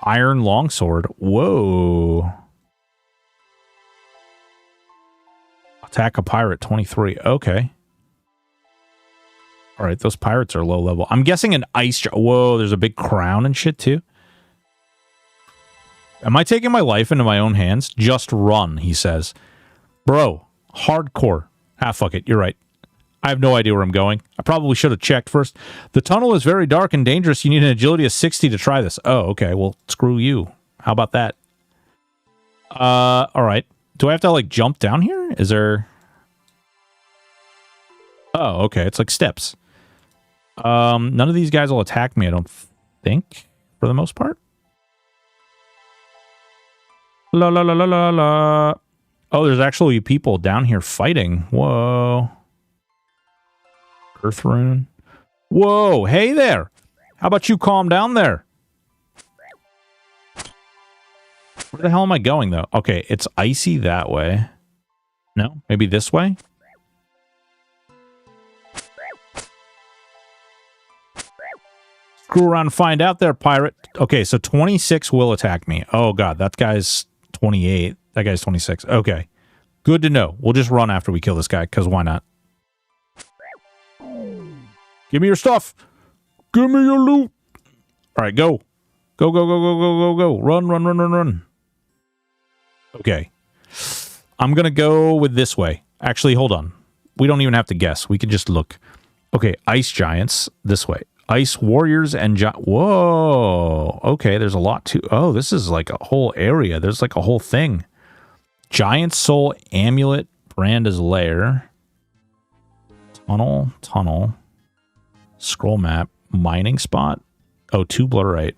Iron longsword. Whoa. Attack a pirate, 23. Okay. All right, those pirates are low level. I'm guessing an ice... Whoa, there's a big crown and shit, too. Am I taking my life into my own hands? Just run, he says. Bro, hardcore. Ah, fuck it. You're right. I have no idea where I'm going. I probably should have checked first. The tunnel is very dark and dangerous. You need an agility of 60 to try this. Oh, okay. Well, screw you. How about that? All right. Do I have to, like, jump down here? Is there... Oh, okay. It's like steps. None of these guys will attack me, I don't think, for the most part. La la la la la la. Oh, there's actually people down here fighting. Whoa. Earth rune. Whoa, hey there. How about you calm down there? Where the hell am I going, though? Okay, it's icy that way. No? Maybe this way? Screw around and find out there, pirate. Okay, so 26 will attack me. Oh, God, that guy's 28. That guy's 26. Okay. Good to know. We'll just run after we kill this guy, because why not? Give me your stuff. Give me your loot. All right, go. Go, go, go, go, go, go, go. Run, run, run, run, run. Okay. I'm going to go with this way. Actually, hold on. We don't even have to guess. We can just look. Okay, ice giants this way. Ice warriors and whoa. Okay, there's a lot to... Oh, this is like a whole area. There's like a whole thing. Giant soul amulet. Branda's lair. Tunnel. Scroll map. Mining spot. Oh, 2 Blurrite.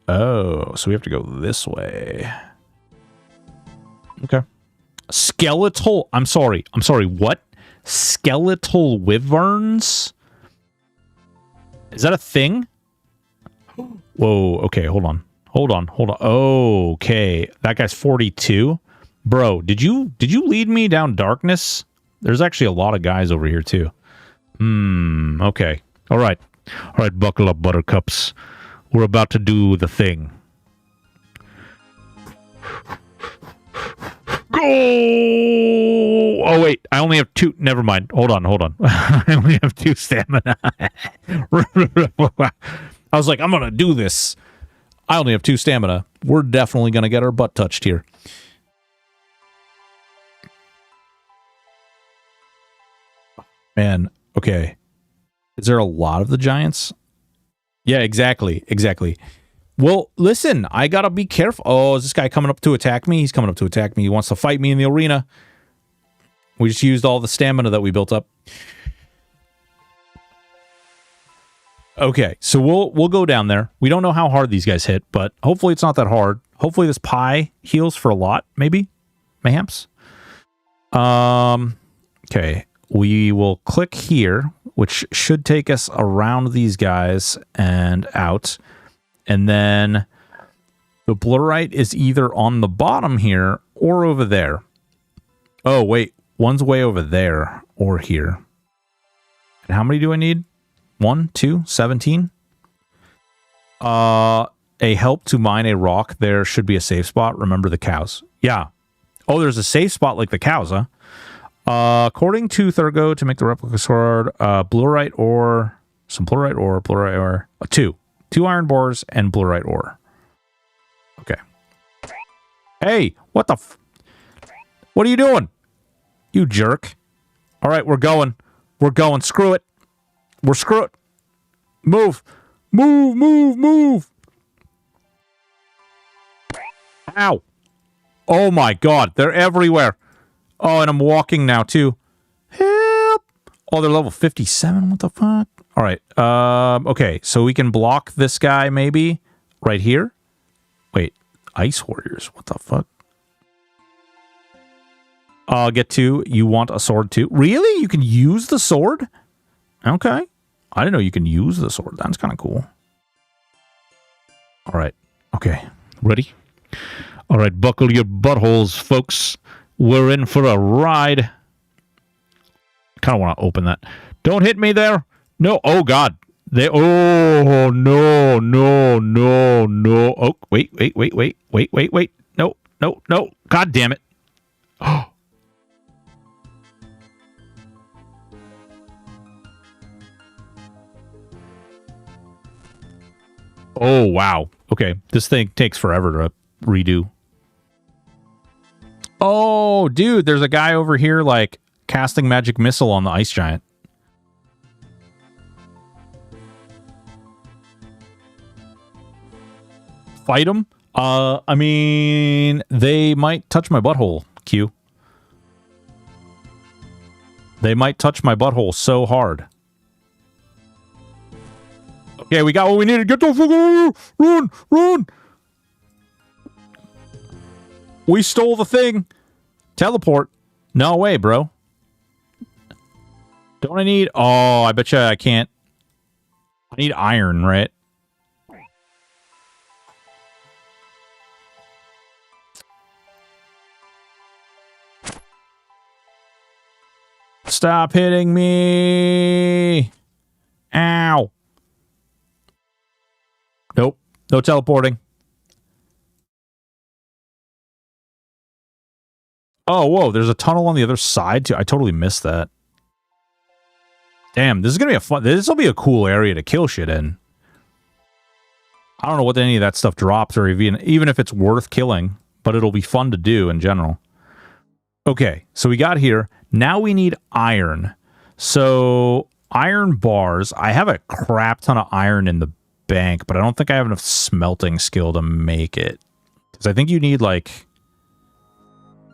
Oh, so we have to go this way. Okay. Skeletal... I'm sorry, what? Skeletal wyverns? Is that a thing? Whoa, okay, hold on. Okay, that guy's 42. Bro, did you lead me down darkness? There's actually a lot of guys over here too. Okay. All right, buckle up, buttercups. We're about to do the thing. Go! Oh, wait. I only have 2. Never mind. Hold on. I only have 2 stamina. I was like, I'm going to do this. I only have 2 stamina. We're definitely going to get our butt touched here. Man, okay. Is there a lot of the giants? Yeah, exactly. Well, listen, I gotta be careful. Oh, is this guy coming up to attack me? He's coming up to attack me. He wants to fight me in the arena. We just used all the stamina that we built up. Okay, so we'll go down there. We don't know how hard these guys hit, but hopefully it's not that hard. Hopefully this pie heals for a lot, maybe? Mayhaps? Okay, we will click here, which should take us around these guys and out. And then the Blurrite is either on the bottom here or over there. Oh, wait. One's way over there or here. And how many do I need? 1, 2, 17? A help to mine a rock. There should be a safe spot. Remember the cows. Yeah. Oh, there's a safe spot like the cows, huh? According to Thurgo, to make the replica sword, Blurrite ore, some Blurrite ore, 2. 2 iron bores and Blurrite ore. Okay. Hey, what the what are you doing? You jerk. All right, we're going. Screw it. We're screwed. Move. Ow. Oh my god, they're everywhere. Oh, and I'm walking now too. Help. Oh, they're level 57. What the fuck? All right. Okay, so we can block this guy maybe right here. Wait, ice warriors. What the fuck? Get 2. You want a sword too? Really? You can use the sword? Okay. I didn't know you can use the sword. That's kind of cool. All right. Okay. Ready? All right. Buckle your buttholes, folks. We're in for a ride. Kind of want to open that. Don't hit me there. No. Oh, God. Oh, no. Oh, wait. No. God damn it. Oh. Oh, wow. Okay. This thing takes forever to redo. Oh, dude, there's a guy over here, like, casting magic missile on the ice giant. Fight him? I mean, they might touch my butthole, Q. They might touch my butthole so hard. Okay, we got what we needed. Get the fuck out of here! Run! We stole the thing. Teleport. No way, bro. Don't I need... Oh, I bet you I can't. I need iron, right? Stop hitting me. Ow. Nope. No teleporting. Oh, whoa, there's a tunnel on the other side too. I totally missed that. Damn, this is gonna be a fun. This will be a cool area to kill shit in. I don't know what any of that stuff drops, or even if it's worth killing, but it'll be fun to do in general. Okay, so we got here. Now we need iron. So iron bars. I have a crap ton of iron in the bank, but I don't think I have enough smelting skill to make it. Because I think you need like,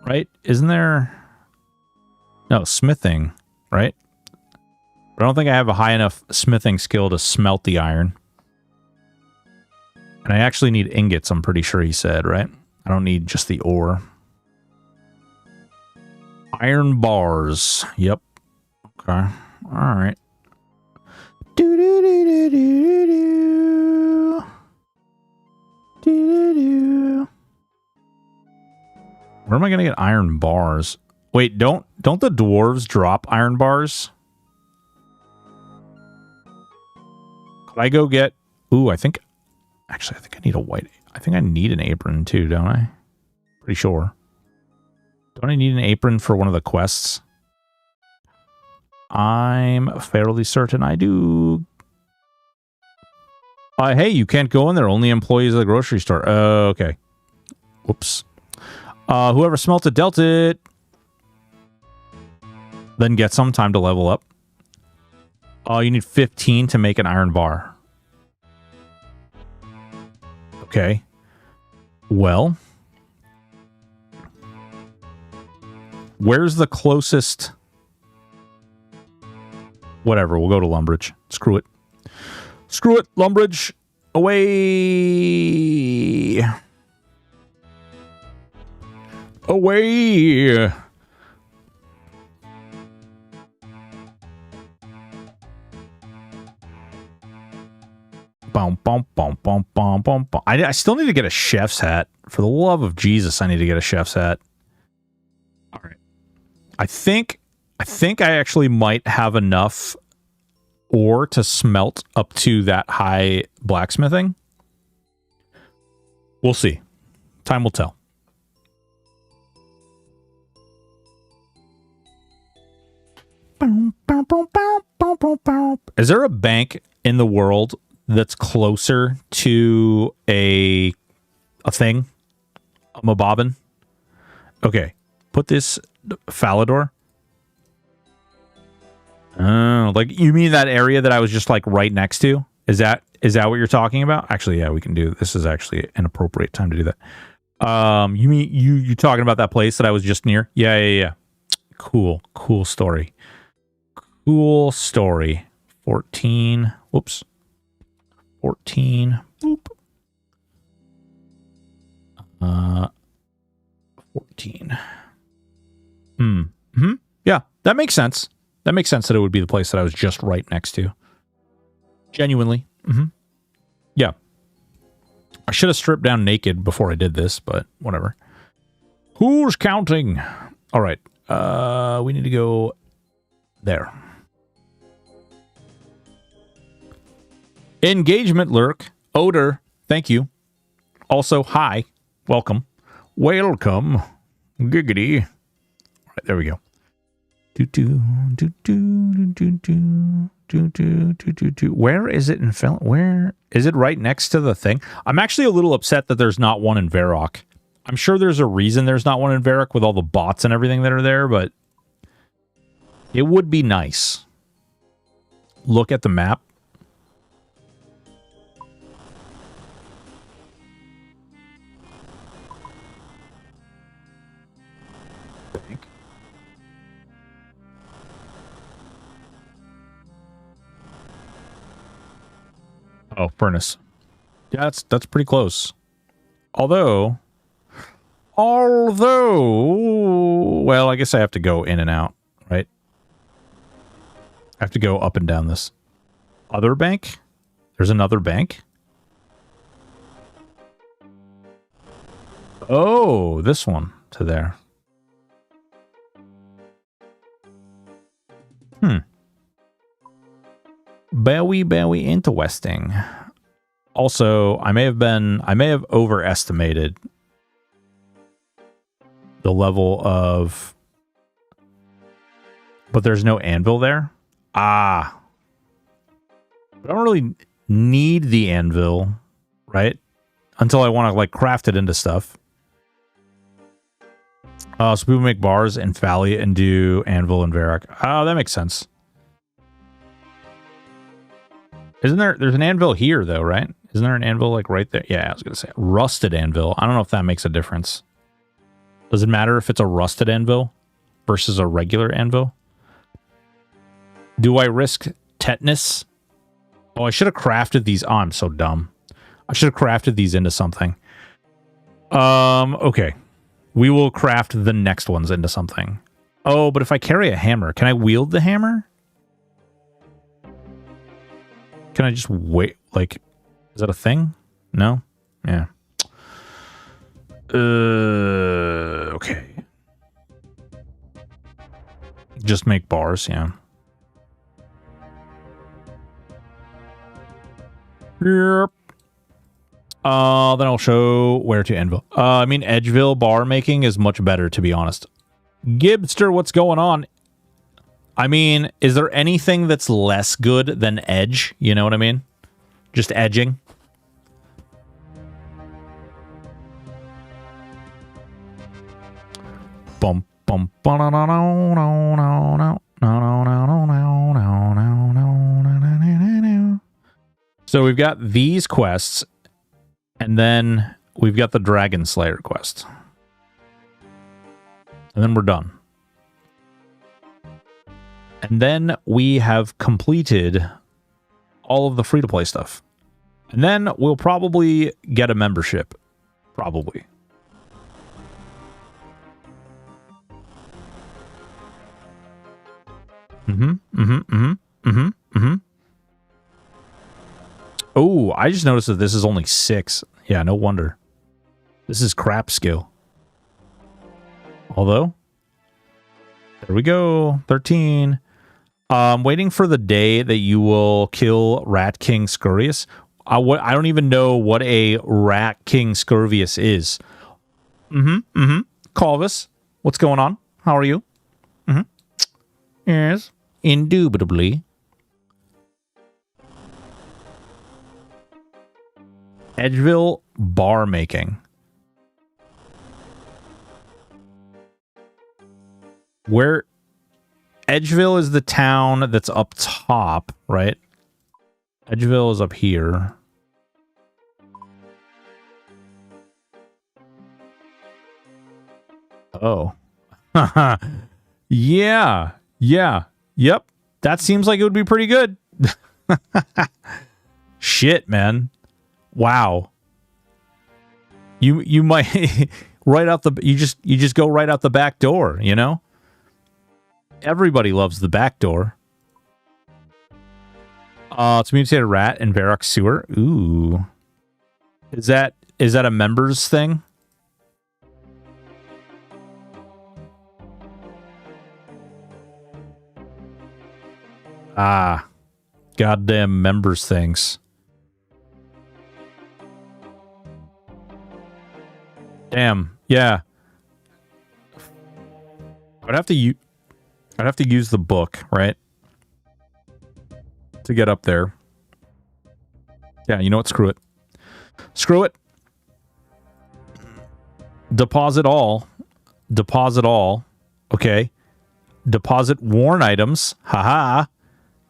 right? Isn't there? No, smithing, right? But I don't think I have a high enough smithing skill to smelt the iron. And I actually need ingots, I'm pretty sure he said, right? I don't need just the ore. Iron bars. Yep. Okay. All right. Do do do do do do do do. Where am I gonna get iron bars? Wait, don't the dwarves drop iron bars? Could I go get? Ooh, I think I need a white. I think I need an apron too, don't I? Pretty sure. Don't I need an apron for one of the quests? I'm fairly certain I do. Hey, you can't go in there. Only employees of the grocery store. Okay. Whoops. Whoever smelt it, dealt it. Then get some time to level up. You need 15 to make an iron bar. Okay. Well. Where's the closest? Whatever, we'll go to Lumbridge. Screw it. Screw it, Lumbridge. Away. Away. Boom, boom, boom, boom, boom, boom, boom. I still need to get a chef's hat. For the love of Jesus, I need to get a chef's hat. All right. I think I actually might have enough ore to smelt up to that high blacksmithing. We'll see. Time will tell. Is there a bank in the world that's closer to a thing? A mabobbin? Okay. Put this Falador. Like you mean that area that I was just like right next to? Is that what you're talking about? Actually, yeah, we can do. This is actually an appropriate time to do that. You mean you talking about that place that I was just near? Yeah. Cool story. Cool story. 14. Whoops. 14. Boop. 14. Yeah, that makes sense. That makes sense that it would be the place that I was just right next to. Genuinely. Yeah. I should have stripped down naked before I did this, but whatever. Who's counting? All right. We need to go there. Engagement lurk. Odor. Thank you. Also, hi. Welcome. Welcome. Giggity. All right, there we go. Where is it in Finland? Where is it? Right next to the thing? I'm actually a little upset that there's not one in Varrock. I'm sure there's a reason there's not one in Varrock with all the bots and everything that are there, but it would be nice. Look at the map. Oh, furnace. Yeah, that's pretty close. Although, well, I guess I have to go in and out, right? I have to go up and down this. Other bank? There's another bank? Oh, this one to there. Very interesting. Also, I may have overestimated the level of... But there's no anvil there? Ah. But I don't really need the anvil, right? Until I want to, like, craft it into stuff. So people make bars in Fally and do anvil and Varrock. Oh, that makes sense. Isn't there... There's an anvil here, though, right? Isn't there an anvil, like, right there? Yeah, I was going to say. Rusted anvil. I don't know if that makes a difference. Does it matter if it's a rusted anvil versus a regular anvil? Do I risk tetanus? Oh, I should have crafted these. Oh, I'm so dumb. I should have crafted these into something. Okay. We will craft the next ones into something. Oh, but if I carry a hammer, can I wield the hammer? Can I just wait? Like, is that a thing? No? Yeah. Okay. Just make bars, yeah. Yep. Then I'll show where to anvil. I mean, Edgeville bar making is much better, to be honest. Gibster, what's going on? I mean, is there anything that's less good than edge? You know what I mean? Just edging. Bum bum ba no no no no no no no no no no. So we've got these quests, and then we've got the Dragon Slayer quest. And then we're done. And then we have completed all of the free-to-play stuff. And then we'll probably get a membership. Probably. Oh, I just noticed that this is only 6. Yeah, no wonder. This is crap skill. Although, there we go. 13. Waiting for the day that you will kill Rat King Scurvius. I don't even know what a Rat King Scurvius is. Corvus, what's going on? How are you? Yes, indubitably. Edgeville bar making. Where Edgeville is the town that's up top, right? Edgeville is up here. Oh. Yeah. Yep. That seems like it would be pretty good. Shit, man. Wow. You might right out the you just go right out the back door, you know? Everybody loves the back door. It's a mutated rat in Varrock Sewer. Ooh. Is that a members thing? Ah. Goddamn members things. Damn. Yeah. I'd have to use the book, right? To get up there. Yeah, you know what? Screw it. Screw it. Deposit all. Deposit all. Okay. Deposit worn items. Haha.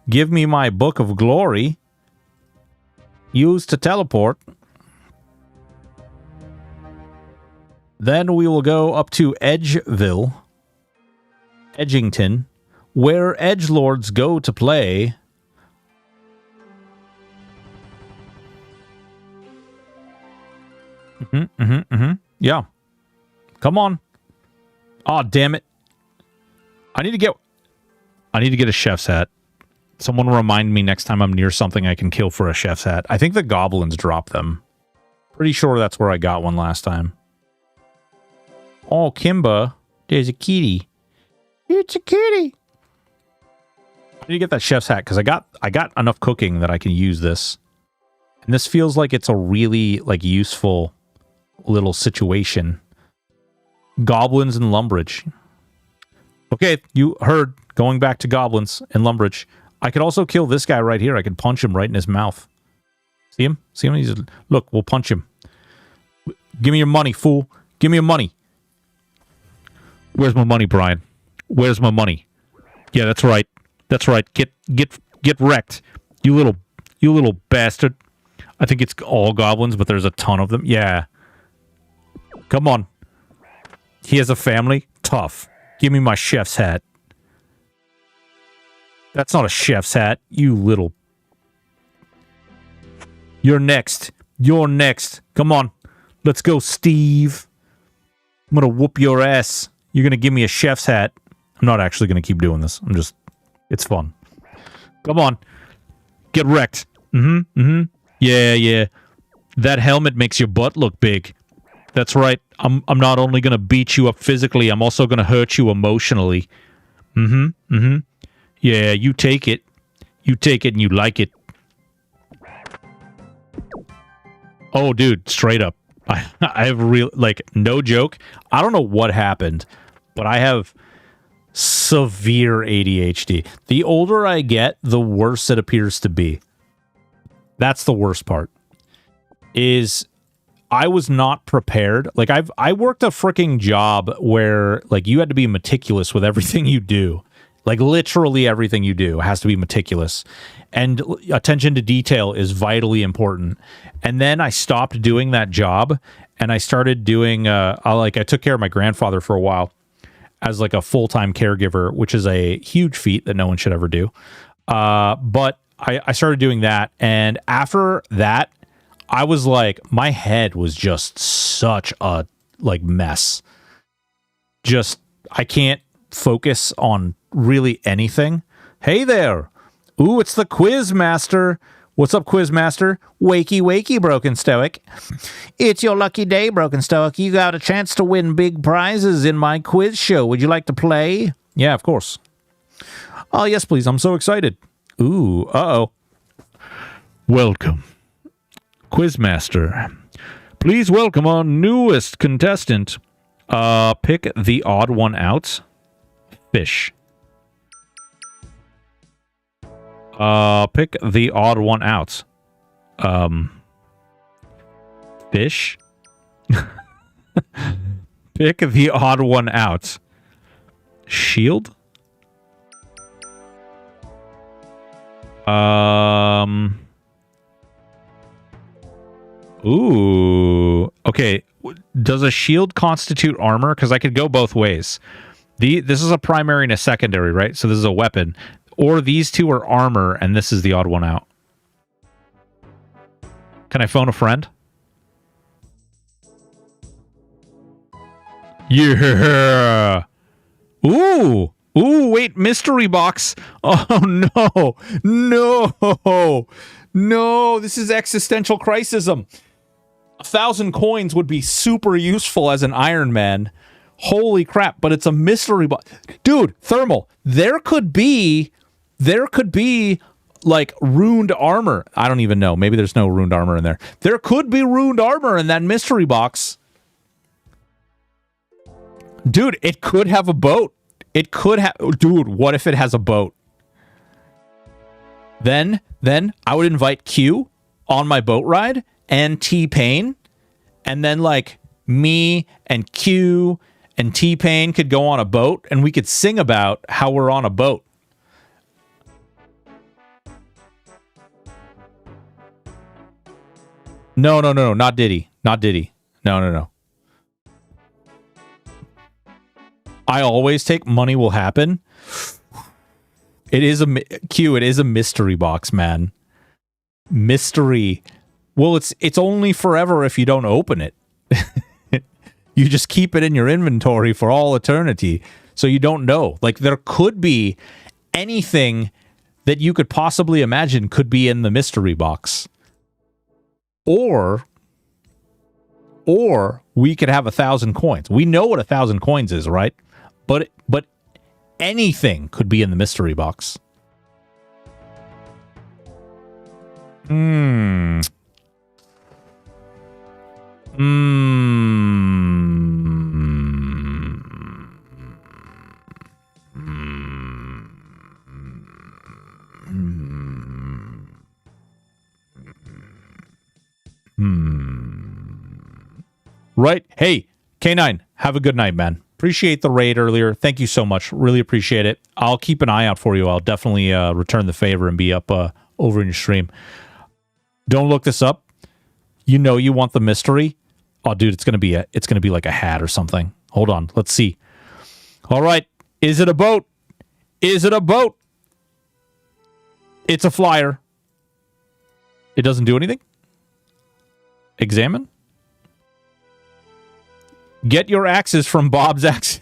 Give me my book of glory. Use to teleport. Then we will go up to Edgeville. Edgington, where edgelords go to play. Yeah. Come on. Oh, damn it. I need to get a chef's hat. Someone remind me next time I'm near something I can kill for a chef's hat. I think the goblins drop them. Pretty sure that's where I got one last time. Oh, Kimba, there's a kitty. It's a kitty. I need to get that chef's hat because I got enough cooking that I can use this. And this feels like it's a really like useful little situation. Goblins and Lumbridge. Okay, you heard. Going back to goblins and Lumbridge. I could also kill this guy right here. I could punch him right in his mouth. See him? See him? He's, look, we'll punch him. Give me your money, fool. Give me your money. Where's my money, Brian? Where's my money? Yeah, that's right. That's right. Get wrecked. You little bastard. I think it's all goblins, but there's a ton of them. Yeah. Come on. He has a family? Tough. Give me my chef's hat. That's not a chef's hat, you little... You're next. You're next. Come on. Let's go, Steve. I'm gonna whoop your ass. You're gonna give me a chef's hat. I'm not actually gonna keep doing this. I'm just... It's fun. Come on. Get wrecked. Yeah. That helmet makes your butt look big. That's right. I'm not only gonna beat you up physically, I'm also gonna hurt you emotionally. Yeah, you take it. You take it and you like it. Oh, dude, straight up. I have real, like, no joke. I don't know what happened, but I have severe ADHD. The older I get, the worse it appears to be. That's the worst part. Is I was not prepared. Like, I worked a freaking job where, like, you had to be meticulous with everything you do. Like, literally everything you do has to be meticulous. And attention to detail is vitally important. And then I stopped doing that job, and I started doing, I took care of my grandfather for a while as, like, a full-time caregiver, which is a huge feat that no one should ever do. But I started doing that, and after that, I was like, my head was just such a, like, mess. Just, I can't focus on really anything. Hey there. Ooh, it's the Quiz Master. What's up, Quiz Master? Wakey, Broken Stoic. It's your lucky day, Broken Stoic. You got a chance to win big prizes in my quiz show. Would you like to play? Yeah, of course. Oh, yes, please. I'm so excited. Ooh, uh-oh. Welcome, Quiz Master. Please welcome our newest contestant. Pick the odd one out. Fish. Pick the odd one out. Fish? Pick the odd one out. Shield? Ooh. Okay. Does a shield constitute armor? Because I could go both ways. This is a primary and a secondary, right? So this is a weapon. Or these two are armor, and this is the odd one out. Can I phone a friend? Yeah! Ooh! Ooh, wait, mystery box! Oh, no! No! No, this is existential crisism. 1,000 coins would be super useful as an Iron Man. Holy crap, but it's a mystery box. Dude, Thermal, there could be, like, ruined armor. I don't even know. Maybe there's no ruined armor in there. There could be ruined armor in that mystery box. Dude, it could have a boat. It could have... Dude, what if it has a boat? Then I would invite Q on my boat ride and T-Pain. And then, like, me and Q and T-Pain could go on a boat and we could sing about how we're on a boat. No, not Diddy. Not Diddy. No. I always take money will happen. It is a mystery box, man. Mystery. Well, it's only forever if you don't open it. You just keep it in your inventory for all eternity, so you don't know. Like, there could be anything that you could possibly imagine could be in the mystery box. Or we could have 1,000 coins. We know what 1,000 coins is, right? But anything could be in the mystery box. Right? Hey, K9, have a good night, man. Appreciate the raid earlier. Thank you so much. Really appreciate it. I'll keep an eye out for you. I'll definitely return the favor and be up over in your stream. Don't look this up. You know you want the mystery. Oh, dude, it's gonna be like a hat or something. Hold on, let's see. All right, is it a boat? Is it a boat? It's a flyer. It doesn't do anything. Examine. Get your axes from Bob's Axe.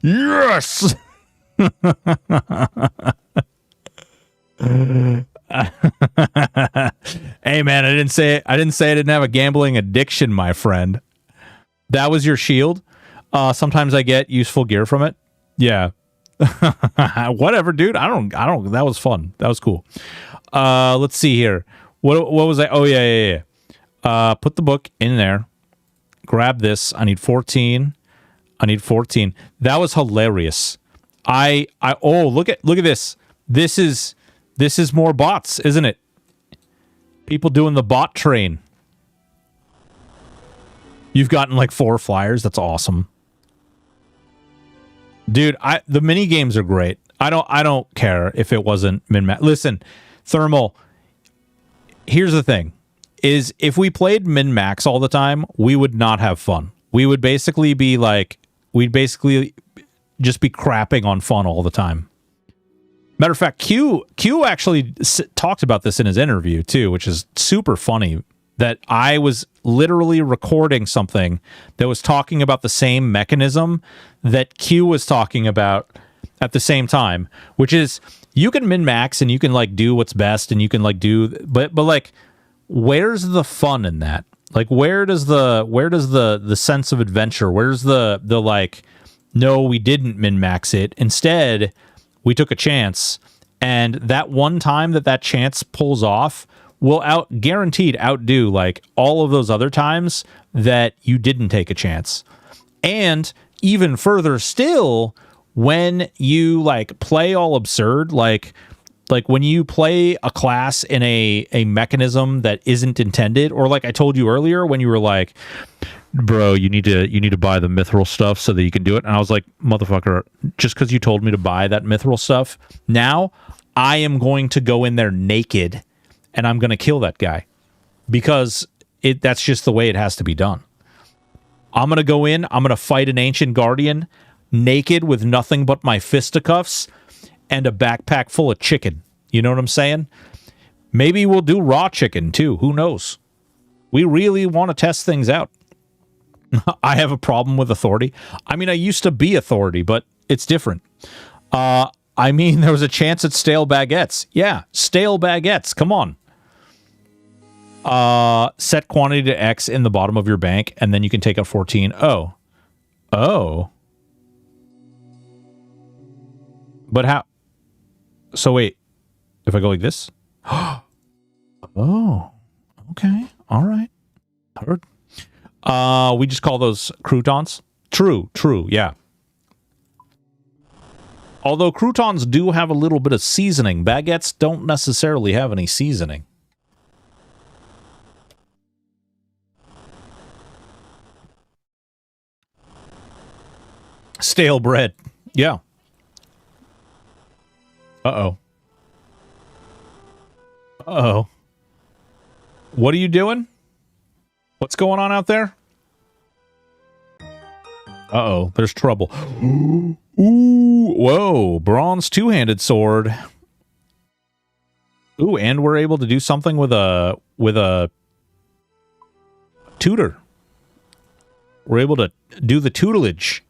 Yes. Hey man, I didn't say I didn't have a gambling addiction, my friend. That was your shield. Sometimes I get useful gear from it. Yeah. Whatever, dude. I don't that was fun. That was cool. Let's see here. What was I? Oh yeah. Put the book in there. Grab this. I need 14. That was hilarious. Oh, look at this. This is more bots, isn't it? People doing the bot train. You've gotten like 4 flyers. That's awesome. Dude, the mini games are great. I don't care if it wasn't min-max. Listen, Thermal, here's the thing. Is if we played min-max all the time, we would not have fun. We would basically be like, we'd basically just be crapping on fun all the time. Matter of fact, Q actually talked about this in his interview too, which is super funny, that I was literally recording something that was talking about the same mechanism that Q was talking about at the same time, which is you can min-max and you can like do what's best and you can like do, but like, where's the fun in that? Like, where does the sense of adventure? Where's the like, no, we didn't min-max it. Instead, we took a chance, and that one time that chance pulls off will guaranteed outdo like all of those other times that you didn't take a chance. And even further still, when you like play all absurd, like when you play a class in a mechanism that isn't intended, or like I told you earlier when you were like, bro, you need to buy the mithril stuff so that you can do it. And I was like, motherfucker, just because you told me to buy that mithril stuff, now I am going to go in there naked and I'm going to kill that guy, because that's just the way it has to be done. I'm going to go in, I'm going to fight an ancient guardian naked with nothing but my fisticuffs and a backpack full of chicken. You know what I'm saying? Maybe we'll do raw chicken too. Who knows? We really want to test things out. I have a problem with authority. I mean, I used to be authority, but it's different. I mean, there was a chance at stale baguettes. Yeah, stale baguettes. Come on. Set quantity to X in the bottom of your bank, and then you can take out 14. Oh. But how? So wait, if I go like this? Oh, okay. All right. Heard. We just call those croutons. True, yeah. Although croutons do have a little bit of seasoning, baguettes don't necessarily have any seasoning. Stale bread. Yeah. Uh-oh. What are you doing? What's going on out there? Uh-oh, there's trouble. Ooh, whoa, bronze two-handed sword. Ooh, and we're able to do something with a tutor. We're able to do the tutelage.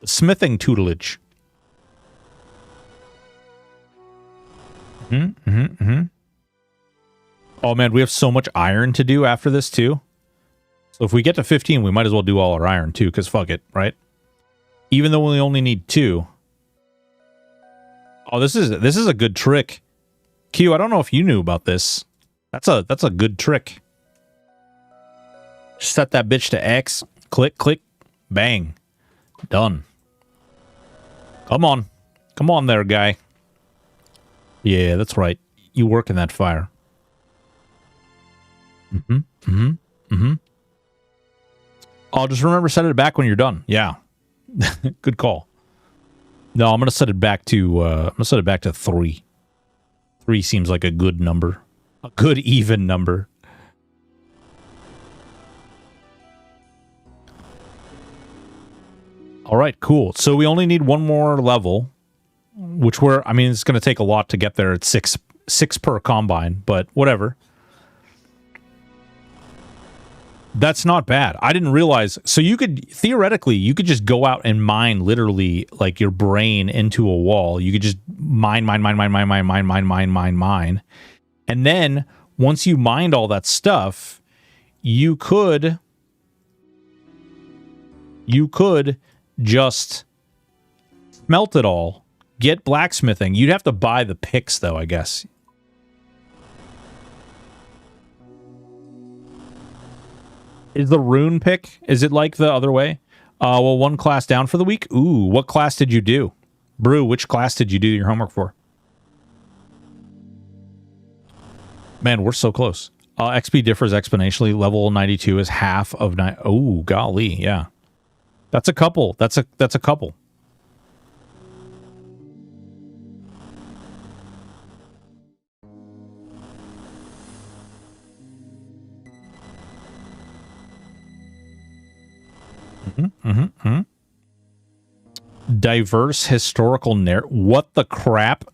The smithing tutelage. Oh man, we have so much iron to do after this too. So if we get to 15, we might as well do all our iron too, because fuck it, right? Even though we only need 2. Oh, this is a good trick. Q, I don't know if you knew about this. That's a good trick. Set that bitch to X. Click, click, bang. Done. Come on. Come on there, guy. Yeah, that's right. You work in that fire. Oh, just remember, set it back when you're done. Yeah. Good call. No, I'm gonna set it back to 3. 3 seems like a good number. A good even number. All right, cool. So we only need one more level, which I mean, it's going to take a lot to get there at 6 per combine, but whatever. That's not bad. I didn't realize. So you could, theoretically, you could just go out and mine literally like your brain into a wall. You could just mine. And then once you mined all that stuff, you could just smelt it all, get blacksmithing. You'd have to buy the picks, though, I guess. Is the rune pick, is it like the other way? Well, 1 class down for the week? Ooh, what class did you do? Brew, which class did you do your homework for? Man, we're so close. XP differs exponentially. Level 92 is half of 9. Oh, golly, yeah. That's a couple. That's a couple. Diverse historical narrative. What the crap?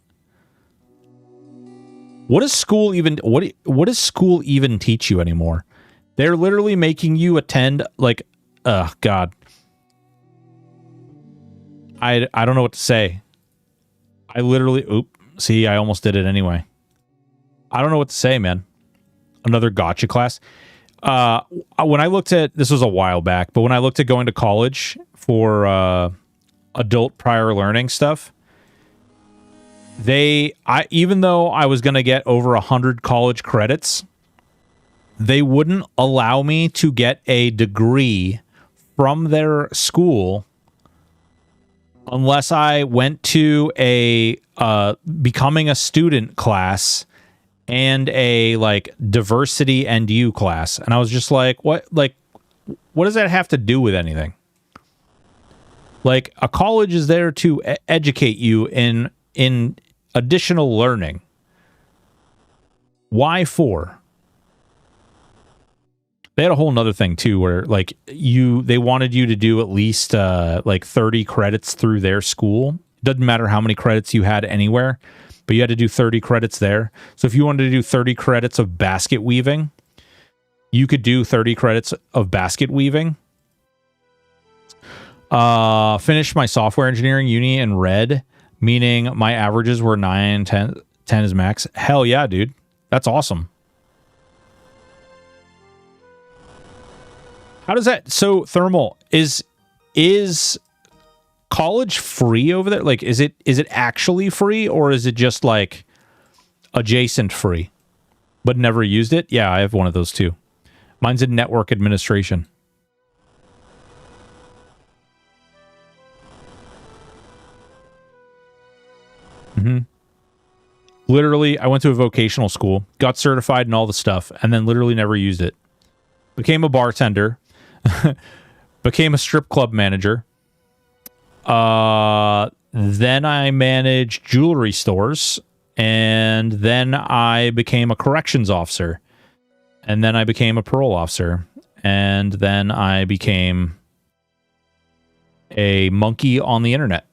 What does school even does school even teach you anymore? They're literally making you attend like God. I don't know what to say. I literally see, I almost did it anyway. I don't know what to say, man. Another gotcha class. When I looked at, this was a while back, but when I looked at going to college for adult prior learning stuff, even though I was going to get over 100 college credits, they wouldn't allow me to get a degree from their school unless I went to a becoming a student class and a like diversity NDU class. And I was just like, what does that have to do with anything? Like, a college is there to educate you in additional learning. Why for? They had a whole nother thing too, where like they wanted you to do at least like 30 credits through their school. Doesn't matter how many credits you had anywhere, but you had to do 30 credits there. So if you wanted to do 30 credits of basket weaving, you could do 30 credits of basket weaving. Finished my software engineering uni in red, meaning my averages were 9, 10 is max. Hell yeah, dude. That's awesome. How does that... So, Thermal, is college free over there? Like, is it actually free, or is it just, like, adjacent free, but never used it? Yeah, I have one of those, too. Mine's in network administration. Literally, I went to a vocational school, got certified and all the stuff, and then literally never used it. Became a bartender. Became a strip club manager. Then I managed jewelry stores, and then I became a corrections officer, and then I became a parole officer, and then I became a monkey on the internet.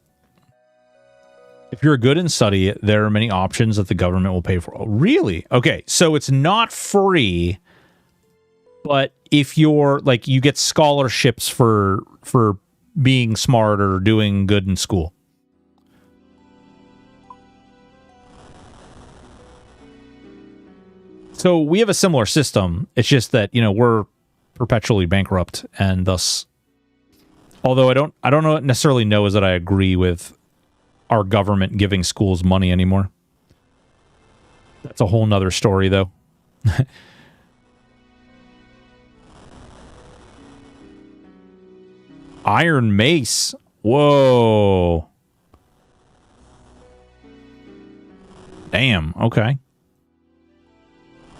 If you're good in study, there are many options that the government will pay for. Oh, really? Okay, so it's not free, but if you're like, you get scholarships for being smart or doing good in school. So we have a similar system. It's just that, you know, we're perpetually bankrupt, and thus, although I don't necessarily know is that I agree with our government giving schools money anymore. That's a whole nother story, though. Iron Mace. Whoa. Damn, okay.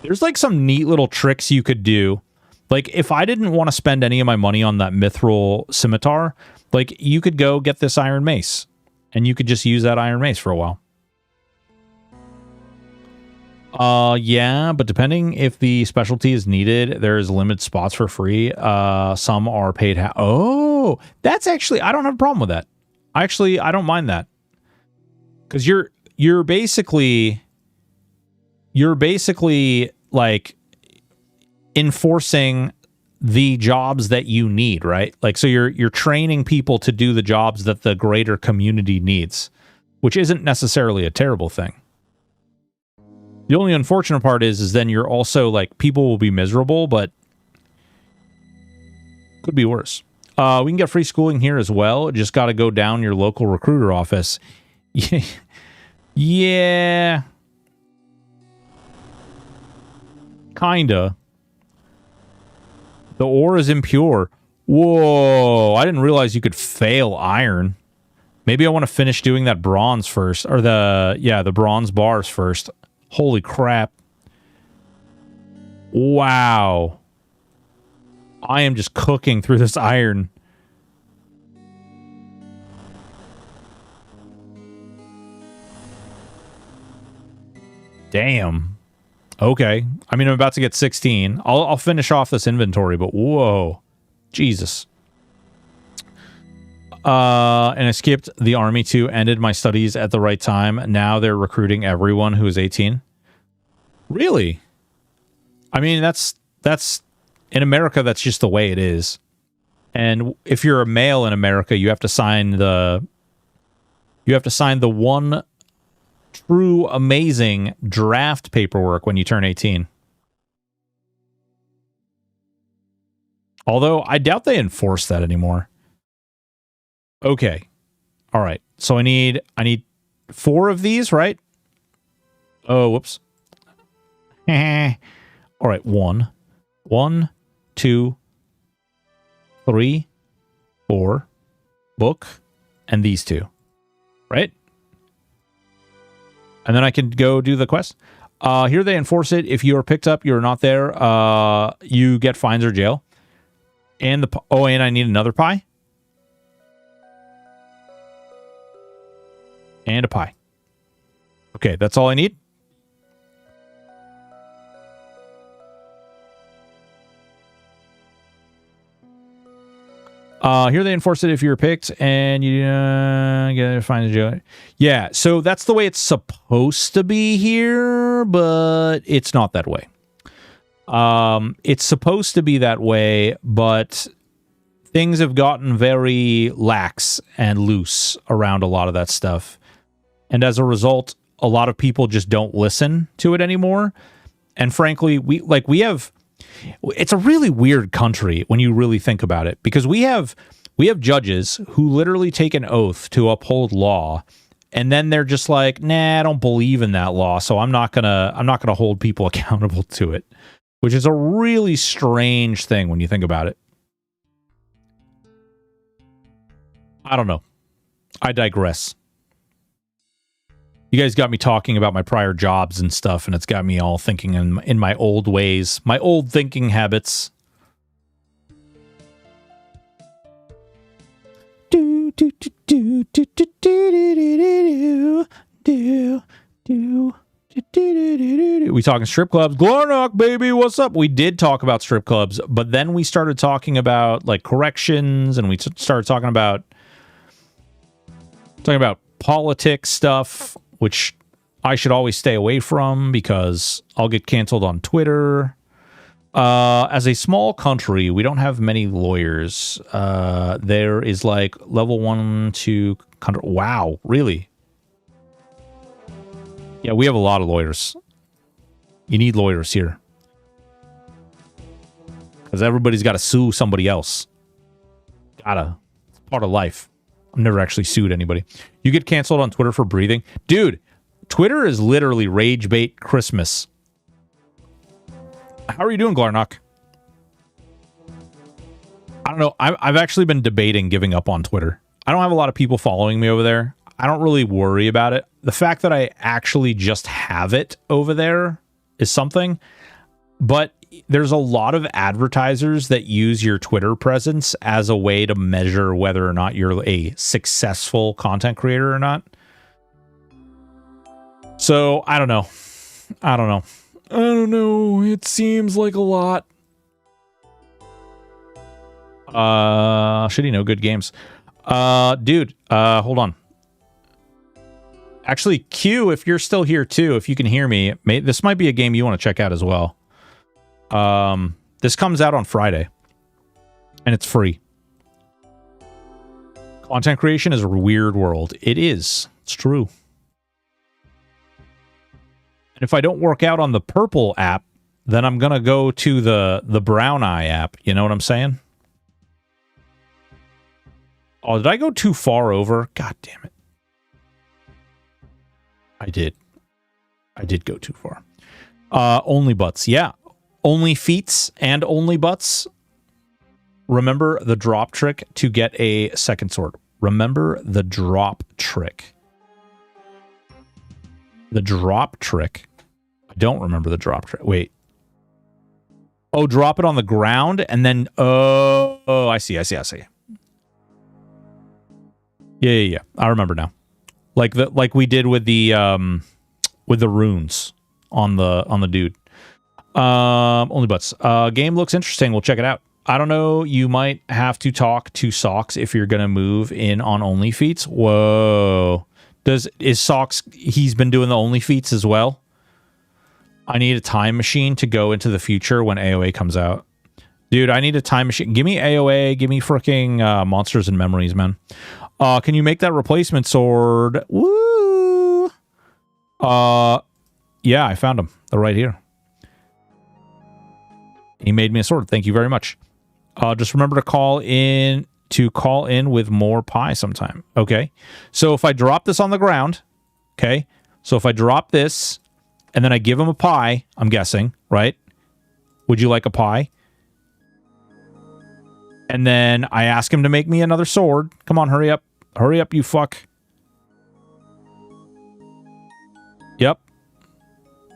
There's like some neat little tricks you could do. Like if I didn't want to spend any of my money on that mithril scimitar, like you could go get this iron mace and you could just use that iron mace for a while. Yeah, but depending if the specialty is needed, there's limited spots for free. Some are paid. Oh, that's actually, I don't have a problem with that. Actually, I don't mind that. Because you're basically like enforcing the jobs that you need, right? Like, so you're training people to do the jobs that the greater community needs, which isn't necessarily a terrible thing. The only unfortunate part is then you're also like, people will be miserable, but could be worse. We can get free schooling here as well. Just got to go down your local recruiter office. Yeah. Kinda. The ore is impure. Whoa, I didn't realize you could fail iron. Maybe I want to finish doing that bronze first, or the bronze bars first. Holy crap. Wow. I am just cooking through this iron. Damn. Okay. I mean, I'm about to get 16. I'll finish off this inventory, but whoa. Jesus. And I skipped the army too, ended my studies at the right time. Now they're recruiting everyone who is 18. Really? I mean, that's in America, that's just the way it is. And if you're a male in America, you have to sign the one true amazing draft paperwork when you turn 18. Although I doubt they enforce that anymore. Okay. All right. So I need 4 of these, right? Oh, whoops. All right, 1, 2, 3, 4, book, and these 2. Right? And then I can go do the quest. Here they enforce it. If you are picked up, you're not there, you get fines or jail. And and I need another pie. And a pie. Okay, that's all I need. Here they enforce it if you're picked and you get fined a jail. Yeah, so that's the way it's supposed to be here, but it's not that way. It's supposed to be that way, but things have gotten very lax and loose around a lot of that stuff. And as a result, a lot of people just don't listen to it anymore. And frankly, it's a really weird country when you really think about it, because we have judges who literally take an oath to uphold law, and then they're just like, nah, I don't believe in that law, so I'm not gonna hold people accountable to it, which is a really strange thing when you think about it. I don't know. I digress. You guys got me talking about my prior jobs and stuff, and it's got me all thinking in my old ways, my old thinking habits. We talking strip clubs? Glarnock, baby, what's up? We did talk about strip clubs, but then we started talking about like corrections, and we started talking about politics stuff, which I should always stay away from because I'll get canceled on Twitter. As a small country, we don't have many lawyers. There is like level 1 to... Wow, really? Yeah, we have a lot of lawyers. You need lawyers here. Because everybody's got to sue somebody else. Gotta. It's part of life. I've never actually sued anybody. You get canceled on Twitter for breathing. Dude, Twitter is literally rage bait Christmas. How are you doing, Glarnock? I don't know. I've actually been debating giving up on Twitter. I don't have a lot of people following me over there. I don't really worry about it. The fact that I actually just have it over there is something. But there's a lot of advertisers that use your Twitter presence as a way to measure whether or not you're a successful content creator or not. So, I don't know. I don't know. It seems like a lot. Shitty, no good games. Dude, hold on. Actually, Q, if you're still here too, if you can hear me, this might be a game you want to check out as well. This comes out on Friday, and it's free. Content creation is a weird world. It is. It's true. And if I don't work out on the purple app, then I'm gonna go to the brown eye app. You know what I'm saying? Oh, did I go too far over? God damn it. I did go too far. Only butts. Yeah. Only feats and only butts. Remember the drop trick to get a second sword. Remember the drop trick. The drop trick. I don't remember the drop trick. Wait. Oh, drop it on the ground and then... Oh, I see. Yeah. I remember now. Like we did with the runes on the dude. Only butts. Game looks interesting. We'll check it out. I don't know. You might have to talk to Socks if you're gonna move in on only feats. Whoa. Is Socks? He's been doing the only feats as well. I need a time machine to go into the future when AOA comes out. Dude, I need a time machine. Give me AOA. Give me freaking Monsters and Memories, man. Can you make that replacement sword? Woo! Yeah, I found them. They're right here. He made me a sword. Thank you very much. Just remember to call in with more pie sometime. Okay. So if I drop this on the ground, okay. So if I drop this and then I give him a pie, I'm guessing, right? Would you like a pie? And then I ask him to make me another sword. Come on, hurry up. Hurry up, you fuck. Yep.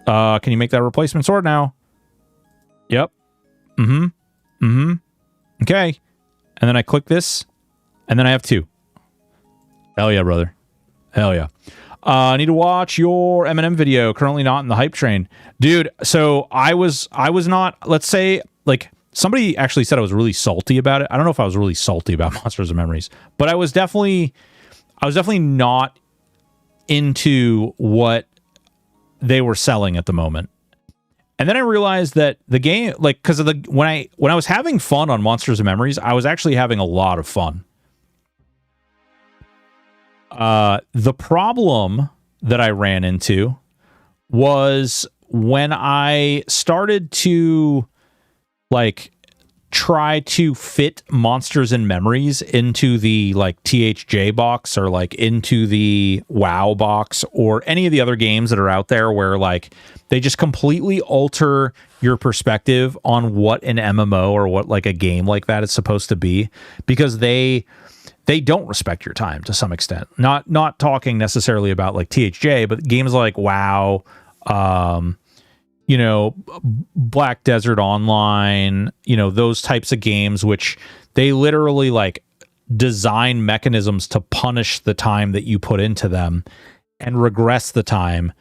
Can you make that replacement sword now? Yep. Okay. And then I click this, and then I have 2. Hell yeah, brother. Hell yeah. I need to watch your Eminem video. Currently not in the hype train. Dude, so I was not, let's say, like, somebody actually said I was really salty about it. I don't know if I was really salty about Monsters and Memories, but I was definitely not into what they were selling at the moment. And then I realized that the game, like, because of when I was having fun on Monsters and Memories, I was actually having a lot of fun. The problem that I ran into was when I started to, like, try to fit Monsters and Memories into the, like, THJ box or, like, into the WoW box or any of the other games that are out there where, like, they just completely alter your perspective on what an MMO or what, like, a game like that is supposed to be, because they don't respect your time to some extent. Not talking necessarily about, like, THJ, but games like WoW, you know, Black Desert Online, you know, those types of games, which they literally, like, design mechanisms to punish the time that you put into them and regress the time.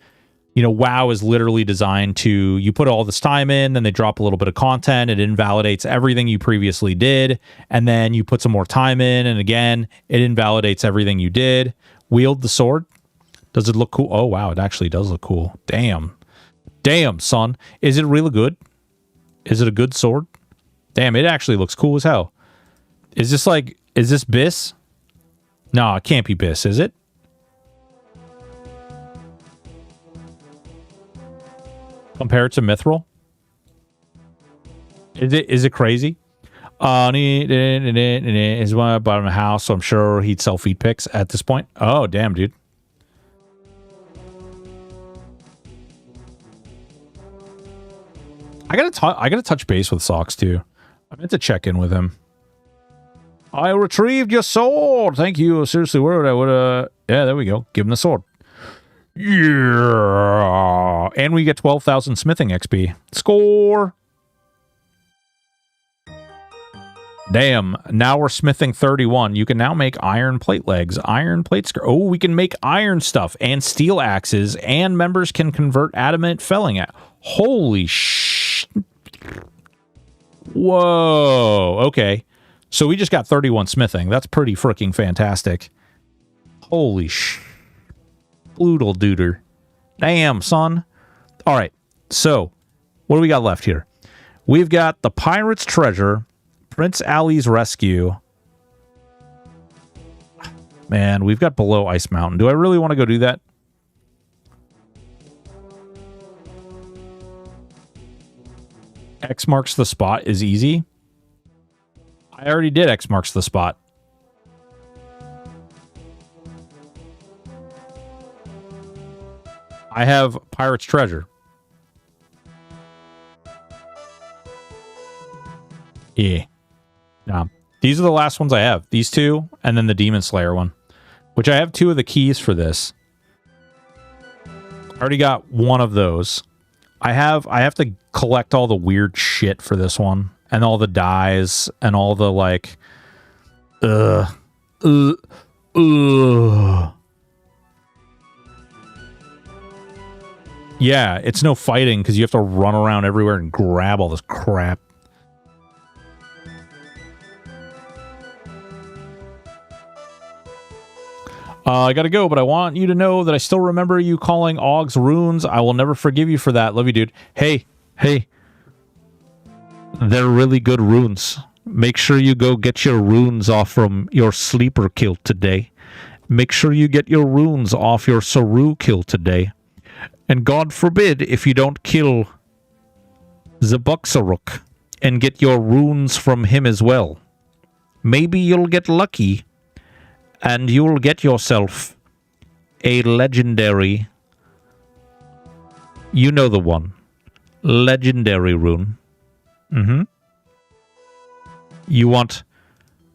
You know, WoW is literally designed to, you put all this time in, then they drop a little bit of content, it invalidates everything you previously did, and then you put some more time in, and again, it invalidates everything you did. Wield the sword. Does it look cool? Oh, wow, it actually does look cool. Damn, son. Is it really good? Is it a good sword? Damn, it actually looks cool as hell. Is this Biss? No, it can't be Biss, is it? Compared to Mithril? Is it crazy? Is one bought him a house, so I'm sure he'd sell feed pics at this point. Oh, damn, dude. I gotta touch base with Socks too. I meant to check in with him. I retrieved your sword. Thank you. Seriously, where would I would yeah, there we go. Give him the sword. Yeah. And we get 12,000 smithing XP. Score. Damn. Now we're smithing 31. You can now make iron plate legs, iron plate oh, we can make iron stuff and steel axes, and members can convert adamant felling at. Holy sh. Whoa. Okay. So we just got 31 smithing. That's pretty freaking fantastic. Holy sh. Bloodle dooder. Damn, son. All right. So, what do we got left here? We've got the Pirate's Treasure, Prince Ali's Rescue. Man, we've got Below Ice Mountain. Do I really want to go do that? X marks the spot is easy. I already did X marks the spot. I have Pirate's Treasure. Yeah. Nah. These are the last ones I have. These two, and then the Demon Slayer one. Which I have 2 of the keys for this. I already got one of those. I have to collect all the weird shit for this one. And all the dyes, and all the, like... Yeah, it's no fighting because you have to run around everywhere and grab all this crap. I gotta go, but I want you to know that I still remember you calling Augs runes. I will never forgive you for that. Love you, dude. Hey. They're really good runes. Make sure you go get your runes off from your sleeper kill today. Make sure you get your runes off your Saru kill today. And God forbid if you don't kill Zabuxaruk and get your runes from him as well. Maybe you'll get lucky and you'll get yourself a legendary, you know the one, legendary rune. Mm-hmm. You want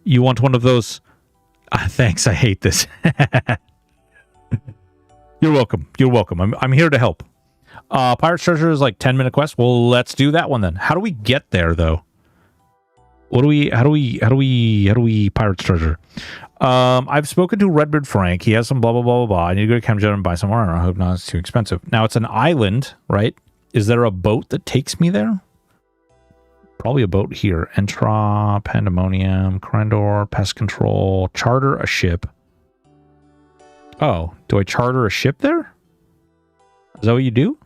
one of those? Thanks, I hate this. You're welcome. You're welcome. I'm here to help. Pirate's Treasure is like 10-minute quest. Well, let's do that one then. How do we get there though? How do we Pirate's Treasure? I've spoken to Redbeard Frank. He has some blah blah blah blah blah. I need to go to Camden and buy some more. I hope not. It's too expensive. Now it's an island, right? Is there a boat that takes me there? Probably a boat here. Entra, Pandemonium, Crendor, Pest Control, charter a ship. Oh, do I charter a ship there? Is that what you do?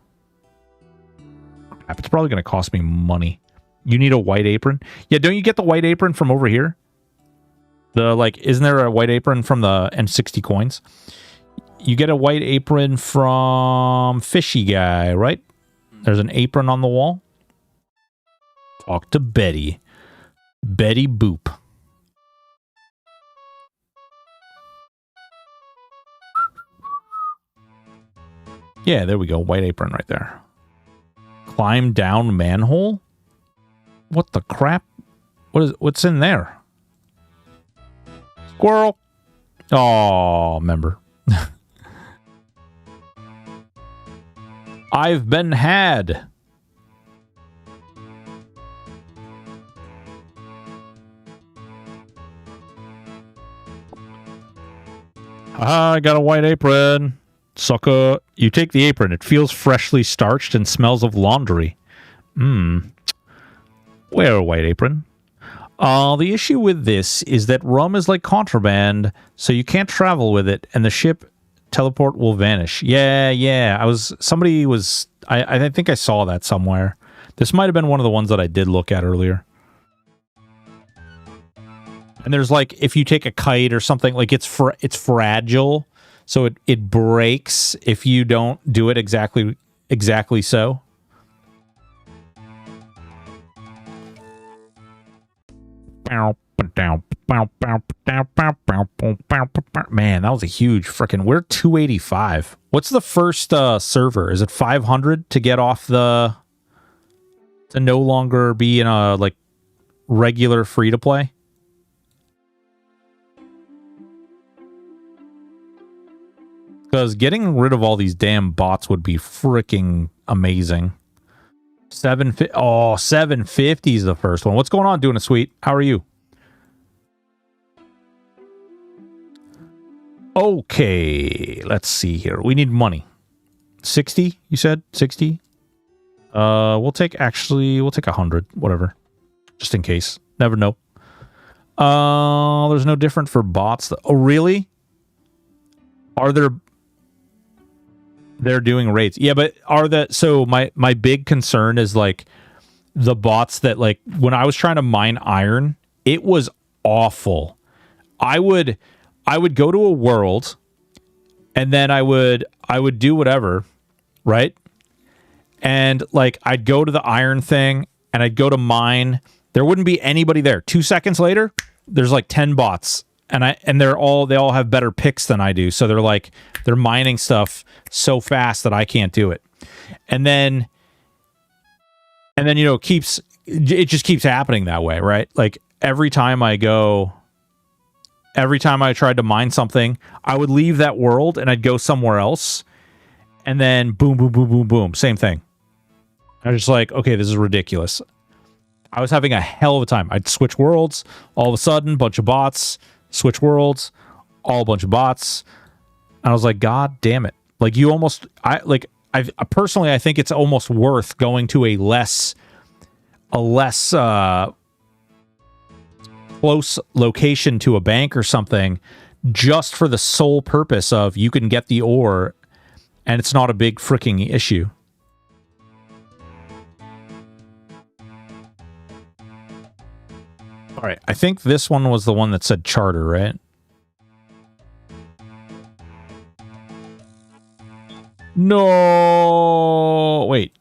Crap, it's probably going to cost me money. You need a white apron? Yeah, don't you get the white apron from over here? Isn't there a white apron from the N60 coins? You get a white apron from Fishy Guy, right? There's an apron on the wall. Talk to Betty. Betty Boop. Yeah, there we go. White apron right there. Climb down manhole? What the crap? What's in there? Squirrel. Oh, member. I've been had. I got a white apron. Sucker. You take the apron. It feels freshly starched and smells of laundry. Wear a white apron. The issue with this is that rum is like contraband, so you can't travel with it, and the ship teleport will vanish. Yeah. I think I saw that somewhere. This might have been one of the ones that I did look at earlier. And there's like, if you take a kite or something, like it's fragile, so it breaks if you don't do it exactly so. Man, that was a huge freaking... We're 285. What's the first server? Is it 500 to get off the... to no longer be in a, like, regular free-to-play? Because getting rid of all these damn bots would be freaking amazing. 750 is the first one. What's going on, Doing It Sweet? How are you? Okay, let's see here. We need money. 60, you said? 60? We'll take 100, whatever. Just in case. Never know. There's no different for bots. Oh, really? Are there... They're doing raids. Yeah, but are the... So my big concern is, like, the bots that, like, when I was trying to mine iron, it was awful. I would go to a world, and then I would do whatever, right? And, like, I'd go to the iron thing, and I'd go to mine. There wouldn't be anybody there. 2 seconds later, there's, like, 10 bots. And they all have better picks than I do. So they're mining stuff so fast that I can't do it. And then you know, it just keeps happening that way, right? Like every time I tried to mine something, I would leave that world and I'd go somewhere else. And then boom, boom, boom, boom, boom, same thing. I was just like, okay, this is ridiculous. I was having a hell of a time. I'd switch worlds, all of a sudden, bunch of bots. Switch worlds, all a bunch of bots. And I was like, God damn it. Like I personally, I think it's almost worth going to a less close location to a bank or something, just for the sole purpose of you can get the ore and it's not a big freaking issue. All right, I think this one was the one that said charter, right? No! Wait.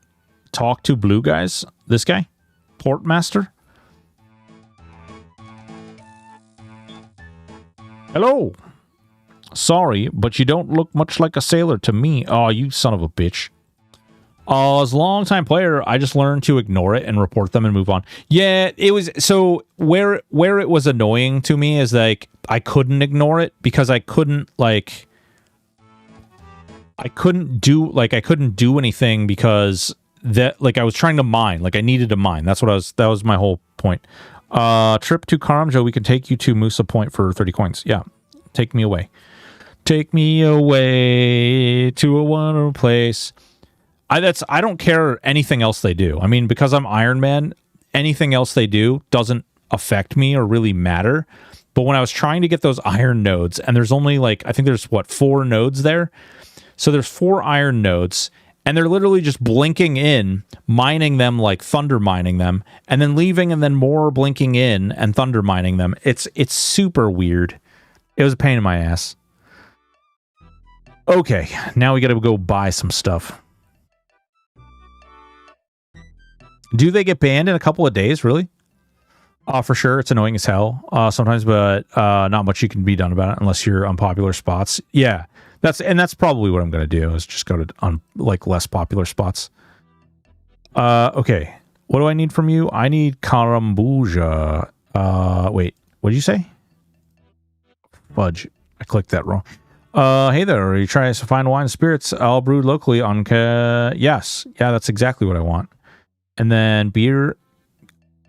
Talk to blue guys? This guy? Portmaster? Hello! Sorry, but you don't look much like a sailor to me. Oh, you son of a bitch. As a long-time player, I just learned to ignore it and report them and move on. Yeah, it was... So, where it was annoying to me is, like, I couldn't ignore it because I couldn't, like... I couldn't do anything because that, like, I was trying to mine. Like, I needed to mine. That was my whole point. Trip to Karamjo, we can take you to Musa Point for 30 coins. Yeah, take me away. Take me away to a wonderful place. I don't care anything else they do. I mean, because I'm Iron Man, anything else they do doesn't affect me or really matter. But when I was trying to get those iron nodes, and there's only, like, I think there's, 4 nodes there? So there's 4 iron nodes, and they're literally just blinking in, mining them like thunder mining them, and then leaving, and then more blinking in and thunder mining them. It's super weird. It was a pain in my ass. Okay, now we gotta go buy some stuff. Do they get banned in a couple of days, really? For sure, it's annoying as hell sometimes, but not much you can be done about it unless you're on popular spots. Yeah, that's probably what I'm going to do, is just go to less popular spots. Okay, what do I need from you? I need Karambuja. Wait, what did you say? Fudge, I clicked that wrong. Hey there, are you trying to find wine and spirits all brewed locally on... Yes, yeah, that's exactly what I want. And then beer,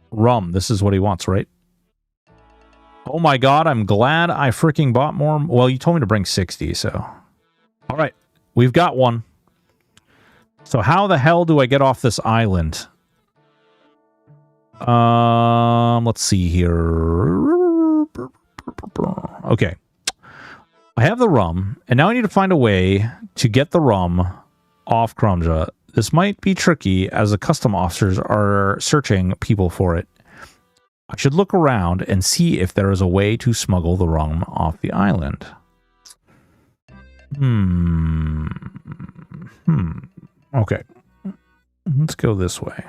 rum. This is what he wants, right? Oh my god, I'm glad I freaking bought more. Well, you told me to bring 60, so... All right, we've got one. So how the hell do I get off this island? Let's see here. Okay. I have the rum, and now I need to find a way to get the rum off Krumja. This might be tricky, as the custom officers are searching people for it. I should look around and see if there is a way to smuggle the rum off the island. Okay. Let's go this way.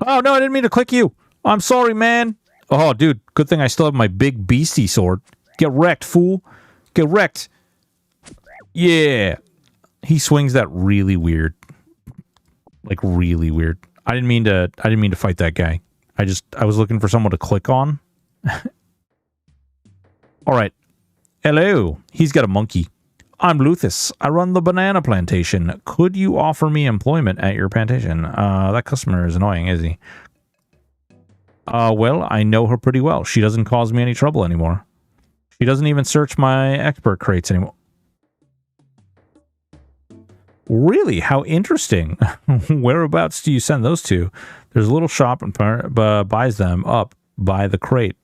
Oh, no, I didn't mean to click you. I'm sorry, man. Oh, dude, good thing I still have my big beastie sword. Get wrecked, fool. Get wrecked. Yeah. He swings that really weird. Like, really weird. I didn't mean to fight that guy. I was looking for someone to click on. All right. Hello. He's got a monkey. I'm Luthus. I run the banana plantation. Could you offer me employment at your plantation? That customer is annoying, is he? Well, I know her pretty well. She doesn't cause me any trouble anymore. She doesn't even search my expert crates anymore. Really? How interesting. Whereabouts do you send those to? There's a little shop and buys them up by the crate.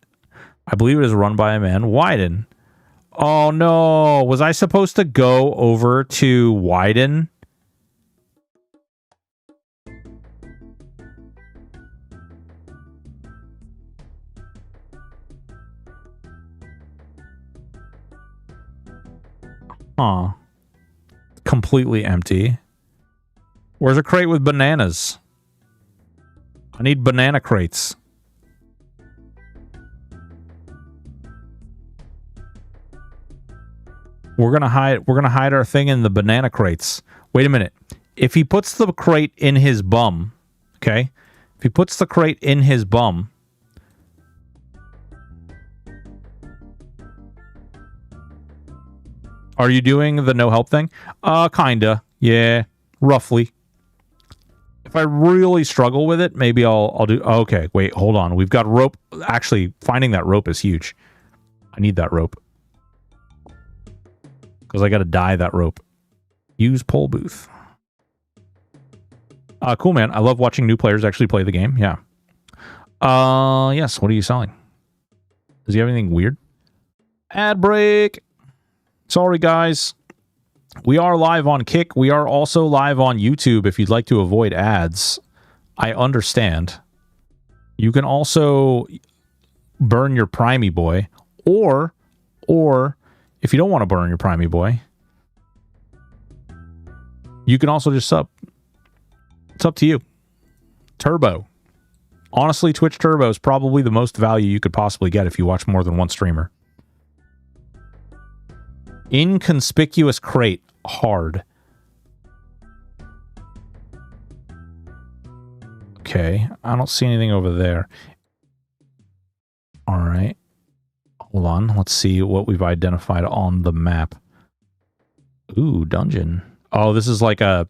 I believe it is run by a man, Wyden. Oh no, was I supposed to go over to Wyden? Huh. Completely empty. Where's a crate with bananas? I need banana crates. We're gonna hide our thing in the banana crates. Wait a minute. If he puts the crate in his bum, okay? If he puts the crate in his bum, are you doing the no help thing? Kinda. Yeah, roughly. If I really struggle with it, maybe I'll do. Okay, wait, hold on. We've got rope. Actually, finding that rope is huge. I need that rope. Because I got to dye that rope. Use pole booth. Cool, man. I love watching new players actually play the game. Yeah. Yes. What are you selling? Does he have anything weird? Ad break. Sorry, guys. We are live on Kick. We are also live on YouTube if you'd like to avoid ads. I understand. You can also burn your Primey Boy. Or if you don't want to burn your Primey Boy, you can also just sub. It's up to you. Turbo. Honestly, Twitch Turbo is probably the most value you could possibly get if you watch more than one streamer. Inconspicuous crate. Hard. Okay. I don't see anything over there. All right. Hold on. Let's see what we've identified on the map. Ooh, dungeon. Oh, this is like a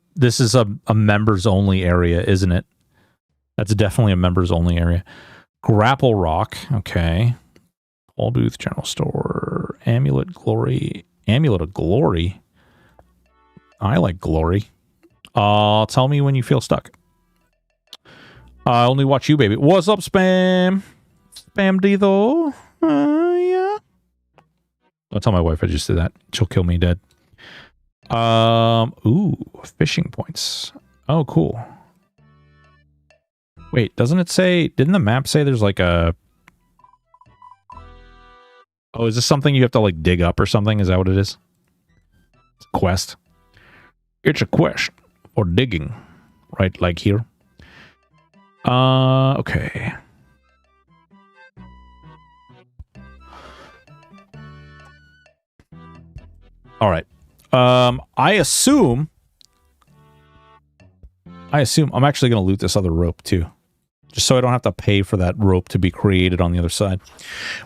members only area, isn't it? That's definitely a members only area. Grapple Rock. Okay. All booth, general store. Amulet Glory. Amulet of Glory. I like glory. Tell me when you feel stuck. I only watch you, baby. What's up, Spam? Spam D though? Yeah. Don't tell my wife I just did that. She'll kill me dead. Ooh, fishing points. Oh, cool. Wait, doesn't it say, didn't the map say there's like a... Oh, is this something you have to like dig up or something? Is that what it is? It's a quest. It's a quest for digging. Right, like here. Okay. All right. I assume I'm actually going to loot this other rope too. Just so I don't have to pay for that rope to be created on the other side.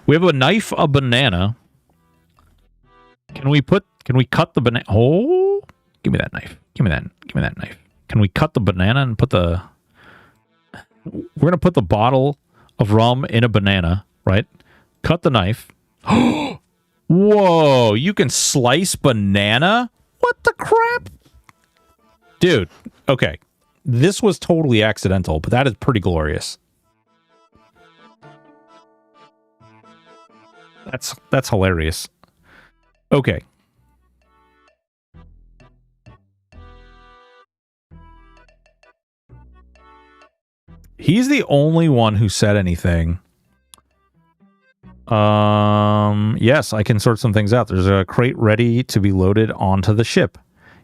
We have a knife, a banana. Can we cut the banana? Oh, give me that knife. Give me that knife. Can we cut the banana and put the... We're going to put the bottle of rum in a banana, right? Cut the knife. Whoa, you can slice banana? What the crap? Dude, okay. This was totally accidental, but that is pretty glorious. That's hilarious. Okay. He's the only one who said anything. Yes, I can sort some things out. There's a crate ready to be loaded onto the ship.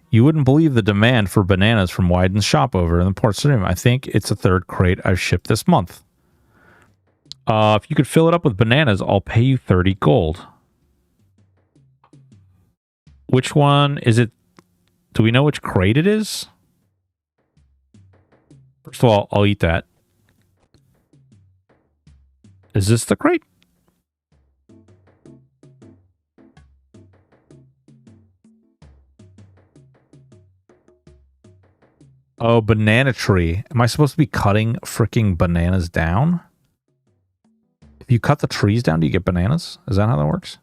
You wouldn't believe the demand for bananas from Wyden's shop over in the port stream. I think it's a third crate I've shipped this month. If you could fill it up with bananas, I'll pay you 30 gold. Which one is it? Do we know which crate it is? First of all, I'll eat that. Is this the crate? Oh, banana tree. Am I supposed to be cutting freaking bananas down? If you cut the trees down, do you get bananas? Is that how that works?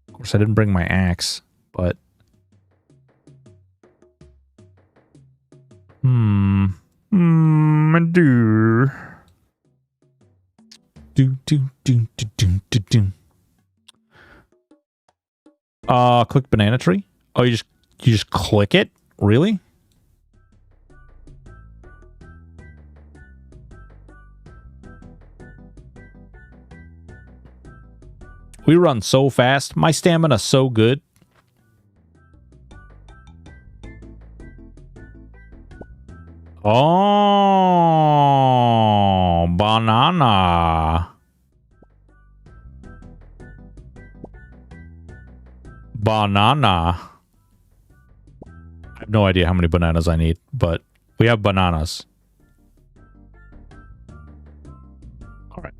Of course, I didn't bring my axe, but... Click banana tree. Oh, you just click it? Really? We run so fast. My stamina's so good. Oh, banana. Banana. I have no idea how many bananas I need, but we have bananas. All right.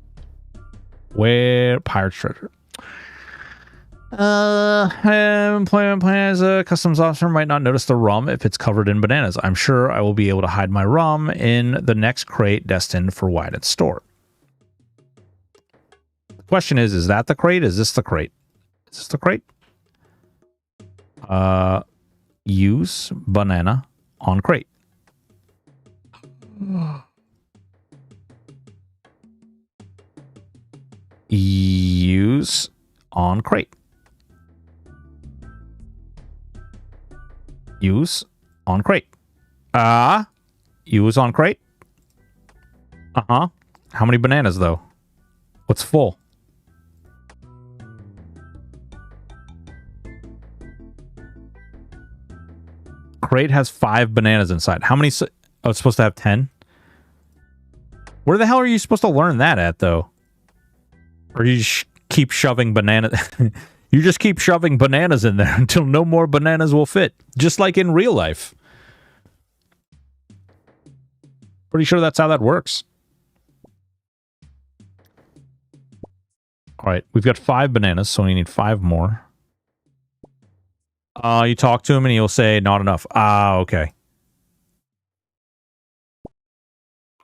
Where pirate's treasure? Plan as a customs officer might not notice the rum if it's covered in bananas. I'm sure I will be able to hide my rum in the next crate destined for Wyden's store. The question is that the crate? Is this the crate? Is this the crate? Use banana on crate. Use on crate. Use on crate. Use on crate. How many bananas though? What's full? Crate has 5 bananas inside. How many? Oh, it's supposed to have 10. Where the hell are you supposed to learn that at though? Or you just keep shoving bananas? You just keep shoving bananas in there until no more bananas will fit. Just like in real life. Pretty sure that's how that works. Alright, we've got 5 bananas, so we need 5 more. You talk to him and he'll say, not enough. Okay.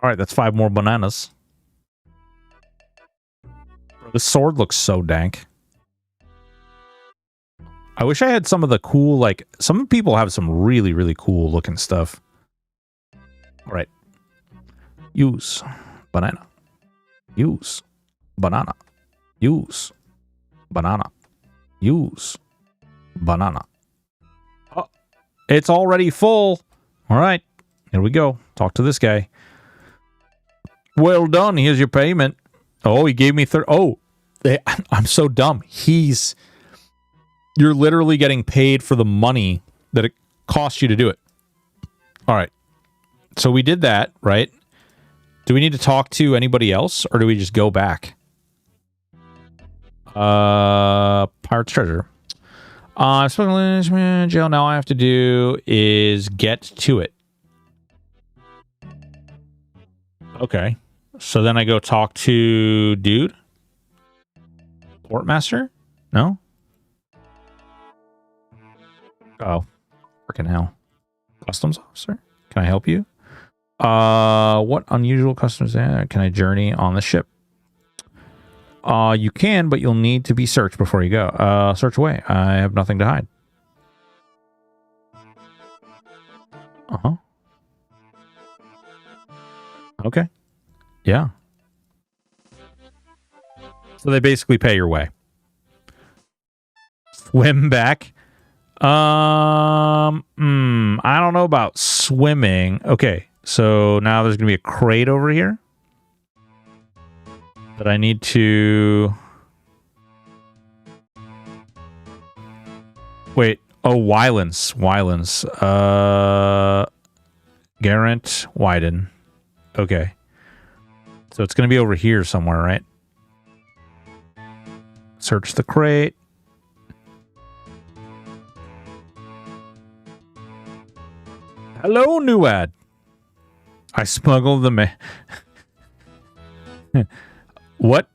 Alright, that's 5 more bananas. This sword looks so dank. I wish I had some of the cool, like, some people have some really, really cool looking stuff. Alright. Use banana. Use banana. Use banana. Use banana. Oh, it's already full. Alright. Here we go. Talk to this guy. Well done. Here's your payment. Oh, he gave me I'm so dumb. You're literally getting paid for the money that it costs you to do it. All right. So we did that, right? Do we need to talk to anybody else or do we just go back? Pirate's treasure. Jail. Now all I have to do is get to it. Okay. So then I go talk to dude? Portmaster? No? Oh. Freaking hell. Customs officer? Can I help you? What unusual customs can I journey on the ship? You can, but you'll need to be searched before you go. Search away. I have nothing to hide. Uh-huh. Okay. Yeah. So they basically pay your way. Swim back. I don't know about swimming. Okay, so now there's gonna be a crate over here that I need to... Wait. Oh, Wylens. Garant Wyden. Okay. So it's going to be over here somewhere, right? Search the crate. Hello, new ad. I smuggled the What?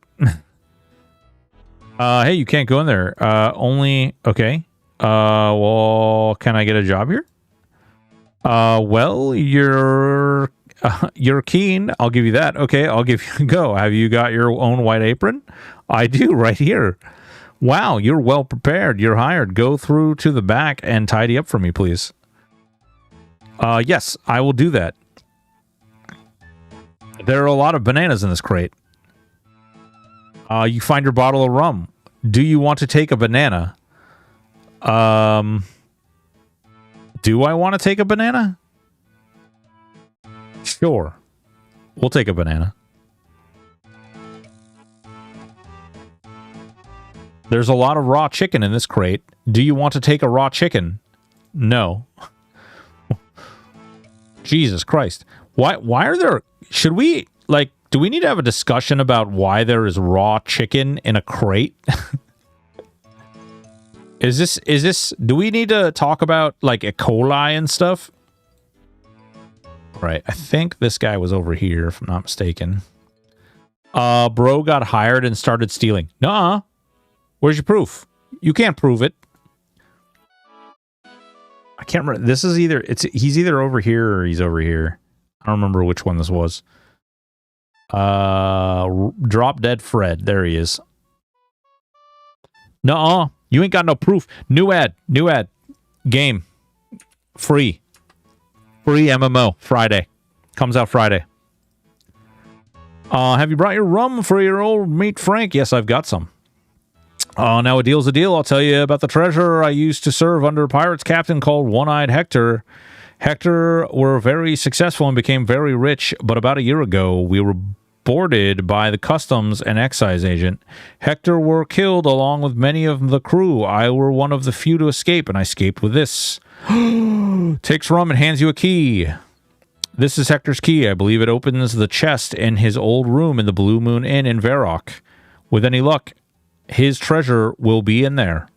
Hey, you can't go in there. Only... Okay. Well, can I get a job here? Well, you're keen. I'll give you that. Okay, I'll give you a go. Have you got your own white apron? I do, right here. Wow, you're well prepared. You're hired. Go through to the back and tidy up for me, please. Yes, I will do that. There are a lot of bananas in this crate. You find your bottle of rum. Do you want to take a banana? Do I want to take a banana? Sure. We'll take a banana. There's a lot of raw chicken in this crate. Do you want to take a raw chicken? No. Jesus Christ. Why are there... Should we... Like, do we need to have a discussion about why there is raw chicken in a crate? Is this... Do we need to talk about, like, E. coli and stuff? Right. I think this guy was over here, if I'm not mistaken. Bro got hired and started stealing. Nuh-uh. Where's your proof? You can't prove it. I can't remember. This is either... He's either over here or he's over here. I don't remember which one this was. Drop Dead Fred. There he is. Nuh-uh. You ain't got no proof. New ad. New ad. Game. Free. Free MMO. Friday. Comes out Friday. Have you brought your rum for your old meat Frank? Yes, I've got some. Now a deal's a deal. I'll tell you about the treasure I used to serve under a pirate's captain called One-Eyed Hector. Hector were very successful and became very rich, but about a year ago, we were boarded by the customs and excise agent. Hector were killed along with many of the crew. I were one of the few to escape, and I escaped with this. Takes rum and hands you a key. This is Hector's key. I believe it opens the chest in his old room in the Blue Moon Inn in Varrock. With any luck, his treasure will be in there.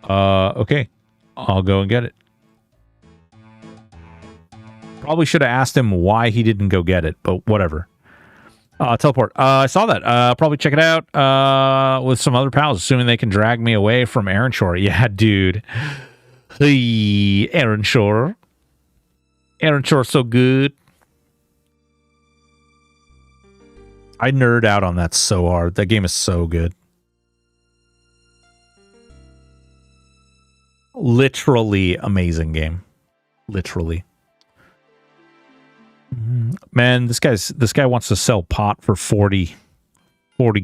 Okay. I'll go and get it. Probably should have asked him why he didn't go get it, but whatever. Teleport. I saw that. Probably check it out with some other pals, assuming they can drag me away from Aaronshore. Yeah, dude. Hey, Aaronshore. Aaronshore so good. I nerd out on that so hard. That game is so good. Literally amazing game. Literally. Man, this guy wants to sell pot for 40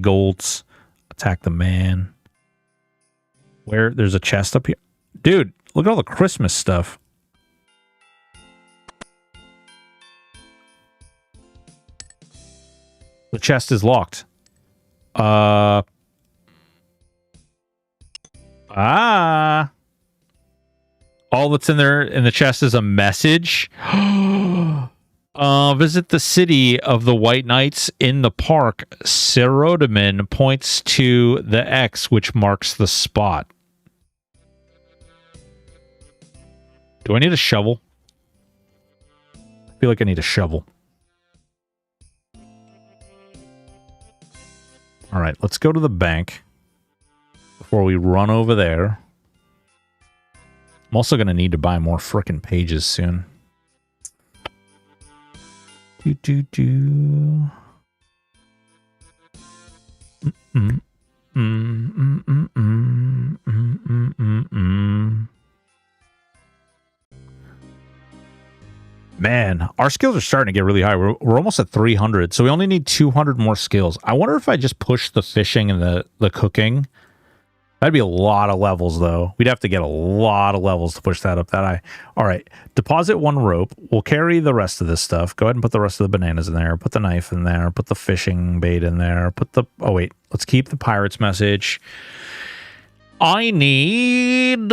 golds. Attack the man. Where there's a chest up here. Dude, look at all the Christmas stuff. The chest is locked. All that's in there in the chest is a message. Visit the city of the White Knights in the park. Serodaman points to the X, which marks the spot. Do I need a shovel? I feel like I need a shovel. All right, let's go to the bank before we run over there. I'm also going to need to buy more frickin' pages soon. Man, our skills are starting to get really high. We're almost at 300, so we only need 200 more skills. I wonder if I just push the fishing and the cooking. That'd be a lot of levels, though. We'd have to get a lot of levels to push that up that high. All right, deposit one rope. We'll carry the rest of this stuff. Go ahead and put the rest of the bananas in there. Put the knife in there. Put the fishing bait in there. Put the... Oh, wait. Let's keep the pirate's message. I need...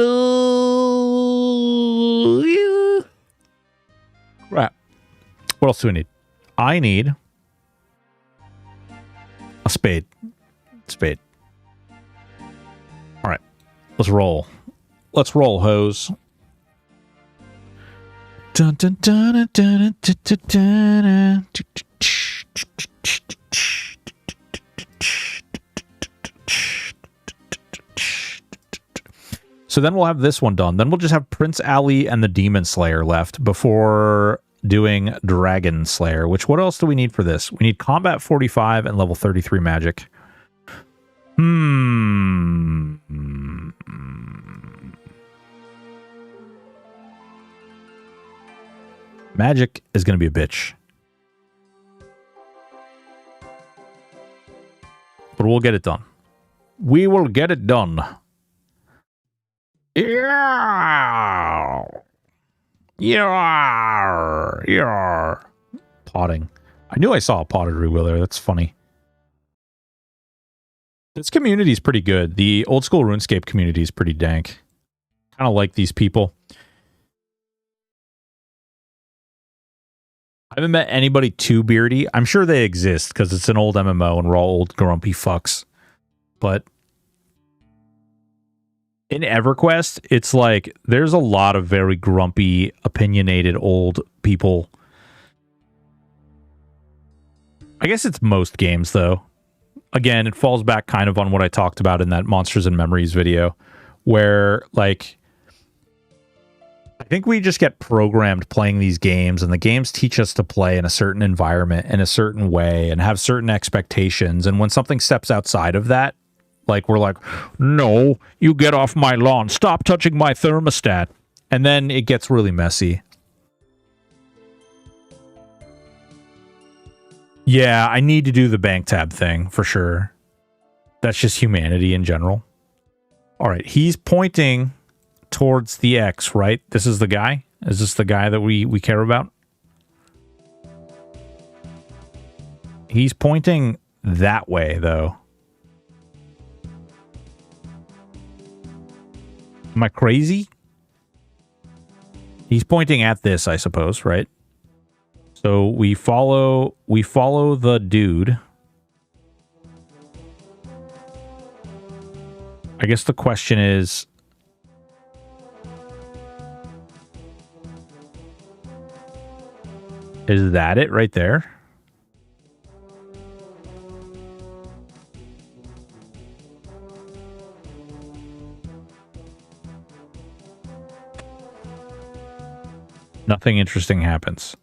Crap. What else do we need? I need... a spade. Spade. All right. Let's roll. Let's roll, hose. Dun, dun, dun, dun, dun, dun, dun, dun. So then we'll have this one done. Then we'll just have Prince Ali and the Demon Slayer left before doing Dragon Slayer, which what else do we need for this? We need Combat 45 and level 33 Magic. Magic is going to be a bitch. But we'll get it done. We will get it done. Yeah. Yeah. Potting. I knew I saw a potted rewill there. That's funny. This community is pretty good. The old school RuneScape community is pretty dank. Kind of like these people. I haven't met anybody too beardy. I'm sure they exist because it's an old MMO and we're all old grumpy fucks. But in EverQuest, it's like there's a lot of very grumpy, opinionated old people. I guess it's most games, though. Again, it falls back kind of on what I talked about in that Monsters and Memories video, where, like, I think we just get programmed playing these games, and the games teach us to play in a certain environment, in a certain way, and have certain expectations. And when something steps outside of that, like, we're like, no, you get off my lawn. Stop touching my thermostat. And then it gets really messy. Yeah, I need to do the bank tab thing, for sure. That's just humanity in general. All right, he's pointing towards the X, right? This is the guy? Is this the guy that we care about? He's pointing that way, though. Am I crazy? He's pointing at this, I suppose, right? So we follow the dude. I guess the question is, is that it right there? Nothing interesting happens.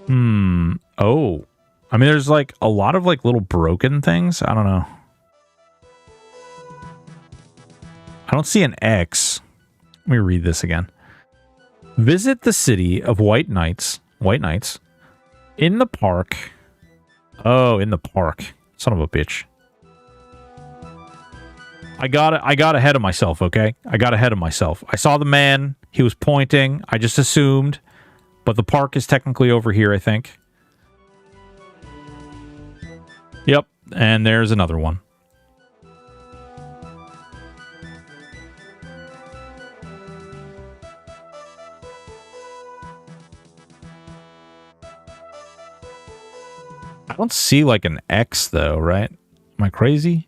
Oh. I mean, there's like a lot of like little broken things. I don't know. I don't see an X. Let me read this again. Visit the city of White Knights. In the park. Oh, in the park. Son of a bitch. I got ahead of myself, okay? I got ahead of myself. I saw the man. He was pointing. I just assumed. But the park is technically over here, I think. Yep. And there's another one. I don't see like an X though, right? Am I crazy?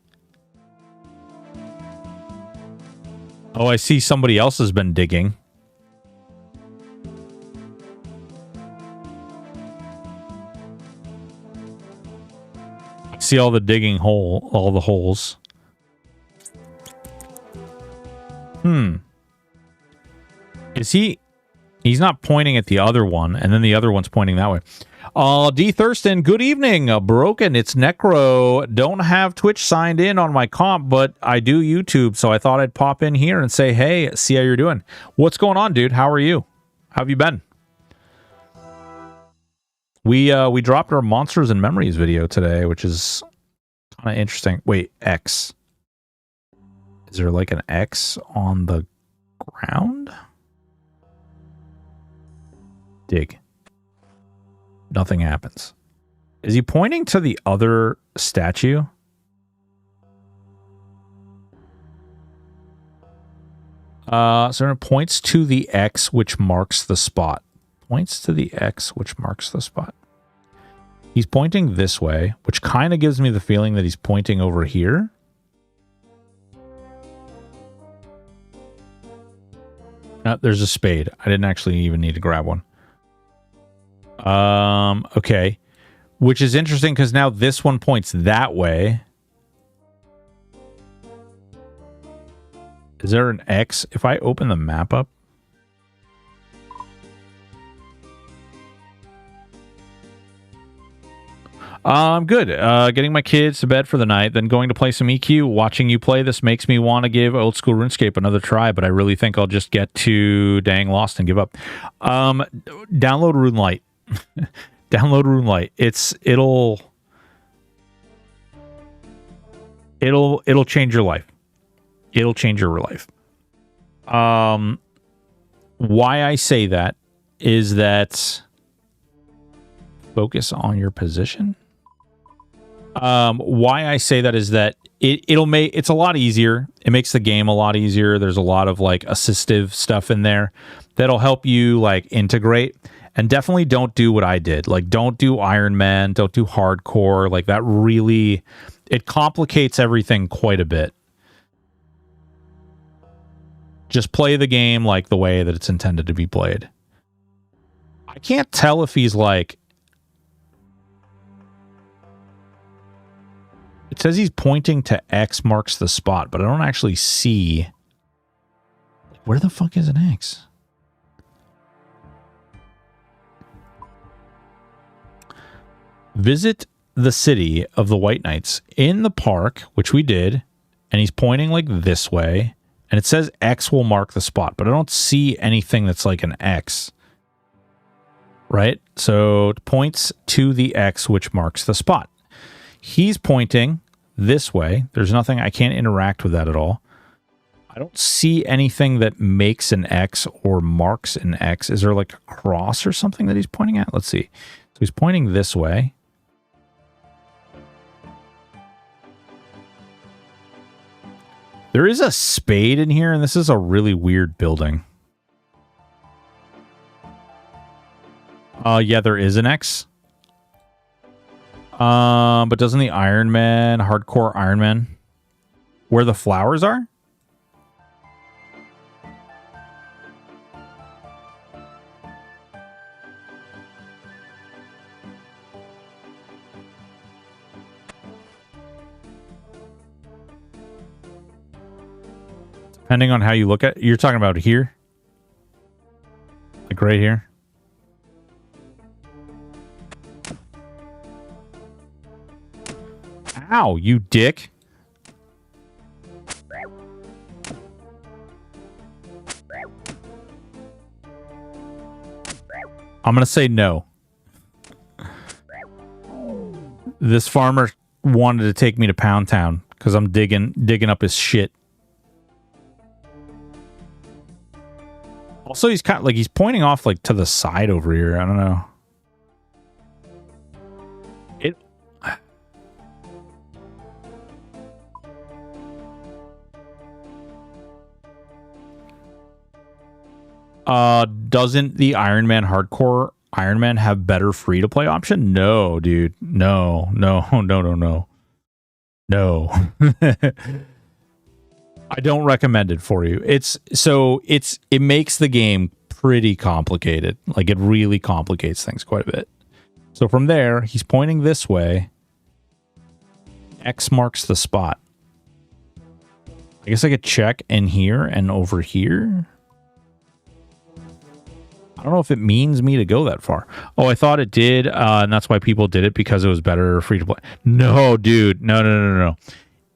Oh, I see somebody else has been digging. I see all the digging hole, all the holes. Is he... He's not pointing at the other one, and then the other one's pointing that way. D. Thurston, good evening. Broken, it's Necro. Don't have Twitch signed in on my comp, but I do YouTube, so I thought I'd pop in here and say, hey, see how you're doing. What's going on, dude? How are you? How have you been? We dropped our Monsters and Memories video today, which is kind of interesting. Wait, X. Is there like an X on the ground? Dig. Nothing happens. Is he pointing to the other statue? So it points to the X, which marks the spot. Points to the X, which marks the spot. He's pointing this way, which kind of gives me the feeling that he's pointing over here. There's a spade. I didn't actually even need to grab one. Okay. Which is interesting because now this one points that way. Is there an X? If I open the map up, I'm good. Getting my kids to bed for the night, then going to play some EQ. Watching you play this makes me want to give old school RuneScape another try, but I really think I'll just get too dang lost and give up. Download RuneLite. Download RuneLite. It'll change your life. It'll change your life. Why I say that is that focus on your position. Why I say that is that it's a lot easier. It makes the game a lot easier. There's a lot of like assistive stuff in there that'll help you like integrate. And definitely don't do what I did. Like, don't do Iron Man, don't do hardcore. Like, that really, it complicates everything quite a bit. Just play the game like the way that it's intended to be played. I can't tell if he's like, it says he's pointing to X marks the spot, but I don't actually see. Where the fuck is an X? Visit the city of the White Knights in the park, which we did, and he's pointing like this way, and it says X will mark the spot, but I don't see anything that's like an X. Right? So it points to the X, which marks the spot. He's pointing this way. There's nothing, I can't interact with that at all. I don't see anything that makes an X or marks an X. Is there like a cross or something that he's pointing at? Let's see. So he's pointing this way. There is a spade in here, and this is a really weird building. Yeah, there is an X. But doesn't the Iron Man, hardcore Iron Man, where the flowers are? Depending on how you look at it, you're talking about here? Like right here? Ow, you dick. I'm going to say no. This farmer wanted to take me to Pound Town because I'm digging up his shit. Also, he's kind of like, he's pointing off like to the side over here. I don't know. Doesn't the Iron Man hardcore Iron Man have better free to play option? No, dude. No. I don't recommend it for you. It makes the game pretty complicated. Like, it really complicates things quite a bit. So from there, he's pointing this way. X marks the spot. I guess I could check in here and over here. I don't know if it means me to go that far. Oh, I thought it did, and that's why people did it, because it was better free to play. No, dude. No.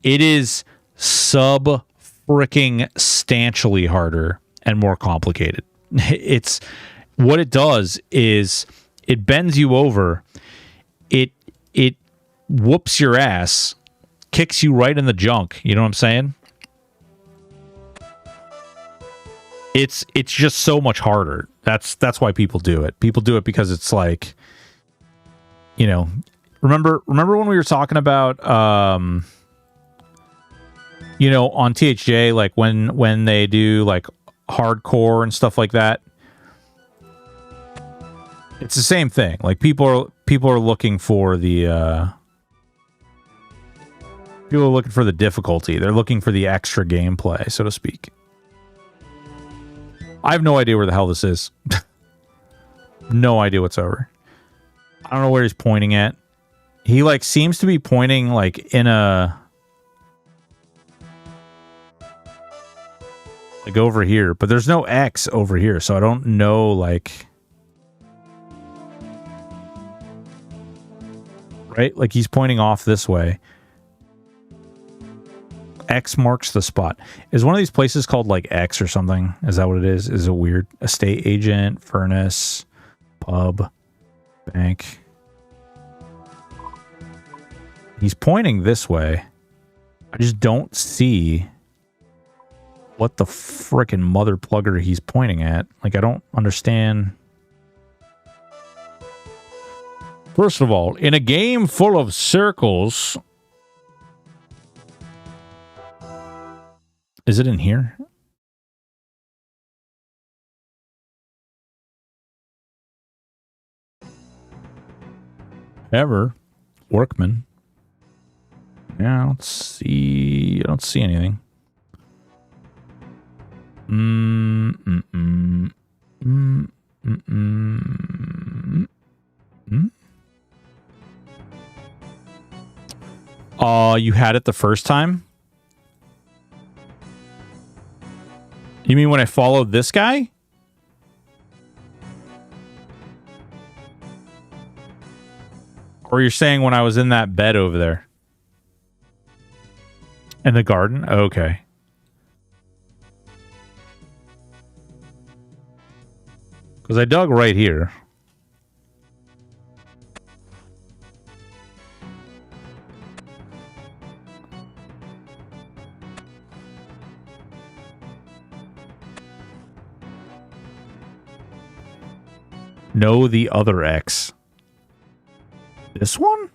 It is sub-freaking stanchly harder and more complicated. It's what it does is it bends you over. It whoops your ass, kicks you right in the junk. You know what I'm saying? It's just so much harder. That's why people do it. People do it because it's like, you know, remember when we were talking about you know, on THJ, like when they do like hardcore and stuff like that, it's the same thing. Like people are looking for the people are looking for the difficulty. They're looking for the extra gameplay, so to speak. I have no idea where the hell this is. No idea whatsoever. I don't know where he's pointing at. He like seems to be pointing like in a... Like over here. But there's no X over here, so I don't know, like... Right? Like he's pointing off this way. X marks the spot. Is one of these places called like X or something? Is that what it is? Is it weird? Estate agent, furnace, pub, bank. He's pointing this way. I just don't see what the frickin' mother plugger he's pointing at. Like, I don't understand. First of all, in a game full of circles... Is it in here? Ever. Workman. Yeah, I don't see anything. You had it the first time? You mean when I followed this guy? Or you're saying when I was in that bed over there? In the garden? Okay. Because I dug right here. No, the other X. This one?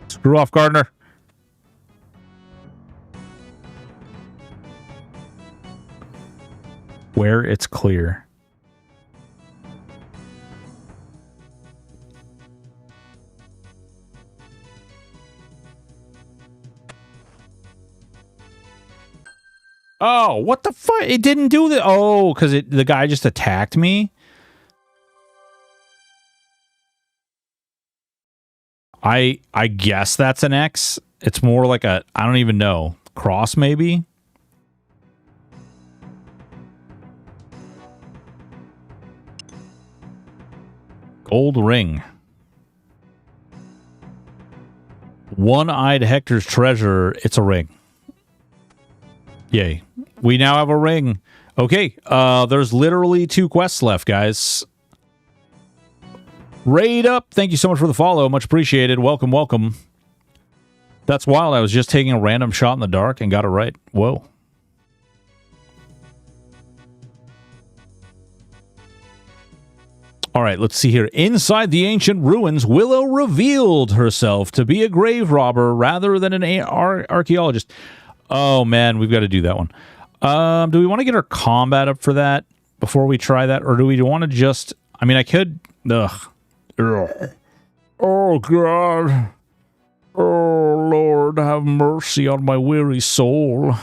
Screw off, Gardner. Where it's clear. Oh, what the fuck? It didn't do the... Oh, because the guy just attacked me? I guess that's an X. It's more like a... I don't even know. Cross, maybe? Gold ring. One-eyed Hector's treasure. It's a ring. Yay. We now have a ring. Okay, there's literally 2 quests left, guys. Raid up. Thank you so much for the follow. Much appreciated. Welcome, welcome. That's wild. I was just taking a random shot in the dark and got it right. Whoa. All right, let's see here. Inside the ancient ruins, Willow revealed herself to be a grave robber rather than an archaeologist. Oh, man, we've got to do that one. Do we want to get our combat up for that before we try that? Or do we want to just... I mean, I could... Ugh. Oh, God. Oh, Lord, have mercy on my weary soul.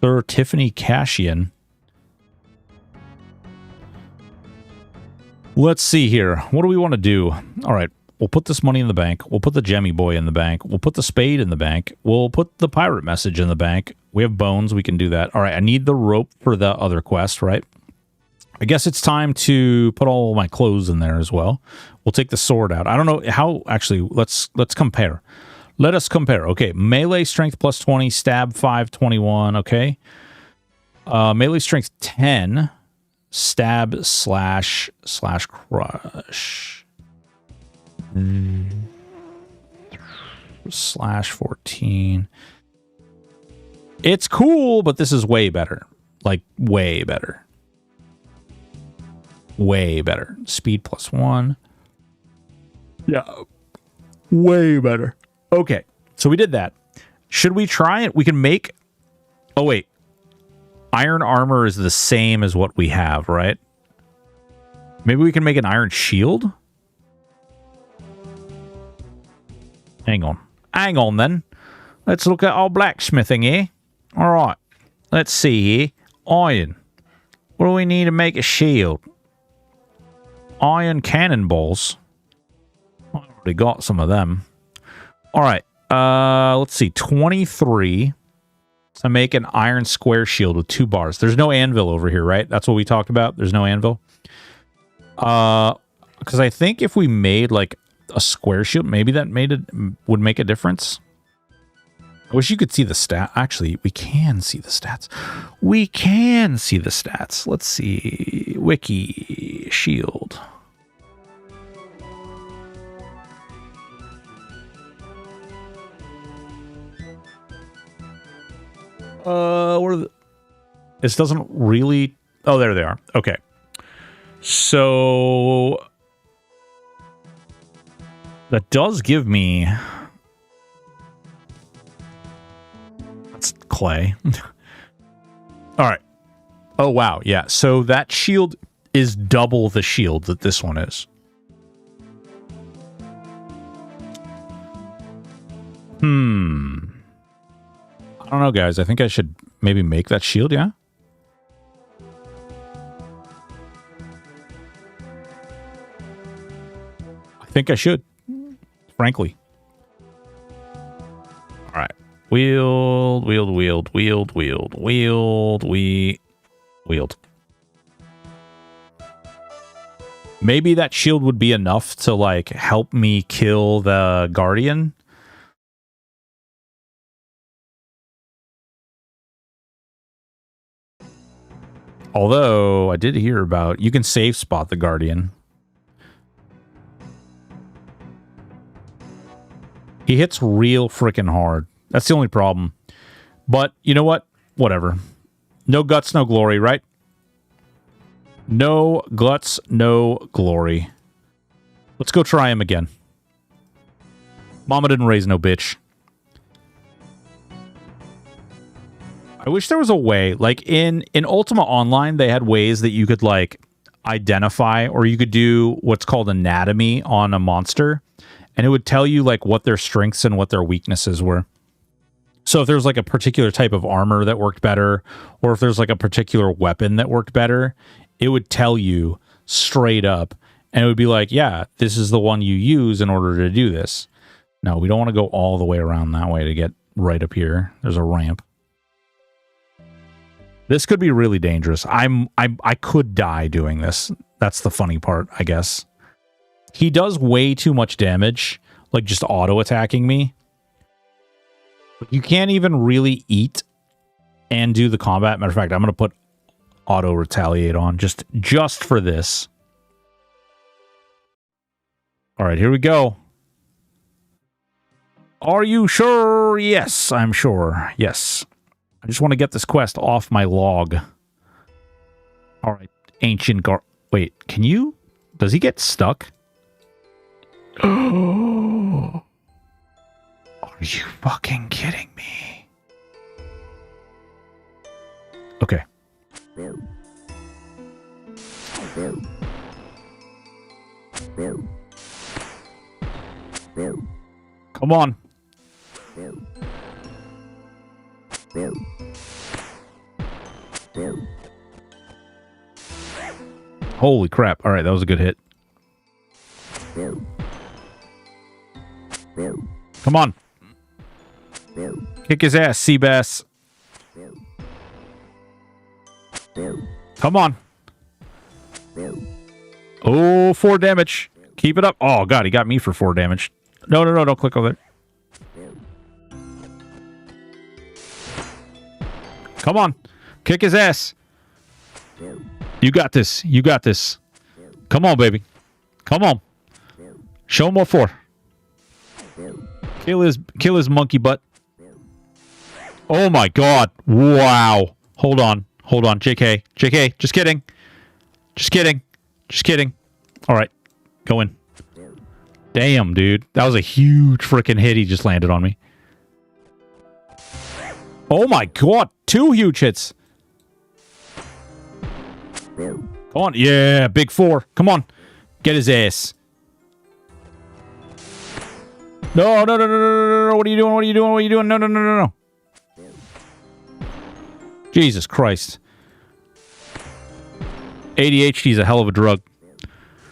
Sir Tiffany Cashian. Let's see here. What do we want to do? All right. We'll put this money in the bank. We'll put the Jemmy Boy in the bank. We'll put the spade in the bank. We'll put the pirate message in the bank. We have bones. We can do that. All right. I need the rope for the other quest, right? I guess it's time to put all my clothes in there as well. We'll take the sword out. I don't know how... Actually, let's compare. Let us compare. Okay. Melee strength plus 20. Stab 5, 21. Okay. Melee strength 10. Stab slash crush. Slash 14. It's cool, but this is way better. Like, way better. Way better. Speed plus 1. Yeah. Way better. Okay. So we did that. Should we try it? We can make... Oh, wait. Iron armor is the same as what we have, right? Maybe we can make an iron shield? Hang on. Hang on, then. Let's look at our blacksmithing here. All right. Let's see here. Iron. What do we need to make a shield? Iron cannonballs. I already got some of them. All right. Let's see, 23 to make an iron square shield with 2 bars. There's no anvil over here, right? That's what we talked about. There's no anvil. Because I think if we made like a square shield, maybe that would make a difference. I wish you could see the stat. Actually, we can see the stats. We can see the stats. Let's see. Wiki shield. Where are the... This doesn't really... Oh, there they are. Okay. So... That does give me... That's clay. All right. Oh, wow. Yeah. So that shield is double the shield that this one is. I don't know, guys. I think I should maybe make that shield, yeah? I think I should, frankly. All right. Wield. Maybe that shield would be enough to, like, help me kill the Guardian. Although, I did hear about... You can safe spot the Guardian. He hits real freaking hard. That's the only problem. But, you know what? Whatever. No guts, no glory, right? No guts, no glory. Let's go try him again. Mama didn't raise no bitch. I wish there was a way, like in Ultima Online, they had ways that you could like identify, or you could do what's called anatomy on a monster, and it would tell you like what their strengths and what their weaknesses were. So if there's like a particular type of armor that worked better, or if there's like a particular weapon that worked better, it would tell you straight up, and it would be like, yeah, this is the one you use in order to do this. No, we don't want to go all the way around that way to get right up here. There's a ramp. This could be really dangerous. I could die doing this. That's the funny part, I guess. He does way too much damage, like just auto attacking me. But you can't even really eat and do the combat. Matter of fact, I'm going to put auto retaliate on just for this. All right, here we go. Are you sure? Yes, I'm sure. Yes. I just want to get this quest off my log. All right, ancient Wait, can you? Does he get stuck? Oh, are you fucking kidding me? Okay. Come on. Holy crap. All right, that was a good hit. Come on. Kick his ass, Seabass. Come on. Oh, 4 damage. Keep it up. Oh, God, he got me for 4 damage. No, don't click over there. Come on. Kick his ass. You got this. You got this. Come on, baby. Come on. Show him what for. Kill his monkey butt. Oh my God. Wow. Hold on. JK. Just kidding. Just kidding. All right. Go in. Damn, dude. That was a huge freaking hit he just landed on me. Oh my God. 2 huge hits. Come on. Yeah, big 4. Come on. Get his ass. No. What are you doing? No. Jesus Christ. ADHD is a hell of a drug.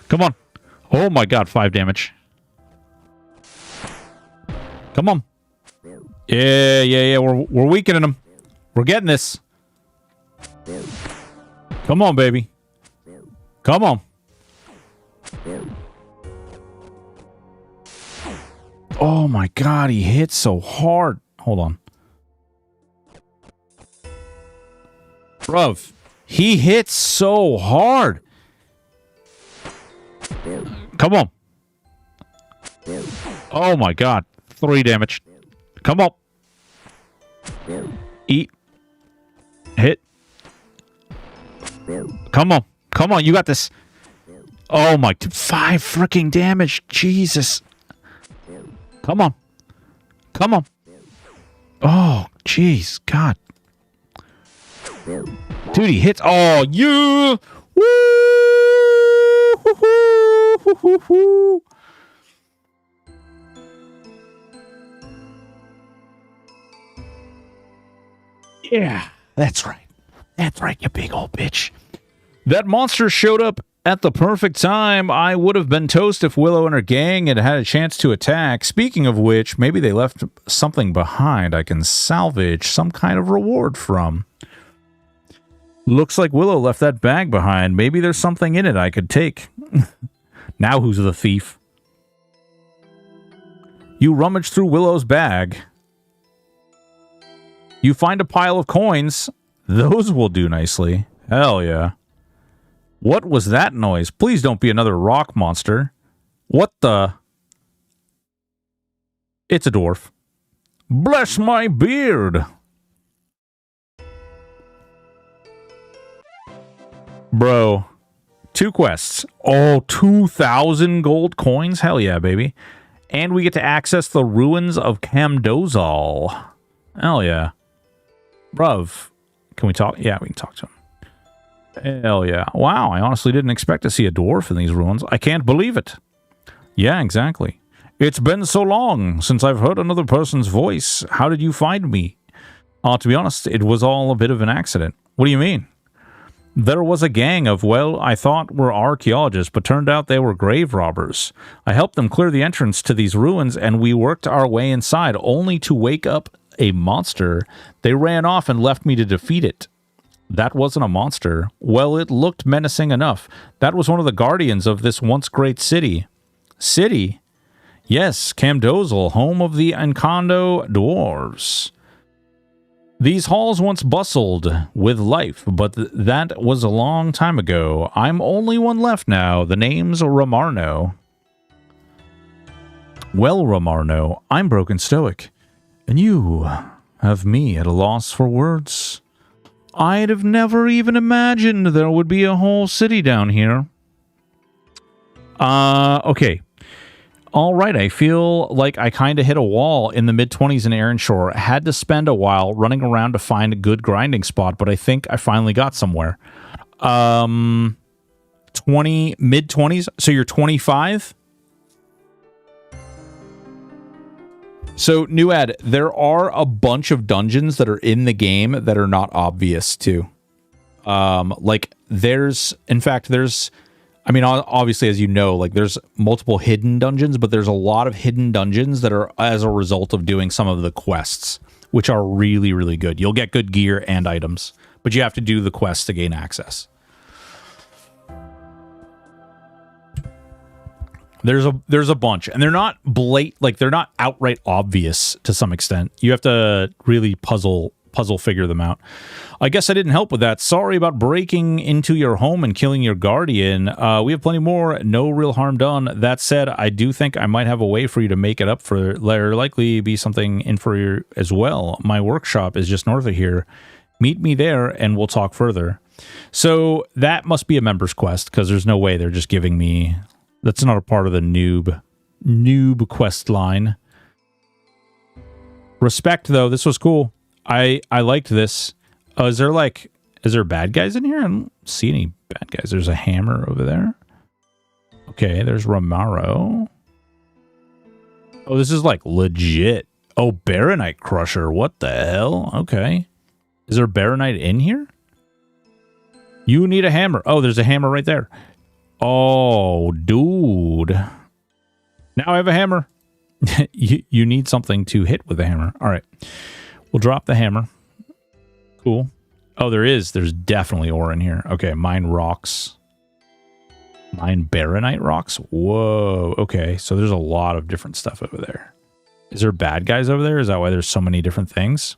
Come on. Oh my God, 5 damage. Come on. Yeah. We're weakening them. We're getting this. Come on, baby. Come on. Oh my god, he hit so hard. Hold on. Bruv, he hits so hard. Come on. Oh my god. 3 damage. Come on. Eat. Hit. Come on. Come on, you got this. Oh my, 5 freaking damage. Jesus. Come on. Come on. Oh, jeez. God. Dude, he hits. Oh, you. Woo! Yeah, that's right. That's right, you big old bitch. That monster showed up at the perfect time. I would have been toast if Willow and her gang had had a chance to attack. Speaking of which, maybe they left something behind I can salvage some kind of reward from. Looks like Willow left that bag behind. Maybe there's something in it I could take. Now who's the thief? You rummage through Willow's bag. You find a pile of coins. Those will do nicely. Hell yeah. What was that noise? Please don't be another rock monster. What the? It's a dwarf. Bless my beard. Bro. 2 quests. Oh, 2,000 gold coins? Hell yeah, baby. And we get to access the ruins of Camdozal. Hell yeah. Bruv. Can we talk? Yeah, we can talk to him. Hell yeah. Wow, I honestly didn't expect to see a dwarf in these ruins. I can't believe it. Yeah, exactly. It's been so long since I've heard another person's voice. How did you find me? To be honest, it was all a bit of an accident. What do you mean? There was a gang of, well, I thought were archaeologists, but turned out they were grave robbers. I helped them clear the entrance to these ruins, and we worked our way inside, only to wake up a monster. They ran off and left me to defeat it. That wasn't a monster. Well, it looked menacing enough. That was one of the guardians of this once great city. City? Yes, Camdozal, home of the Encanto dwarves. These halls once bustled with life, but that was a long time ago. I'm only one left now. The name's Ramarno. Well, Ramarno, I'm Broken Stoic, and you have me at a loss for words. I'd have never even imagined there would be a whole city down here. Okay. All right, I feel like I kind of hit a wall in the mid-20s in Aaronshore. Had to spend a while running around to find a good grinding spot, but I think I finally got somewhere. Mid-20s? So you're 25? So, new ad, there are a bunch of dungeons that are in the game that are not obvious, too. Like, I mean, obviously, as you know, like, there's multiple hidden dungeons, but there's a lot of hidden dungeons that are as a result of doing some of the quests, which are really, really good. You'll get good gear and items, but you have to do the quests to gain access. There's a bunch, and they're not they're not outright obvious to some extent. You have to really puzzle figure them out. I guess I didn't help with that. Sorry about breaking into your home and killing your guardian. We have plenty more. No real harm done. That said, I do think I might have a way for you to make it up for. There likely be something in for you as well. My workshop is just north of here. Meet me there, and we'll talk further. So that must be a member's quest, because there's no way they're just giving me... That's not a part of the noob quest line. Respect, though. This was cool. I liked this. Is there bad guys in here? I don't see any bad guys. There's a hammer over there. Okay, there's Romaro. Oh, this is like legit. Oh, Baronite Crusher. What the hell? Okay. Is there Baronite in here? You need a hammer. Oh, there's a hammer right there. Oh, dude. Now I have a hammer. you need something to hit with the hammer. All right. We'll drop the hammer. Cool. Oh, there's definitely ore in here. Okay, mine rocks. Mine baronite rocks? Whoa. Okay, so there's a lot of different stuff over there. Is there bad guys over there? Is that why there's so many different things?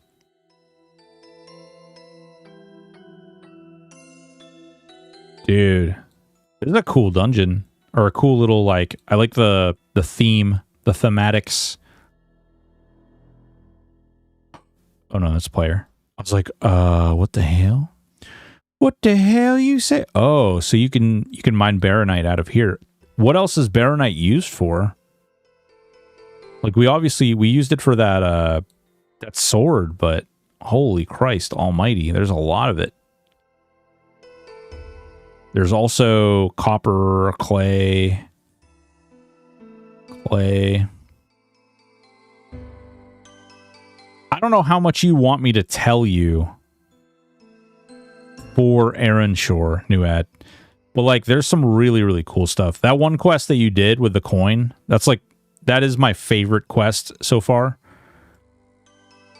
Dude, this is a cool dungeon. Or a cool little, like, I like the theme, the thematics. Oh no, that's player. I was like, what the hell? What the hell you say? Oh, so you can mine baronite out of here. What else is baronite used for? Like, we used it for that that sword, but holy Christ almighty, there's a lot of it. There's also copper, clay. I don't know how much you want me to tell you for Aaron Shore, new ad. But, like, there's some really, really cool stuff. That one quest that you did with the coin, that is my favorite quest so far.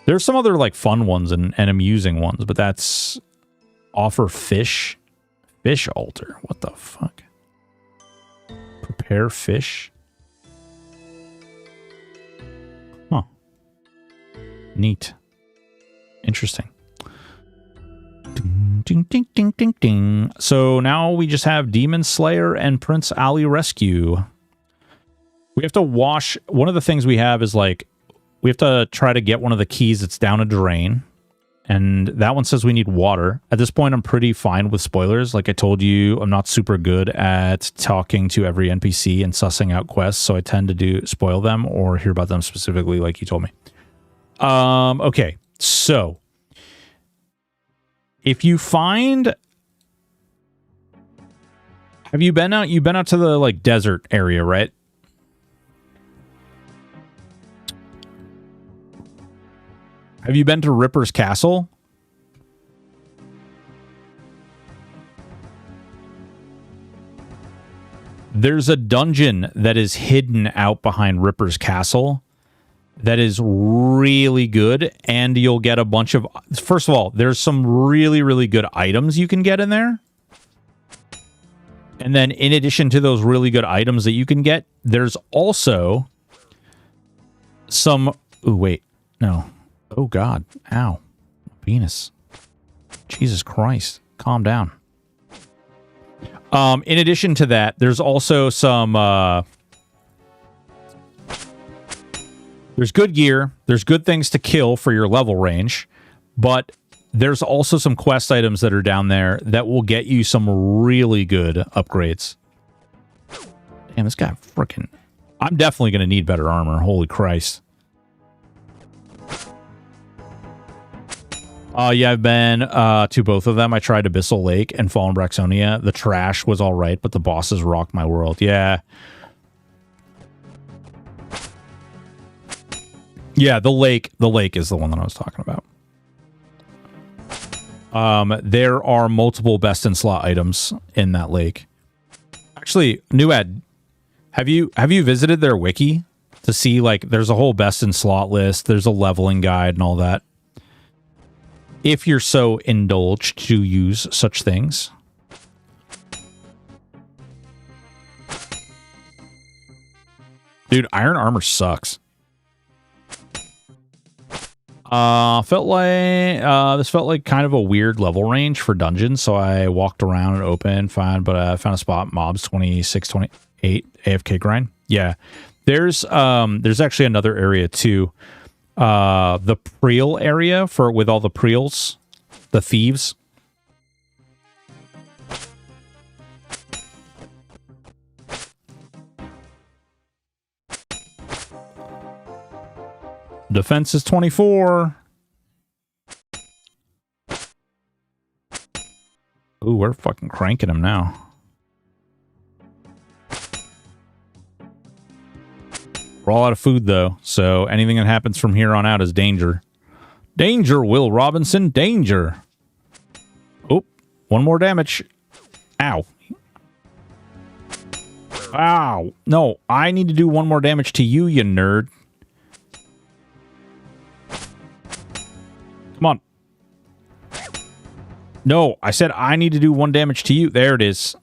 There's some other, like, fun ones and amusing ones, but that's offer fish. Fish altar. What the fuck? Prepare fish? Huh. Neat. Interesting. Ding, ding, ding, ding, ding, ding. So now we just have Demon Slayer and Prince Ali Rescue. We have to wash... One of the things we have is, like, we have to try to get one of the keys that's down a drain. And that one says we need water. At this point, I'm pretty fine with spoilers. Like I told you, I'm not super good at talking to every NPC and sussing out quests, so I tend to spoil them or hear about them specifically like you told me. Okay, so if you find... Have you been out? You've been out to the, like, desert area, right? Have you been to Ripper's Castle? There's a dungeon that is hidden out behind Ripper's Castle that is really good, and you'll get a bunch of... First of all, there's some really, really good items you can get in there. And then in addition to those really good items that you can get, there's also some... Ooh, wait. No. Oh, God. Ow. Venus. Jesus Christ. Calm down. In addition to that, there's also some... there's good gear. There's good things to kill for your level range. But there's also some quest items that are down there that will get you some really good upgrades. Damn, this guy freaking... I'm definitely going to need better armor. Holy Christ. Yeah, I've been to both of them. I tried Abyssal Lake and Fallen Braxonia. The trash was all right, but the bosses rocked my world. Yeah. Yeah, the lake is the one that I was talking about. There are multiple best in slot items in that lake. Actually, new ad. Have you visited their wiki to see, like, there's a whole best in slot list, there's a leveling guide and all that. If you're so indulged to use such things. Dude, iron armor sucks. This felt like kind of a weird level range for dungeons, so I walked around and opened, found a spot, mobs 26, 28, AFK grind. Yeah. There's actually another area too. The Preel area with all the Preels, the thieves. Defense is 24. Ooh, we're fucking cranking him now. We're all out of food, though, so anything that happens from here on out is danger. Danger, Will Robinson, danger. Oh, one more damage. Ow. Wow. No, I need to do 1 more damage to you, you nerd. Come on. No, I said I need to do 1 damage to you. There it is.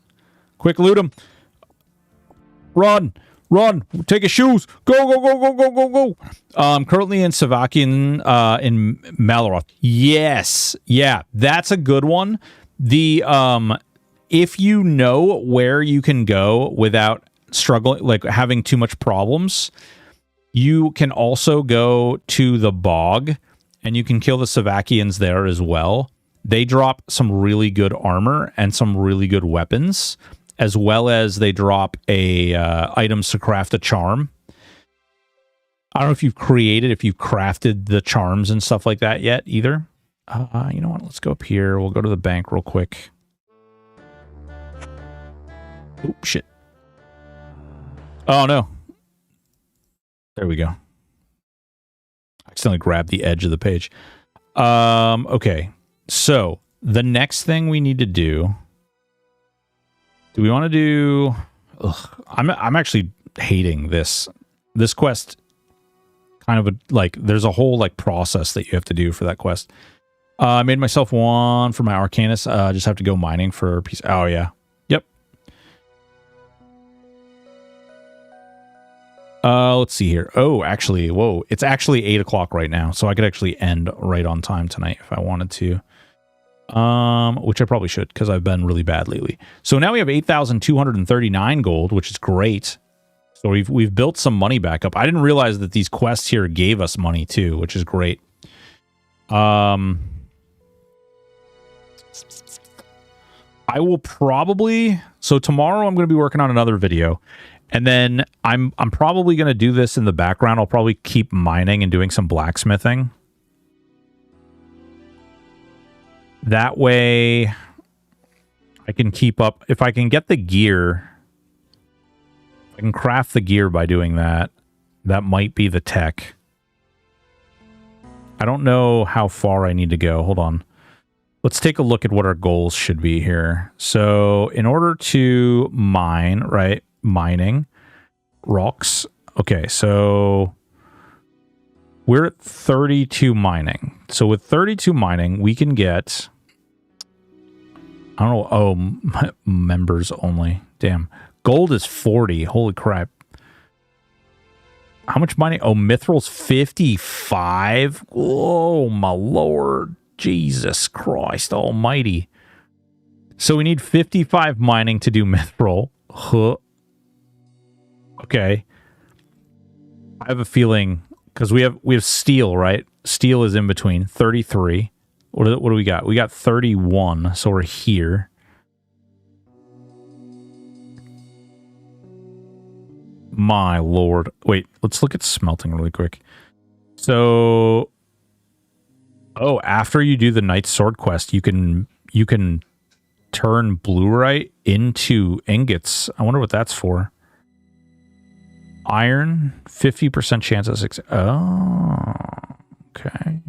Quick, loot him. Run. Run. Take his shoes. Go, go, go, go, go, go, go. I'm currently in Savakian in Maloroth. Yes. Yeah, that's a good one. The if you know where you can go without struggling, like having too much problems, you can also go to the bog and you can kill the Savakians there as well. They drop some really good armor and some really good weapons, as well as they drop items to craft a charm. I don't know if you've crafted the charms and stuff like that yet either. You know what? Let's go up here. We'll go to the bank real quick. Oh, shit. Oh, no. There we go. I accidentally grabbed the edge of the page. Okay. So, the next thing we need to do... Do we want to do... Ugh, I'm actually hating this. This quest, kind of there's a whole process that you have to do for that quest. I made myself one for my Arcanus. Just have to go mining for a piece. Oh, yeah. Yep. Let's see here. Oh, actually, whoa. It's actually 8 o'clock right now, so I could actually end right on time tonight if I wanted to. Which I probably should, because I've been really bad lately. So now we have 8,239 gold, which is great. So we've built some money back up. I didn't realize that these quests here gave us money too, which is great. I will probably... So tomorrow I'm going to be working on another video. And then I'm probably going to do this in the background. I'll probably keep mining and doing some blacksmithing. That way I can keep up. If I can get the gear, I can craft the gear by doing that. That might be the tech. I don't know how far I need to go. Hold on. Let's take a look at what our goals should be here. So in order to mine, right? Mining rocks. Okay, so we're at 32 mining. So with 32 mining, we can get... I don't know. Oh, members only. Damn. Gold is 40. Holy crap. How much mining? Oh, Mithril's 55. Oh, my lord. Jesus Christ almighty. So we need 55 mining to do Mithril. Huh. Okay. I have a feeling, because we have steel, right? Steel is in between. 33. What do we got? We got 31, so we're here. My lord. Wait, let's look at smelting really quick. So, oh, after you do the Knight's Sword quest, you can turn bluerite into ingots. I wonder what that's for. Iron, 50% chance of success. Oh, okay.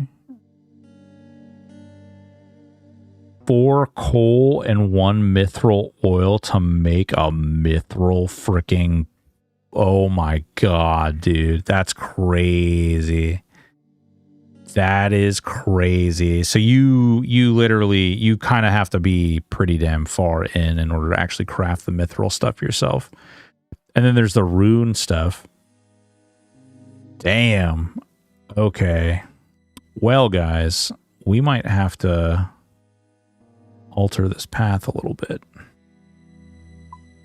4 coal and 1 mithril oil to make a mithril freaking... Oh my god, dude. That's crazy. That is crazy. So you literally, you kind of have to be pretty damn far in order to actually craft the mithril stuff yourself. And then there's the rune stuff. Damn. Okay. Well, guys, we might have to alter this path a little bit.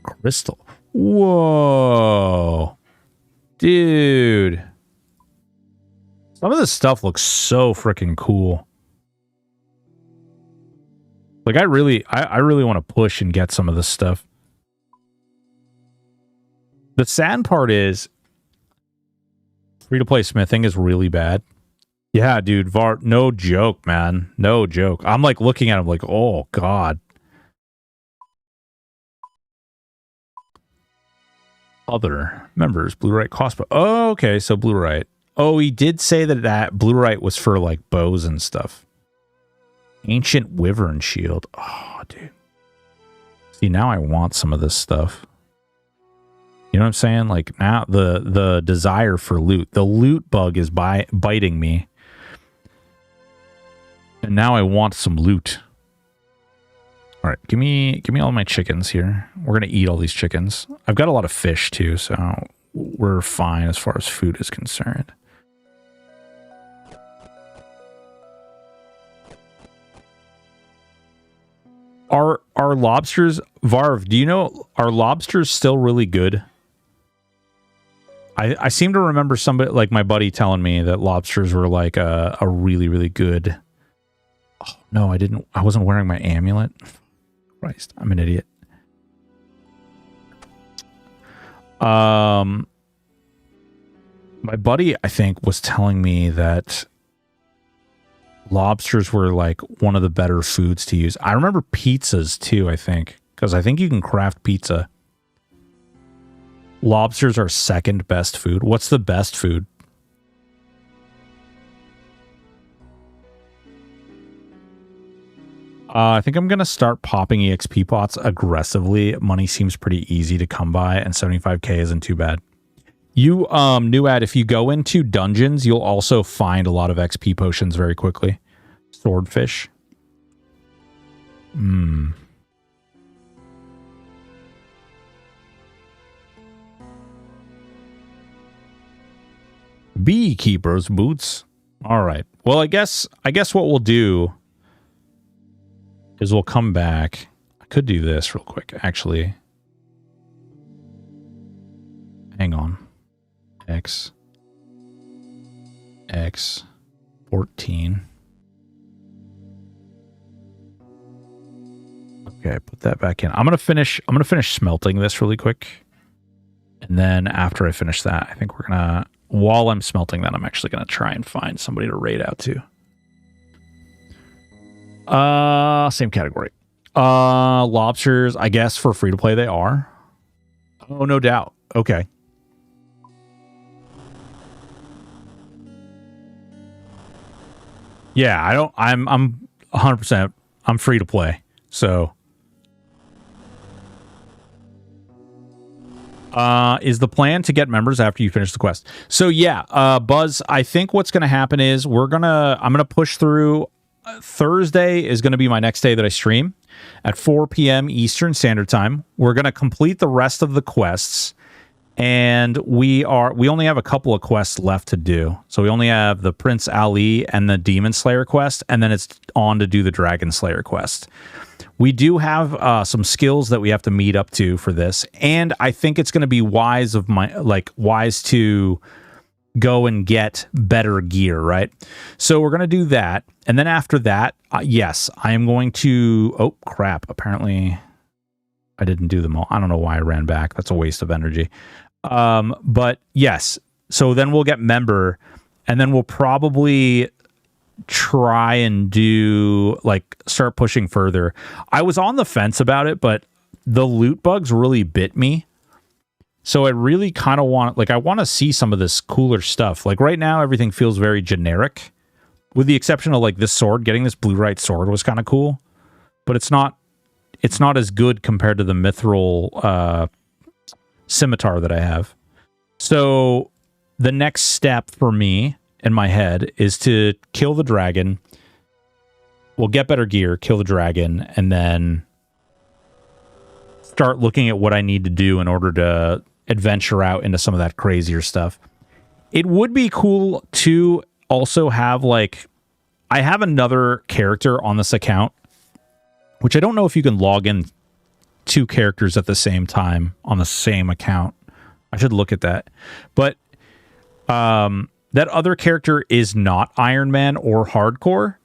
Crystal. Whoa. Dude. Some of this stuff looks so freaking cool. Like, I really want to push and get some of this stuff. The sad part is free-to-play smithing is really bad. Yeah, dude, VAR, no joke, man. No joke. I'm like looking at him like, oh, God. Other members, Bluerite cost. Oh, okay, so Bluerite. Oh, he did say that Bluerite was for like bows and stuff. Ancient Wyvern Shield. Oh, dude. See, now I want some of this stuff. You know what I'm saying? Like now the desire for loot, the loot bug is biting me. And now I want some loot. All right, give me all my chickens here. We're going to eat all these chickens. I've got a lot of fish too, so we're fine as far as food is concerned. Are lobsters, Varv, do you know, are lobsters still really good? I seem to remember somebody, like my buddy, telling me that lobsters were like a really, really good. Oh, no, I wasn't wearing my amulet. Christ, I'm an idiot. My buddy, I think, was telling me that lobsters were like one of the better foods to use. I remember pizzas too, I think, because I think you can craft pizza. Lobsters are second best food. What's the best food? I think I'm going to start popping EXP pots aggressively. Money seems pretty easy to come by, and 75k isn't too bad. You, Nuad, if you go into dungeons, you'll also find a lot of XP potions very quickly. Swordfish. Beekeeper's boots. All right. Well, I guess what we'll do is we'll come back. I could do this real quick, actually. Hang on. X 14. Okay, put that back in. I'm gonna finish smelting this really quick. And then after I finish that, I think we're gonna, while I'm smelting that, I'm actually gonna try and find somebody to raid out to. Same category. Lobsters, I guess for free to play they are. Oh, no doubt. Okay. Yeah, I'm 100%. I'm free to play. So is the plan to get members after you finish the quest? So yeah, Buzz, I think what's going to happen is I'm going to push through. Thursday is going to be my next day that I stream at 4 p.m. Eastern Standard Time. We're going to complete the rest of the quests, and we only have a couple of quests left to do. So we only have the Prince Ali and the Demon Slayer quest, and then it's on to do the Dragon Slayer quest. We do have some skills that we have to meet up to for this, and I think it's going to be wise to go and get better gear, right? So we're going to do that. And then after that, yes, I am going to... Oh, crap. Apparently, I didn't do them all. I don't know why I ran back. That's a waste of energy. But yes, so then we'll get member, and then we'll probably try and do, like, start pushing further. I was on the fence about it, but the loot bugs really bit me. So I really kind of want, like, I want to see some of this cooler stuff. Like right now, everything feels very generic, with the exception of like this sword. Getting this blue right sword was kind of cool, but it's not as good compared to the mithril scimitar that I have. So the next step for me in my head is to kill the dragon. We'll get better gear, kill the dragon, and then start looking at what I need to do in order to adventure out into some of that crazier stuff. It would be cool to also have, like, I have another character on this account, which I don't know if you can log in 2 characters at the same time on the same account. I should look at that. But that other character is not Iron Man or hardcore.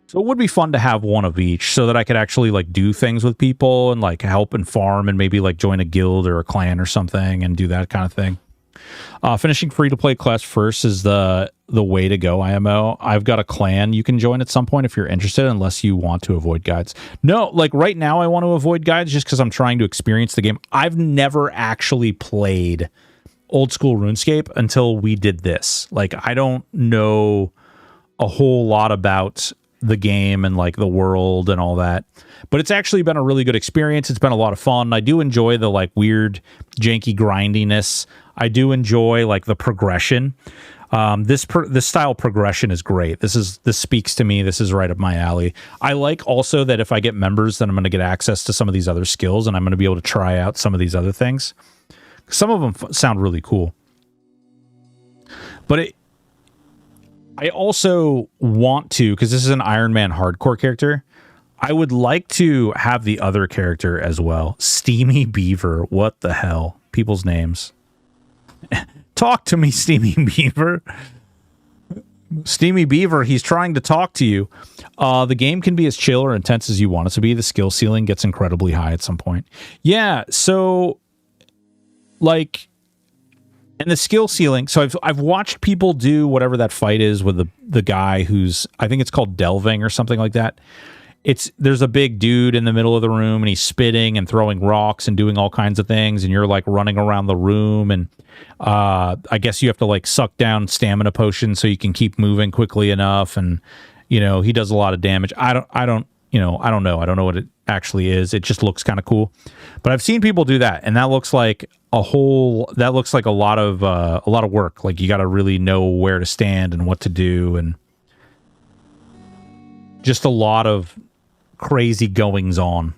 So it would be fun to have one of each so that I could actually like do things with people and like help and farm and maybe like join a guild or a clan or something and do that kind of thing. Finishing free-to-play class first is the way to go, IMO. I've got a clan you can join at some point if you're interested, unless you want to avoid guides. No, like right now I want to avoid guides just because I'm trying to experience the game. I've never actually played old school RuneScape until we did this. Like, I don't know a whole lot about the game and like the world and all that. But it's actually been a really good experience. It's been a lot of fun. I do enjoy the like weird janky grindiness. I do enjoy like the progression. This style progression is great. This speaks to me. This is right up my alley. I like also that if I get members, then I'm going to get access to some of these other skills, and I'm going to be able to try out some of these other things. Some of them sound really cool. But I also want to, because this is an Iron Man hardcore character, I would like to have the other character as well. Steamy Beaver. What the hell? People's names. Talk to me, Steamy Beaver. Steamy Beaver, he's trying to talk to you. The game can be as chill or intense as you want it to be. The skill ceiling gets incredibly high at some point. Yeah, so like, and the skill ceiling, so I've watched people do whatever that fight is with the guy who's, I think it's called delving or something like that. There's a big dude in the middle of the room, and he's spitting and throwing rocks and doing all kinds of things, and you're like running around the room, and I guess you have to like suck down stamina potions so you can keep moving quickly enough, and you know, he does a lot of damage. I don't know what it actually is. It just looks kind of cool. But I've seen people do that, and that looks like a lot of work. Like you got to really know where to stand and what to do, and just a lot of crazy goings on.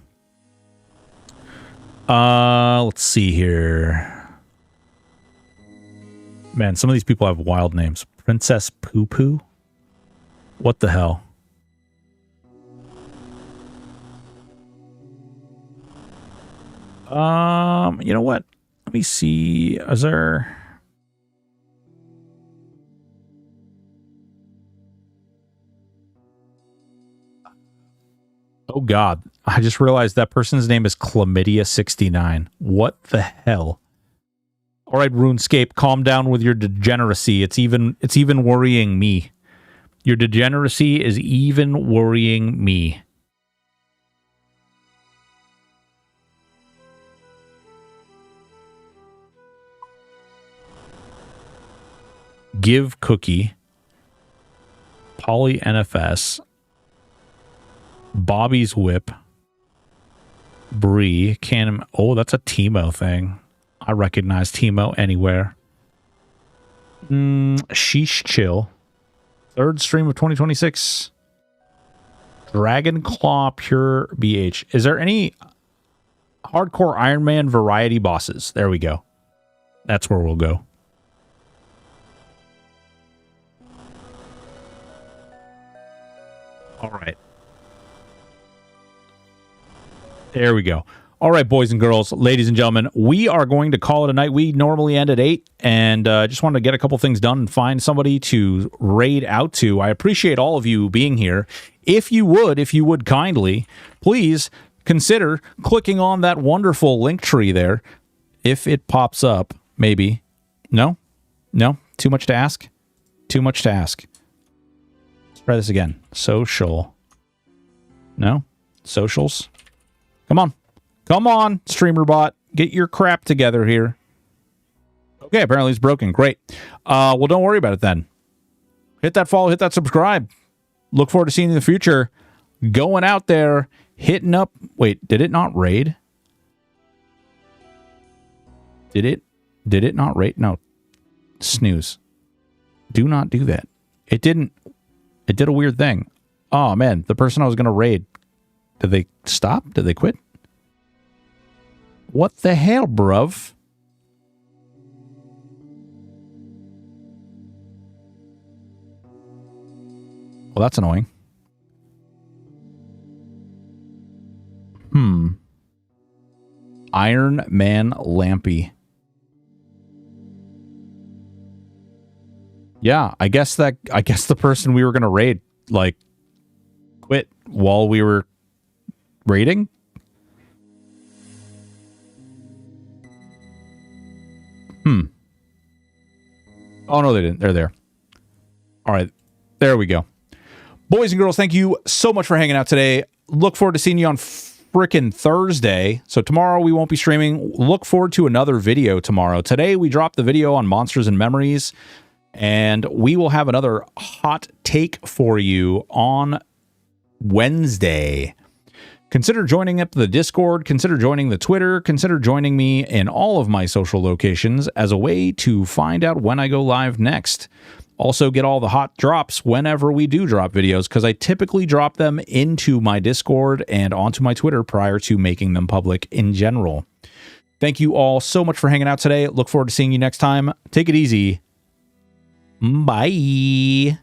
Let's see here. Man, some of these people have wild names. Princess Poo Poo? What the hell? You know what? Let me see. Is there... Oh God, I just realized that person's name is Chlamydia69. What the hell? All right, RuneScape, calm down with your degeneracy. It's even worrying me. Your degeneracy is even worrying me. Give Cookie, Poly NFS, Bobby's Whip, Bree, Canon. Oh, that's a Teemo thing. I recognize Teemo anywhere. Sheesh Chill. Third stream of 2026. Dragon Claw Pure BH. Is there any hardcore Iron Man variety bosses? There we go. That's where we'll go. All right. There we go. All right, boys and girls, ladies and gentlemen, we are going to call it a night. We normally end at 8, and just wanted to get a couple things done and find somebody to raid out to. I appreciate all of you being here. If you would kindly, please consider clicking on that wonderful link tree there. If it pops up, maybe. No? Too much to ask? Too much to ask. Let's try this again. Social. No? Socials? Come on. Come on, streamer bot. Get your crap together here. Okay, apparently it's broken. Great. Well, don't worry about it then. Hit that follow, hit that subscribe. Look forward to seeing you in the future. Going out there, hitting up... Wait, did it not raid? Did it not raid? No. Snooze. Do not do that. It didn't... It did a weird thing. Oh, man. The person I was going to raid... Did they stop? Did they quit? What the hell, bruv? Well, that's annoying. Iron Man Lampy. Yeah, I guess the person we were going to raid, like, quit while we were raiding? Oh, no, they didn't. They're there. All right. There we go. Boys and girls, thank you so much for hanging out today. Look forward to seeing you on frickin' Thursday. So tomorrow we won't be streaming. Look forward to another video tomorrow. Today we dropped the video on Monsters and Memories, and we will have another hot take for you on Wednesday. Consider joining up the Discord, consider joining the Twitter, consider joining me in all of my social locations as a way to find out when I go live next. Also get all the hot drops whenever we do drop videos, because I typically drop them into my Discord and onto my Twitter prior to making them public in general. Thank you all so much for hanging out today. Look forward to seeing you next time. Take it easy. Bye.